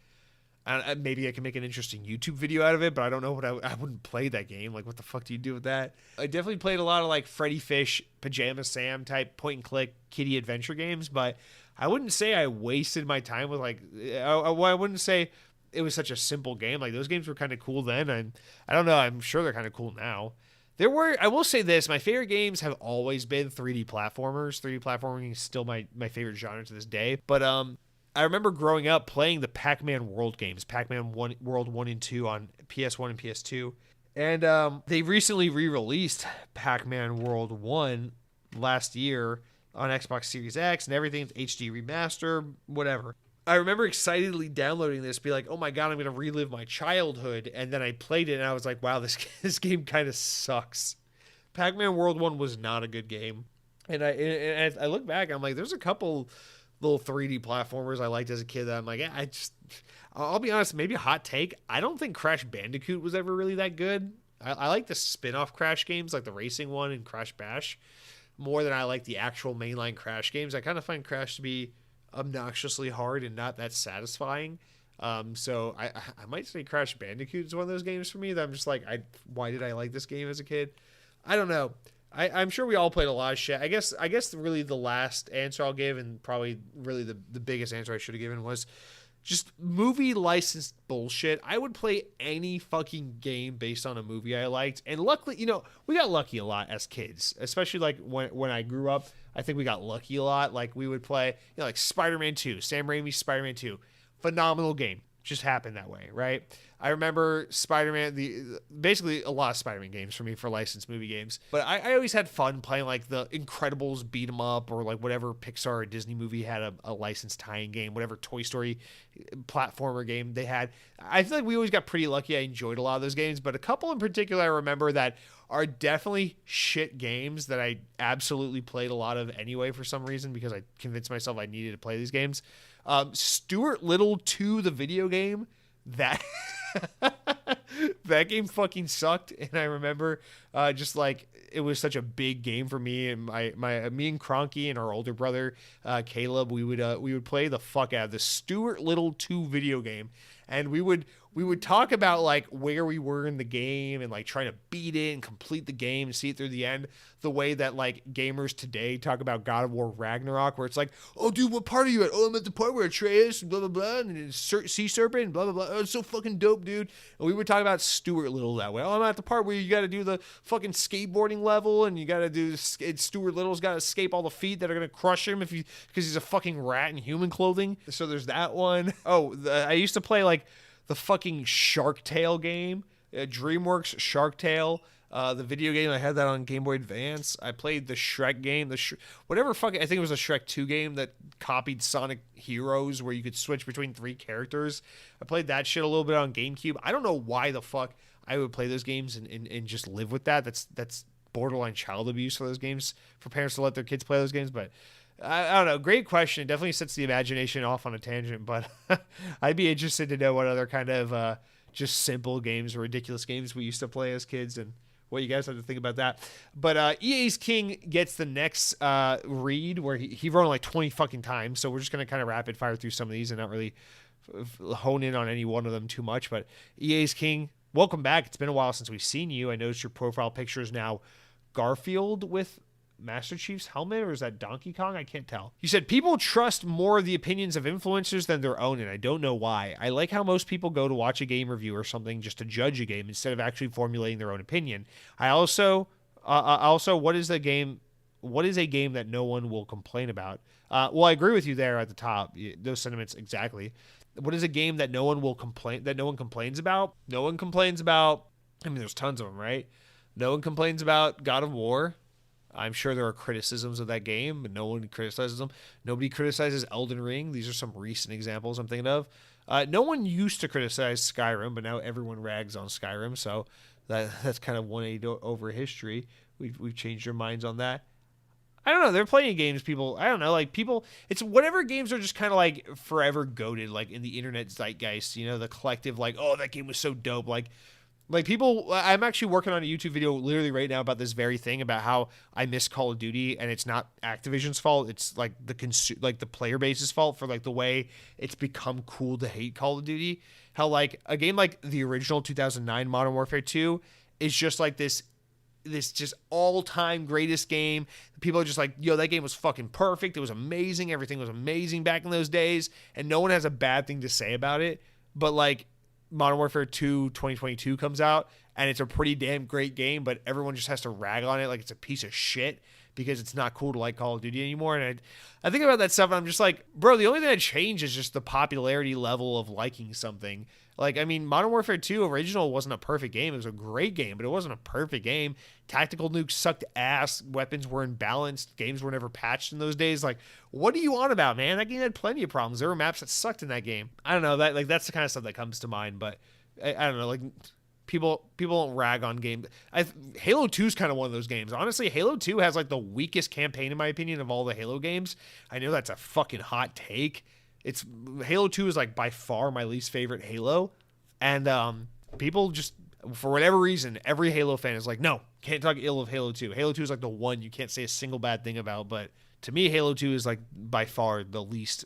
maybe I can make an interesting YouTube video out of it, but I don't know what I wouldn't play that game. Like, what the fuck do you do with that? I definitely played a lot of like Freddy Fish, Pajama Sam type point and click kitty adventure games, but I wouldn't say I wasted my time with like, I wouldn't say it was such a simple game. Like those games were kind of cool then, and I don't know, I'm sure they're kind of cool now. I will say this, my favorite games have always been 3D platformers. 3D platforming is still my favorite genre to this day. But I remember growing up playing the Pac-Man World games, Pac-Man World 1 and 2 on PS1 and PS2. And they recently re-released Pac-Man World 1 last year on Xbox Series X and everything's HD remaster, whatever. I remember excitedly downloading this, be like, oh my God, I'm going to relive my childhood. And then I played it and I was like, wow, this game kind of sucks. Pac-Man World 1 was not a good game. And I look back, I'm like, there's a couple little 3D platformers I liked as a kid that I'm like, I'll be honest, maybe a hot take. I don't think Crash Bandicoot was ever really that good. I like the spin-off Crash games, like the racing one and Crash Bash, more than I like the actual mainline Crash games. I kind of find Crash to be obnoxiously hard and not that satisfying. So I might say Crash Bandicoot is one of those games for me that I'm just like, why did I like this game as a kid? I don't know. I'm sure we all played a lot of shit. I guess really the last answer I'll give, and probably really the biggest answer I should have given, was just movie licensed bullshit. I would play any fucking game based on a movie I liked. And luckily, we got lucky a lot as kids, especially like when I grew up. I think we got lucky a lot. Like we would play, like Spider-Man 2, Sam Raimi's Spider-Man 2. Phenomenal game. Just happened that way, right? I remember Spider-Man, basically a lot of Spider-Man games for me for licensed movie games. But I always had fun playing like the Incredibles beat 'em up, or like whatever Pixar or Disney movie had a licensed tie-in game, whatever Toy Story platformer game they had. I feel like we always got pretty lucky. I enjoyed a lot of those games, but a couple in particular I remember that are definitely shit games that I absolutely played a lot of anyway for some reason, because I convinced myself I needed to play these games. Stuart Little 2, the video game, that that game fucking sucked. And I remember just like it was such a big game for me, and me and Cronky and our older brother Caleb, we would play the fuck out of the Stuart Little 2 video game, and we would talk about like where we were in the game and like trying to beat it and complete the game and see it through the end, the way that like gamers today talk about God of War Ragnarok, where it's like, oh dude, what part are you at? Oh, I'm at the part where Atreus and blah blah blah and sea serpent and blah blah blah. Oh, it's so fucking dope, dude. And we would talk about Stuart Little that way. Oh, I'm at the part where you got to do the fucking skateboarding level, and you got to do Stuart Little's got to escape all the feet that are gonna crush him because he's a fucking rat in human clothing. So there's that one. Oh, I used to play like the fucking Shark Tale game, DreamWorks Shark Tale, the video game. I had that on Game Boy Advance. I played the Shrek game, whatever fucking, I think it was a Shrek 2 game that copied Sonic Heroes, where you could switch between 3 characters. I played that shit a little bit on GameCube. I don't know why the fuck I would play those games and just live with that. That's borderline child abuse for those games, for parents to let their kids play those games, but I don't know. Great question. It definitely sets the imagination off on a tangent, but I'd be interested to know what other kind of just simple games or ridiculous games we used to play as kids and what you guys have to think about that. But EA's King gets the next read where he wrote it like 20 fucking times. So we're just going to kind of rapid fire through some of these and not really hone in on any one of them too much. But EA's King, welcome back. It's been a while since we've seen you. I noticed your profile picture is now Garfield with Master Chief's helmet, or is that Donkey Kong? I can't tell. You said people trust more of the opinions of influencers than their own, and I don't know why. I like how most people go to watch a game review or something just to judge a game instead of actually formulating their own opinion. I also, what is a game that no one will complain about? Well, I agree with you there at the top. Those sentiments exactly. What is a game that no one complains about? No one complains about. I mean, there's tons of them, right? No one complains about God of War. I'm sure there are criticisms of that game, but no one criticizes them. Nobody criticizes Elden Ring. These are some recent examples I'm thinking of. No one used to criticize Skyrim, but now everyone rags on Skyrim, so that's kind of 180 over history. We've changed our minds on that. I don't know. There are plenty of games people, I don't know, like people, it's whatever games are just kind of like forever goated, like in the internet zeitgeist, you know, the collective, like, oh, that game was so dope. Like people, I'm actually working on a YouTube video literally right now about this very thing, about how I miss Call of Duty, and it's not Activision's fault. It's like the player base's fault for like the way it's become cool to hate Call of Duty. How like a game like the original 2009 Modern Warfare 2 is just like this just all-time greatest game. People are just like, yo, that game was fucking perfect. It was amazing. Everything was amazing back in those days, and no one has a bad thing to say about it. But like Modern Warfare 2 2022 comes out, and it's a pretty damn great game, but everyone just has to rag on it like it's a piece of shit because it's not cool to like Call of Duty anymore. And I think about that stuff, and I'm just like, bro, the only thing that changed is just the popularity level of liking something. Like, I mean, Modern Warfare 2 original wasn't a perfect game. It was a great game, but it wasn't a perfect game. Tactical nukes sucked ass. Weapons were imbalanced. Games were never patched in those days. Like, what are you on about, man? That game had plenty of problems. There were maps that sucked in that game. I don't know. That's the kind of stuff that comes to mind, but I don't know. Like, people don't rag on games. Halo 2 is kind of one of those games. Honestly, Halo 2 has like the weakest campaign, in my opinion, of all the Halo games. I know that's a fucking hot take. Halo 2 is like by far my least favorite Halo, and people just, for whatever reason, every Halo fan is like, no, can't talk ill of Halo 2. Halo 2 is like the one you can't say a single bad thing about, but to me, Halo 2 is like by far the least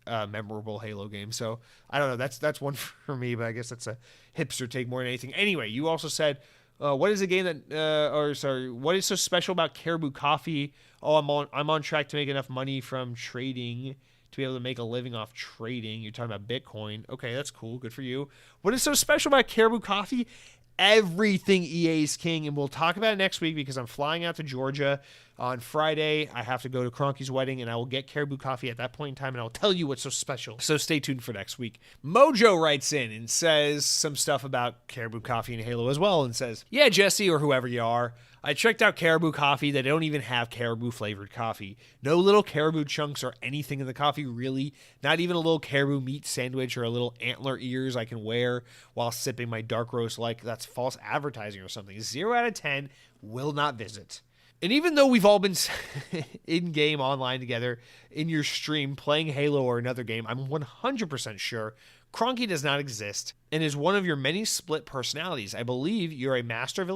memorable Halo game. So I don't know. That's one for me, but I guess that's a hipster take more than anything. Anyway, you also said, what is a game what is so special about Caribou Coffee? Oh, I'm on track to make enough money from trading to be able to make a living off trading. You're talking about Bitcoin. Okay, that's cool. Good for you. What is so special about Caribou Coffee? Everything EA's King, and we'll talk about it next week because I'm flying out to Georgia on Friday. I have to go to Cronky's wedding, and I will get Caribou Coffee at that point in time, and I'll tell you what's so special. So stay tuned for next week. Mojo writes in and says some stuff about Caribou Coffee and Halo as well, and says, yeah, Jesse, or whoever you are, I checked out Caribou Coffee. They don't even have caribou flavored coffee. No little caribou chunks or anything in the coffee, really. Not even a little caribou meat sandwich or a little antler ears I can wear while sipping my dark roast like that's false advertising or something. 0 out of 10, will not visit. And even though we've all been in-game online together in your stream playing Halo or another game, I'm 100% sure Cronky does not exist and is one of your many split personalities. I believe you're a master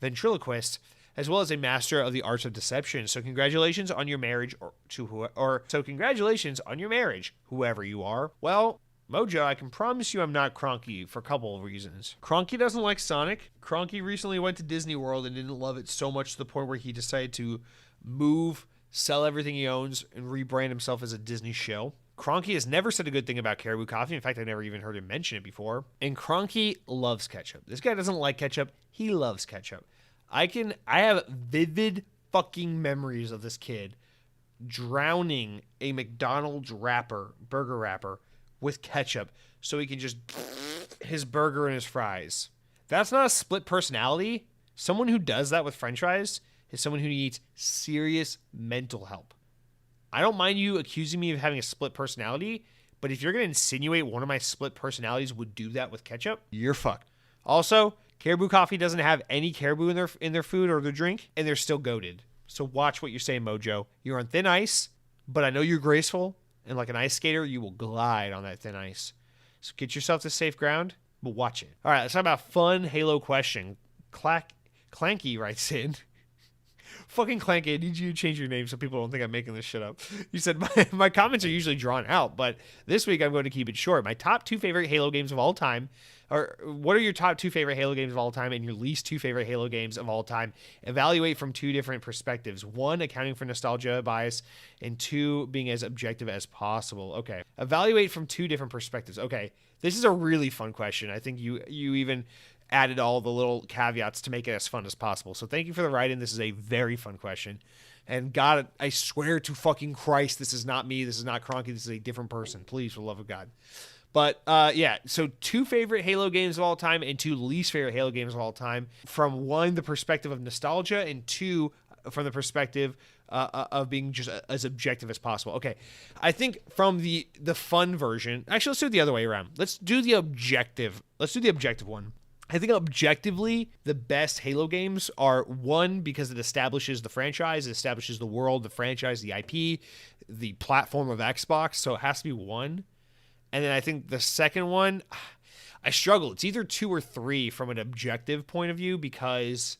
ventriloquist as well as a master of the arts of deception. So congratulations on your marriage, congratulations on your marriage, whoever you are. Well, Mojo, I can promise you I'm not Cronky for a couple of reasons. Cronky doesn't like Sonic. Cronky recently went to Disney World and didn't love it so much to the point where he decided to move, sell everything he owns, and rebrand himself as a Disney shill. Cronky has never said a good thing about Caribou Coffee. In fact, I never even heard him mention it before. And Cronky loves ketchup. This guy doesn't like ketchup. He loves ketchup. I have vivid fucking memories of this kid drowning a McDonald's burger wrapper, with ketchup so he can just his burger and his fries. That's not a split personality. Someone who does that with french fries is someone who needs serious mental help. I don't mind you accusing me of having a split personality, but if you're going to insinuate one of my split personalities would do that with ketchup, you're fucked. Also, Caribou Coffee doesn't have any caribou in their food or their drink, and they're still goated. So watch what you're saying, Mojo. You're on thin ice, but I know you're graceful, and like an ice skater, you will glide on that thin ice. So get yourself to safe ground, but watch it. All right, let's talk about fun Halo question. Clack Clanky writes in. Fucking Clanky, I need you to change your name so people don't think I'm making this shit up. You said, my comments are usually drawn out, but this week I'm going to keep it short. My top 2 favorite Halo games of all time. Or what are your top 2 favorite Halo games of all time and your least 2 favorite Halo games of all time? Evaluate from 2 different perspectives. 1, accounting for nostalgia bias, and 2, being as objective as possible. Okay. Evaluate from 2 different perspectives. Okay. This is a really fun question. I think you even added all the little caveats to make it as fun as possible. So thank you for the write-in. This is a very fun question. And God, I swear to fucking Christ, this is not me. This is not Cronky. This is a different person. Please, for the love of God. But yeah, so 2 favorite Halo games of all time and 2 least favorite Halo games of all time. From 1, the perspective of nostalgia, and 2, from the perspective of being just as objective as possible. Okay, I think from the fun version, actually, let's do it the other way around. Let's do the objective one. I think objectively, the best Halo games are 1, because it establishes the franchise, it establishes the world, the franchise, the IP, the platform of Xbox. So it has to be 1. And then I think the second one, I struggle. It's either 2 or 3 from an objective point of view, because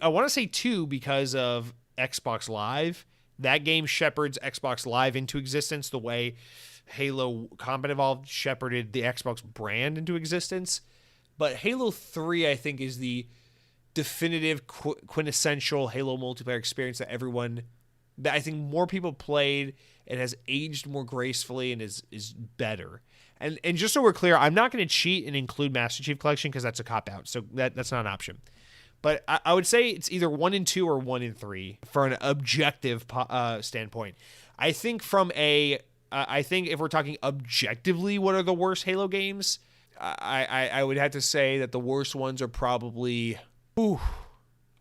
I want to say 2 because of Xbox Live. That game shepherds Xbox Live into existence the way Halo Combat Evolved shepherded the Xbox brand into existence. But Halo 3, I think, is the definitive quintessential Halo multiplayer experience that I think more people played. It has aged more gracefully and is better. And just so we're clear, I'm not going to cheat and include Master Chief Collection because that's a cop-out. So that's not an option. But I would say it's either 1 and 2 or 1 and 3 for an objective standpoint. I think I think if we're talking objectively, what are the worst Halo games? I would have to say that the worst ones are probably,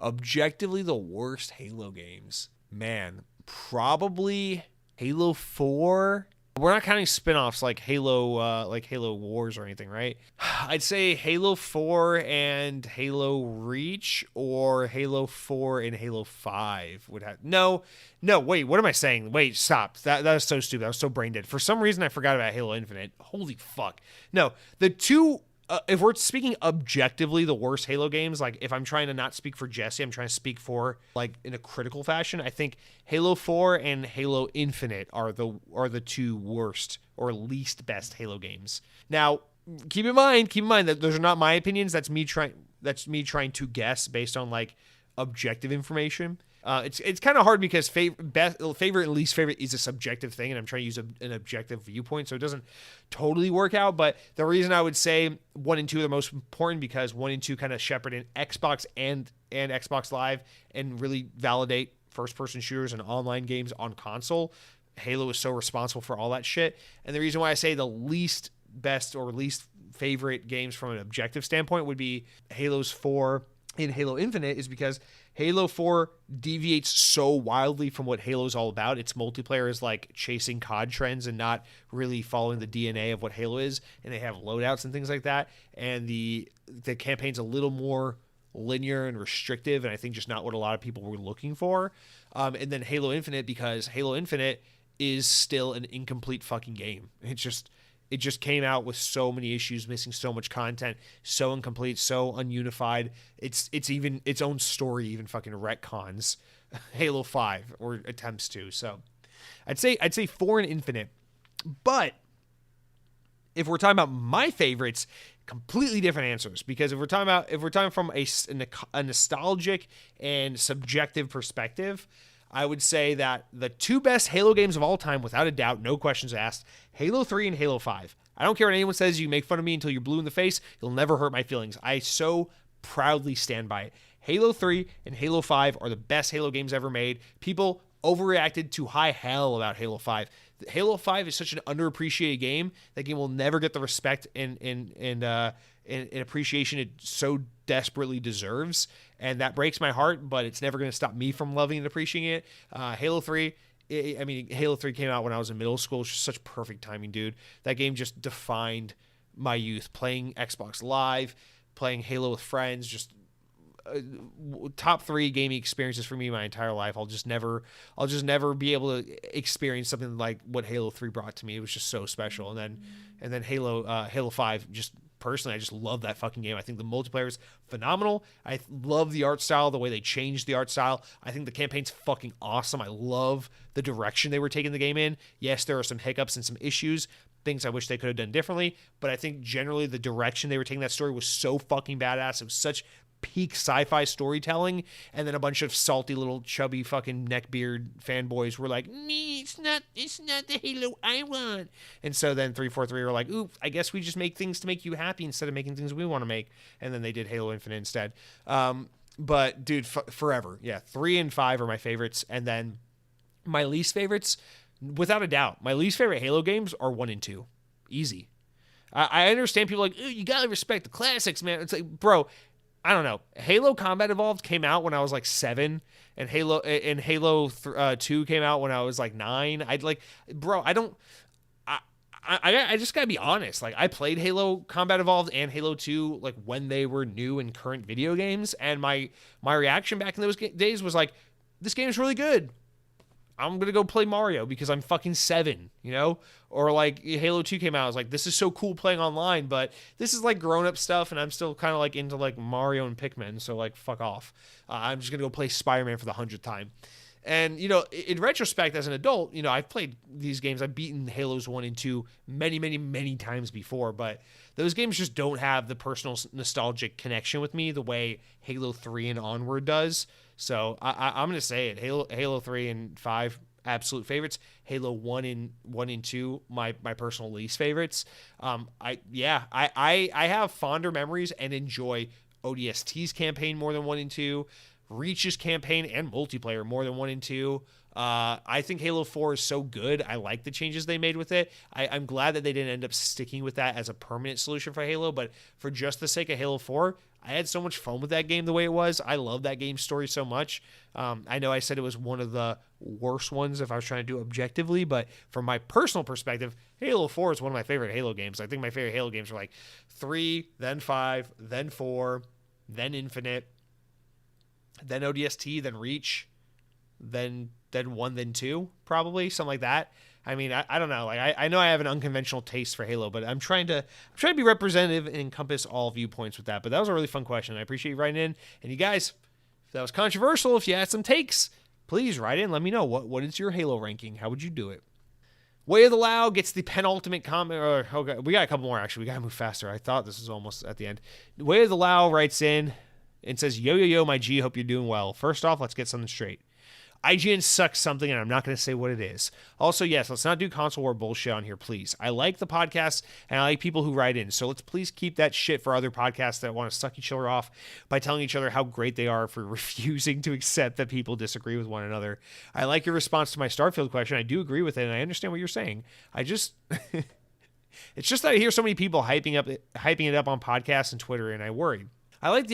objectively the worst Halo games. Man, probably Halo 4. We're not counting spin-offs like Halo Wars or anything, right? I'd say Halo 4 and Halo Reach, or Halo 4 and Halo 5 would have... No, wait, what am I saying? Wait, stop. That was so stupid. I was so brain dead. For some reason, I forgot about Halo Infinite. Holy fuck. No, the 2... if we're speaking objectively, the worst Halo games, like if I'm trying to not speak for Jesse, I'm trying to speak for like in a critical fashion. I think Halo 4 and Halo Infinite are the 2 worst or least best Halo games. Now, keep in mind that those are not my opinions. That's me trying to guess based on like objective information. It's kind of hard because favorite and least favorite is a subjective thing, and I'm trying to use an objective viewpoint, so it doesn't totally work out. But the reason I would say 1 and 2 are the most important, because 1 and 2 kind of shepherd in Xbox and Xbox Live and really validate first-person shooters and online games on console. Halo is so responsible for all that shit. And the reason why I say the least best or least favorite games from an objective standpoint would be Halo's 4 and Halo Infinite is because Halo 4 deviates so wildly from what Halo's all about. Its multiplayer is like chasing COD trends and not really following the DNA of what Halo is. And they have loadouts and things like that. And the campaign's a little more linear and restrictive, and I think just not what a lot of people were looking for. And then Halo Infinite, because Halo Infinite is still an incomplete fucking game. It just came out with so many issues, missing so much content, so incomplete, so ununified. It's even its own story even fucking retcons Halo 5 or attempts to. So I'd say 4 and Infinite. But if we're talking about my favorites, completely different answers, because if we're talking from a nostalgic and subjective perspective, I would say that the 2 best Halo games of all time, without a doubt, no questions asked, Halo 3 and Halo 5. I don't care what anyone says. You make fun of me until you're blue in the face. You'll never hurt my feelings. I so proudly stand by it. Halo 3 and Halo 5 are the best Halo games ever made. People overreacted to high hell about Halo 5. Halo 5 is such an underappreciated game. That game will never get the respect and appreciation it so desperately deserves. And that breaks my heart, but it's never going to stop me from loving and appreciating it. Halo 3, Halo 3 came out when I was in middle school. It's just such perfect timing, dude. That game just defined my youth. Playing Xbox Live, playing Halo with friends, just top 3 gaming experiences for me my entire life. I'll just never be able to experience something like what Halo 3 brought to me. It was just so special. And then Halo 5 just personally, I just love that fucking game. I think the multiplayer is phenomenal. I love the art style, the way they changed the art style. I think the campaign's fucking awesome. I love the direction they were taking the game in. Yes, there are some hiccups and some issues, things I wish they could have done differently, but I think generally the direction they were taking that story was so fucking badass. It was such peak sci-fi storytelling, and then a bunch of salty little chubby fucking neckbeard fanboys were like, "Me, it's not the Halo I want." And so then 343 were like, "Ooh, I guess we just make things to make you happy instead of making things we want to make." And then they did Halo Infinite instead. But dude, forever, yeah, 3 and 5 are my favorites, and then my least favorites, without a doubt, my least favorite Halo games are 1 and 2. Easy. I understand people like, "Ooh, you gotta respect the classics, man." It's like, bro, I don't know. Halo Combat Evolved came out when I was like 7, and Halo 2 came out when I was like 9. I'd like, bro, I just gotta be honest. Like, I played Halo Combat Evolved and Halo 2 like when they were new and current video games, and my reaction back in those days was like, this game is really good. I'm going to go play Mario because I'm fucking 7, you know? Or like Halo 2 came out, I was like, this is so cool playing online, but this is like grown-up stuff, and I'm still kind of like into like Mario and Pikmin, so like fuck off. I'm just going to go play Spider-Man for the 100th time. And, you know, in retrospect, as an adult, you know, I've played these games. I've beaten Halos 1 and 2 many, many, many times before, but those games just don't have the personal nostalgic connection with me the way Halo 3 and onward does. So I'm going to say it. Halo 3 and 5, absolute favorites. Halo 1 and 2, my personal least favorites. I have fonder memories and enjoy ODST's campaign more than 1 and 2. Reach's campaign and multiplayer more than 1 and 2. I think Halo 4 is so good. I like the changes they made with it. I'm glad that they didn't end up sticking with that as a permanent solution for Halo, but for just the sake of Halo 4, I had so much fun with that game the way it was. I love that game's story so much. I know I said it was one of the worst ones if I was trying to do it objectively, but from my personal perspective, Halo 4 is one of my favorite Halo games. I think my favorite Halo games are like 3, then 5, then 4, then Infinite, then ODST, then Reach, then 1, then 2, probably, something like that. I mean, I don't know. Like, I know I have an unconventional taste for Halo, but I'm trying to be representative and encompass all viewpoints with that. But that was a really fun question. I appreciate you writing in. And you guys, if that was controversial, if you had some takes, please write in. Let me know. What is your Halo ranking? How would you do it? Way of the Lao gets the penultimate comment. Okay, we got a couple more, actually. We got to move faster. I thought this was almost at the end. Way of the Lao writes in and says, yo, my G, hope you're doing well. First off, let's get something straight. IGN sucks something, and I'm not going to say what it is. Also, yes, let's not do console war bullshit on here, please. I like the podcast, and I like people who write in, so let's please keep that shit for other podcasts that want to suck each other off by telling each other how great they are for refusing to accept that people disagree with one another. I like your response to my Starfield question. I do agree with it, and I understand what you're saying. I just... it's just that I hear so many people hyping it up on podcasts and Twitter, and I worry. I like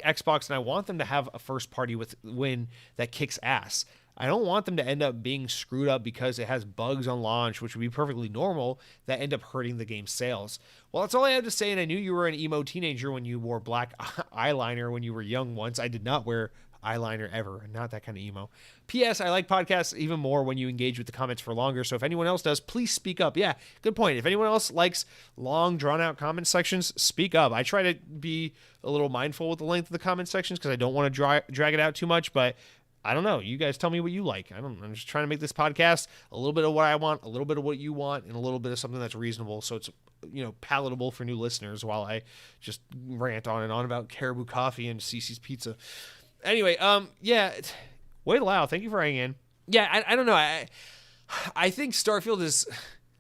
Xbox, and I want them to have a first party win that kicks ass. I don't want them to end up being screwed up because it has bugs on launch, which would be perfectly normal, that end up hurting the game's sales. Well, that's all I have to say, and I knew you were an emo teenager when you wore black eyeliner when you were young once. I did not wear eyeliner ever, not that kind of emo. P.S. I like podcasts even more when you engage with the comments for longer, so if anyone else does, please speak up. Yeah, good point. If anyone else likes long, drawn-out comment sections, speak up. I try to be a little mindful with the length of the comment sections because I don't want to drag it out too much, but I don't know. You guys tell me what you like. I'm just trying to make this podcast a little bit of what I want, a little bit of what you want, and a little bit of something that's reasonable, so it's, you know, palatable for new listeners while I just rant on and on about Caribou Coffee and Cici's Pizza. Anyway, yeah, way to Lao. Thank you for writing in. Yeah, I don't know. I think Starfield is,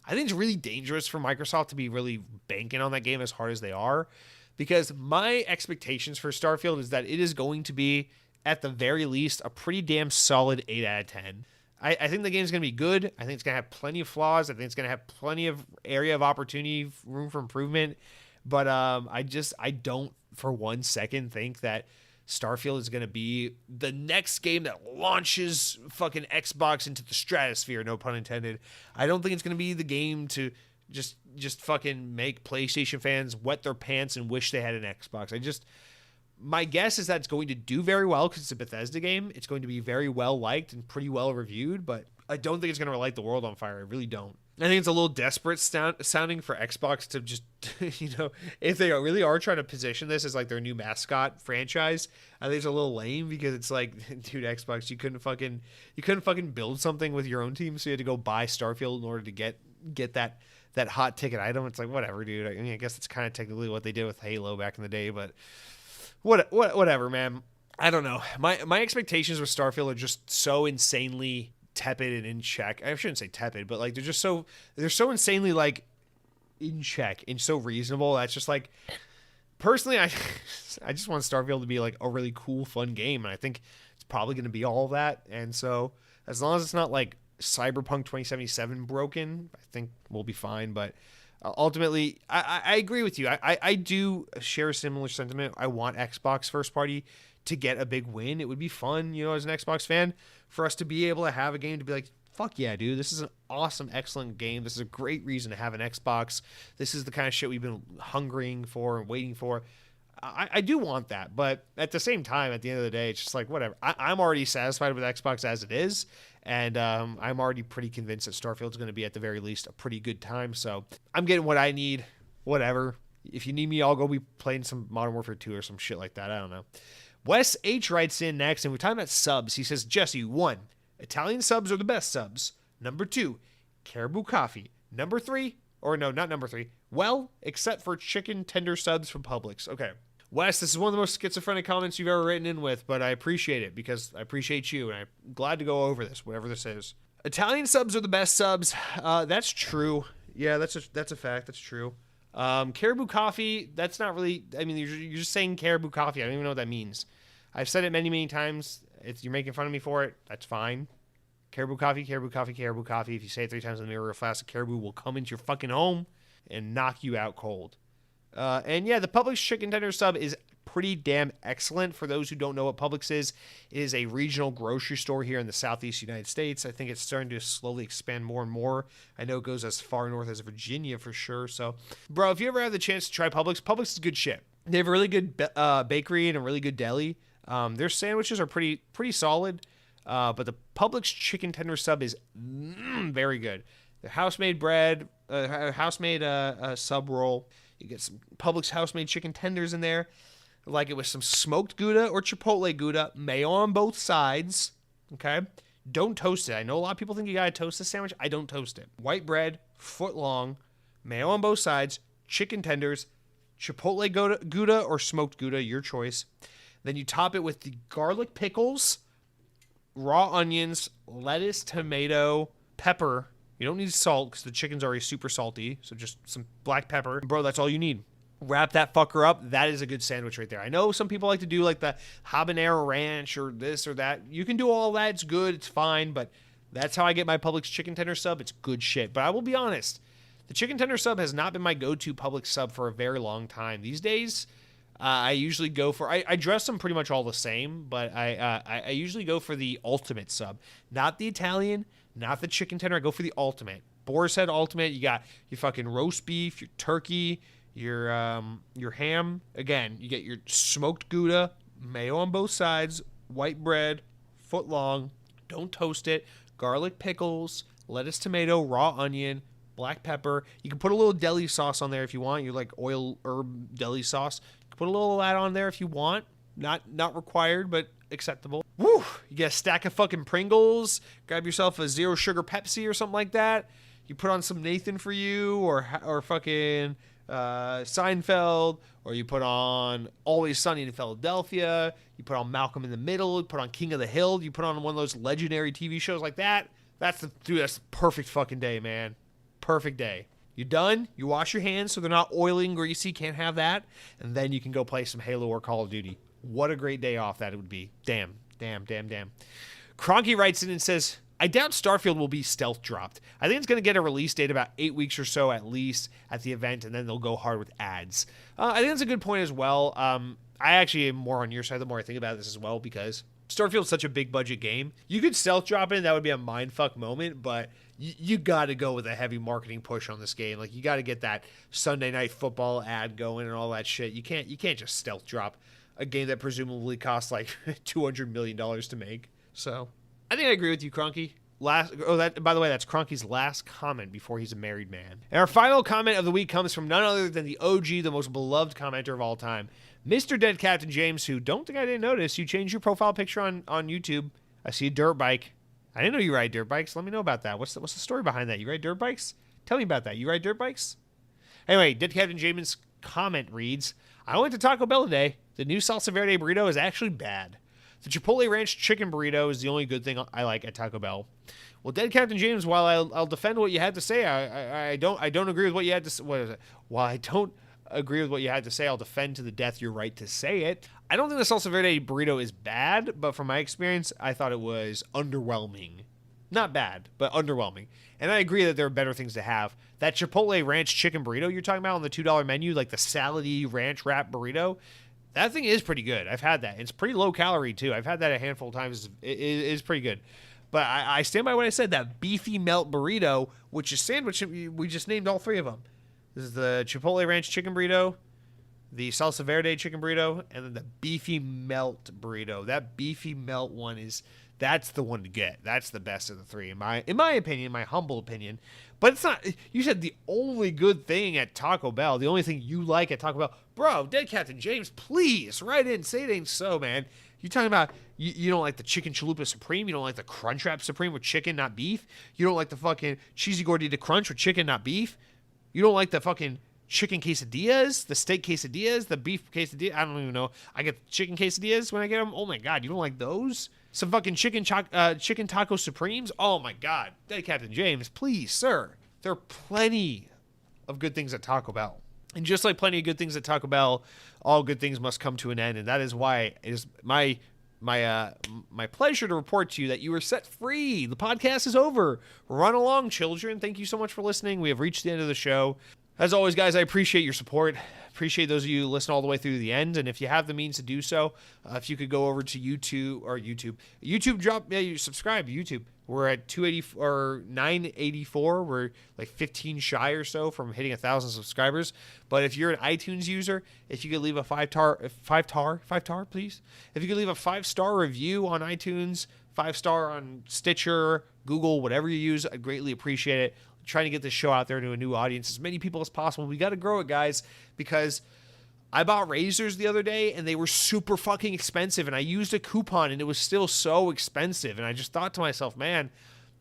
I think it's really dangerous for Microsoft to be really banking on that game as hard as they are, because my expectations for Starfield is that it is going to be, at the very least, a pretty damn solid 8 out of 10. I think the game is going to be good. I think it's going to have plenty of flaws. I think it's going to have plenty of area of opportunity, room for improvement. But I don't for one second think that Starfield is going to be the next game that launches fucking Xbox into the stratosphere, no pun intended. I don't think it's going to be the game to just fucking make PlayStation fans wet their pants and wish they had an Xbox. My guess is that it's going to do very well because it's a Bethesda game. It's going to be very well liked and pretty well reviewed, but I don't think it's going to light the world on fire. I really don't. I think it's a little desperate sounding for Xbox to just, if they really are trying to position this as like their new mascot franchise, I think it's a little lame because it's like, dude, Xbox, you couldn't fucking build something with your own team, so you had to go buy Starfield in order to get that hot ticket item. It's like, whatever, dude. I mean, I guess it's kind of technically what they did with Halo back in the day, but whatever, man. I don't know. My expectations with Starfield are just so insanely tepid and in check. I shouldn't say tepid, but like they're so insanely like in check and so reasonable. That's just like, personally, I just want Starfield to be like a really cool, fun game, and I think it's probably going to be all of that. And so as long as it's not like Cyberpunk 2077 broken, I think we'll be fine. But ultimately, I agree with you. I do share a similar sentiment. I want Xbox first party to get a big win. It would be fun, as an Xbox fan, for us to be able to have a game to be like, fuck yeah, dude, this is an awesome, excellent game. This is a great reason to have an Xbox. This is the kind of shit we've been hungering for and waiting for. I do want that, but at the same time, at the end of the day, it's just like, whatever. I'm already satisfied with Xbox as it is, and I'm already pretty convinced that Starfield's going to be, at the very least, a pretty good time. So I'm getting what I need, whatever. If you need me, I'll go be playing some Modern Warfare 2 or some shit like that. I don't know. Wes H writes in next, and we're talking about subs. He says, Jesse, 1, Italian subs are the best subs. Number 2, Caribou Coffee. Number 3, or no, not number 3, well, except for chicken tender subs from Publix. Okay. Wes, this is one of the most schizophrenic comments you've ever written in with, but I appreciate it because I appreciate you, and I'm glad to go over this, whatever this is. Italian subs are the best subs. That's true. Yeah, that's a fact. That's true. Caribou Coffee, that's not really, I mean, you're just saying Caribou Coffee. I don't even know what that means. I've said it many, many times. You're making fun of me for it. That's fine. Caribou Coffee, Caribou Coffee, Caribou Coffee. If you say it 3 times in the mirror real fast, a caribou will come into your fucking home and knock you out cold. And yeah, the Publix chicken tender sub is pretty damn excellent. For those who don't know what Publix is, it is a regional grocery store here in the Southeast United States. I think it's starting to slowly expand more and more. I know it goes as far north as Virginia for sure. So, bro, if you ever have the chance to try Publix, Publix is good shit. They have a really good bakery and a really good deli. Their sandwiches are pretty solid. But the Publix chicken tender sub is very good. The house-made bread, house-made sub roll. You get some Publix house-made chicken tenders in there. Like it with some smoked Gouda or Chipotle Gouda. Mayo on both sides. Okay? Don't toast it. I know a lot of people think you gotta toast this sandwich. I don't toast it. White bread, foot long, mayo on both sides, chicken tenders, Chipotle Gouda or smoked Gouda, your choice. Then you top it with the garlic pickles, raw onions, lettuce, tomato, pepper. You don't need salt because the chicken's already super salty. So just some black pepper. Bro, that's all you need. Wrap that fucker up. That is a good sandwich right there. I know some people like to do like the habanero ranch or this or that. You can do all that. It's good. It's fine. But that's how I get my Publix chicken tender sub. It's good shit. But I will be honest. The chicken tender sub has not been my go-to Publix sub for a very long time. These days, I usually go for... I dress them pretty much all the same. But I usually go for the ultimate sub. Not the Italian. Not the chicken tender. I go for the ultimate. Boar's Head ultimate. You got your fucking roast beef, your turkey, your ham. Again, you get your smoked Gouda, mayo on both sides, white bread, foot long. Don't toast it. Garlic pickles, lettuce, tomato, raw onion, black pepper. You can put a little deli sauce on there if you want. You like oil herb deli sauce. You can put a little of that on there if you want. Not required, but acceptable. Woo! You get a stack of fucking Pringles. Grab yourself a zero sugar Pepsi or something like that. You put on some Nathan for you, or fucking Seinfeld, or you put on Always Sunny in Philadelphia. You put on Malcolm in the Middle. You put on King of the Hill. You put on one of those legendary TV shows like that. That's the perfect fucking day, man. Perfect day. You done? You wash your hands so they're not oily and greasy. Can't have that. And then you can go play some Halo or Call of Duty. What a great day off that it would be. Damn. Cronky writes in and says, I doubt Starfield will be stealth dropped. I think it's going to get a release date about 8 weeks or so at least at the event, and then they'll go hard with ads. I think that's a good point as well. I actually am more on your side the more I think about this as well, because Starfield's such a big budget game. You could stealth drop it, and that would be a mindfuck moment, but you got to go with a heavy marketing push on this game. Like, you got to get that Sunday Night Football ad going and all that shit. You can't just stealth drop a game that presumably costs like $200 million to make. So I think I agree with you, Cronky. By the way, that's Cronky's last comment before he's a married man. And our final comment of the week comes from none other than the OG, the most beloved commenter of all time, Mr. Dead Captain James, who don't think I didn't notice. You changed your profile picture on YouTube. I see a dirt bike. I didn't know you ride dirt bikes. Let me know about that. What's the story behind that? You ride dirt bikes? Tell me about that. You ride dirt bikes? Anyway, Dead Captain James' comment reads, I went to Taco Bell today. The new salsa verde burrito is actually bad. The Chipotle Ranch chicken burrito is the only good thing I like at Taco Bell. Well, Dead Captain James, while I'll defend what you had to say, I don't agree with what you had to say. What is it? While I don't agree with what you had to say, I'll defend to the death your right to say it. I don't think the salsa verde burrito is bad, but from my experience, I thought it was underwhelming. Not bad, but underwhelming. And I agree that there are better things to have. That Chipotle Ranch chicken burrito you're talking about on the $2 menu, like the salady ranch wrap burrito, that thing is pretty good. I've had that. It's pretty low calorie, too. I've had that a handful of times. It is pretty good. But I stand by what I said. That beefy melt burrito, which is sandwich, we just named all three of them. This is the Chipotle Ranch chicken burrito, the salsa verde chicken burrito, and then the beefy melt burrito. That beefy melt one that's the one to get. That's the best of the three, in my opinion, my humble opinion. But it's not. You said the only good thing at Taco Bell, the only thing you like at Taco Bell, bro. Dead Captain James, please write in. Say it ain't so, man. You talking about you don't like the chicken chalupa supreme? You don't like the Crunchwrap Supreme with chicken, not beef? You don't like the fucking cheesy gordita crunch with chicken, not beef? You don't like the fucking chicken quesadillas, the steak quesadillas, the beef quesadilla? I don't even know. I get chicken quesadillas when I get them. Oh my god, you don't like those? Some fucking chicken taco supremes? Oh my god. Dead Captain James, please, sir. There are plenty of good things at Taco Bell. And just like plenty of good things at Taco Bell, all good things must come to an end. And that is why it is my pleasure to report to you that you are set free. The podcast is over. Run along, children. Thank you so much for listening. We have reached the end of the show. As always, guys, I appreciate your support. Appreciate those of you who listen all the way through the end. And if you have the means to do so, if you could go over to YouTube, you subscribe to YouTube. We're at 280 or 984. We're like 15 shy or so from hitting 1,000 subscribers. But if you're an iTunes user, if you could leave a five star, please. If you could leave a 5-star review on iTunes, 5-star on Stitcher, Google, whatever you use, I'd greatly appreciate it. Trying to get this show out there to a new audience, as many people as possible. We got to grow it, guys, because I bought razors the other day and they were super fucking expensive, and I used a coupon and it was still so expensive. And I just thought to myself, man,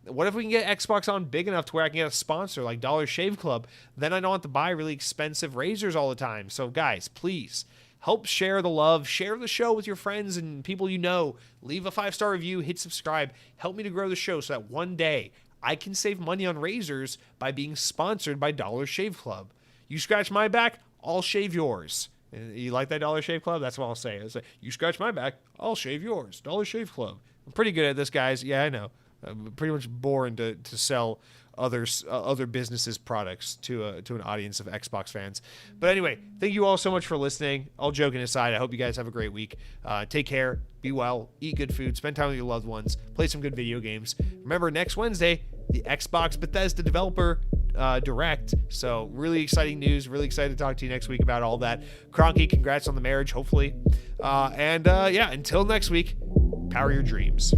what if we can get Xbox on big enough to where I can get a sponsor like Dollar Shave Club? Then I don't have to buy really expensive razors all the time. So guys, please help share the love, share the show with your friends and people you know. Leave a 5-star review, hit subscribe, help me to grow the show so that one day I can save money on razors by being sponsored by Dollar Shave Club. You scratch my back, I'll shave yours. You like that, Dollar Shave Club? That's what I'll say. I'll say, you scratch my back, I'll shave yours. Dollar Shave Club. I'm pretty good at this, guys. Yeah, I know. I'm pretty much boring to sell other businesses' products to an audience of Xbox fans. But anyway, thank you all so much for listening. All joking aside, I hope you guys have a great week. Take care, be well, eat good food, spend time with your loved ones, play some good video games. Remember, next Wednesday, the Xbox Bethesda Developer Direct. So really exciting news. Really excited to talk to you next week about all that. Cronky, congrats on the marriage, hopefully. Yeah, until next week, power your dreams.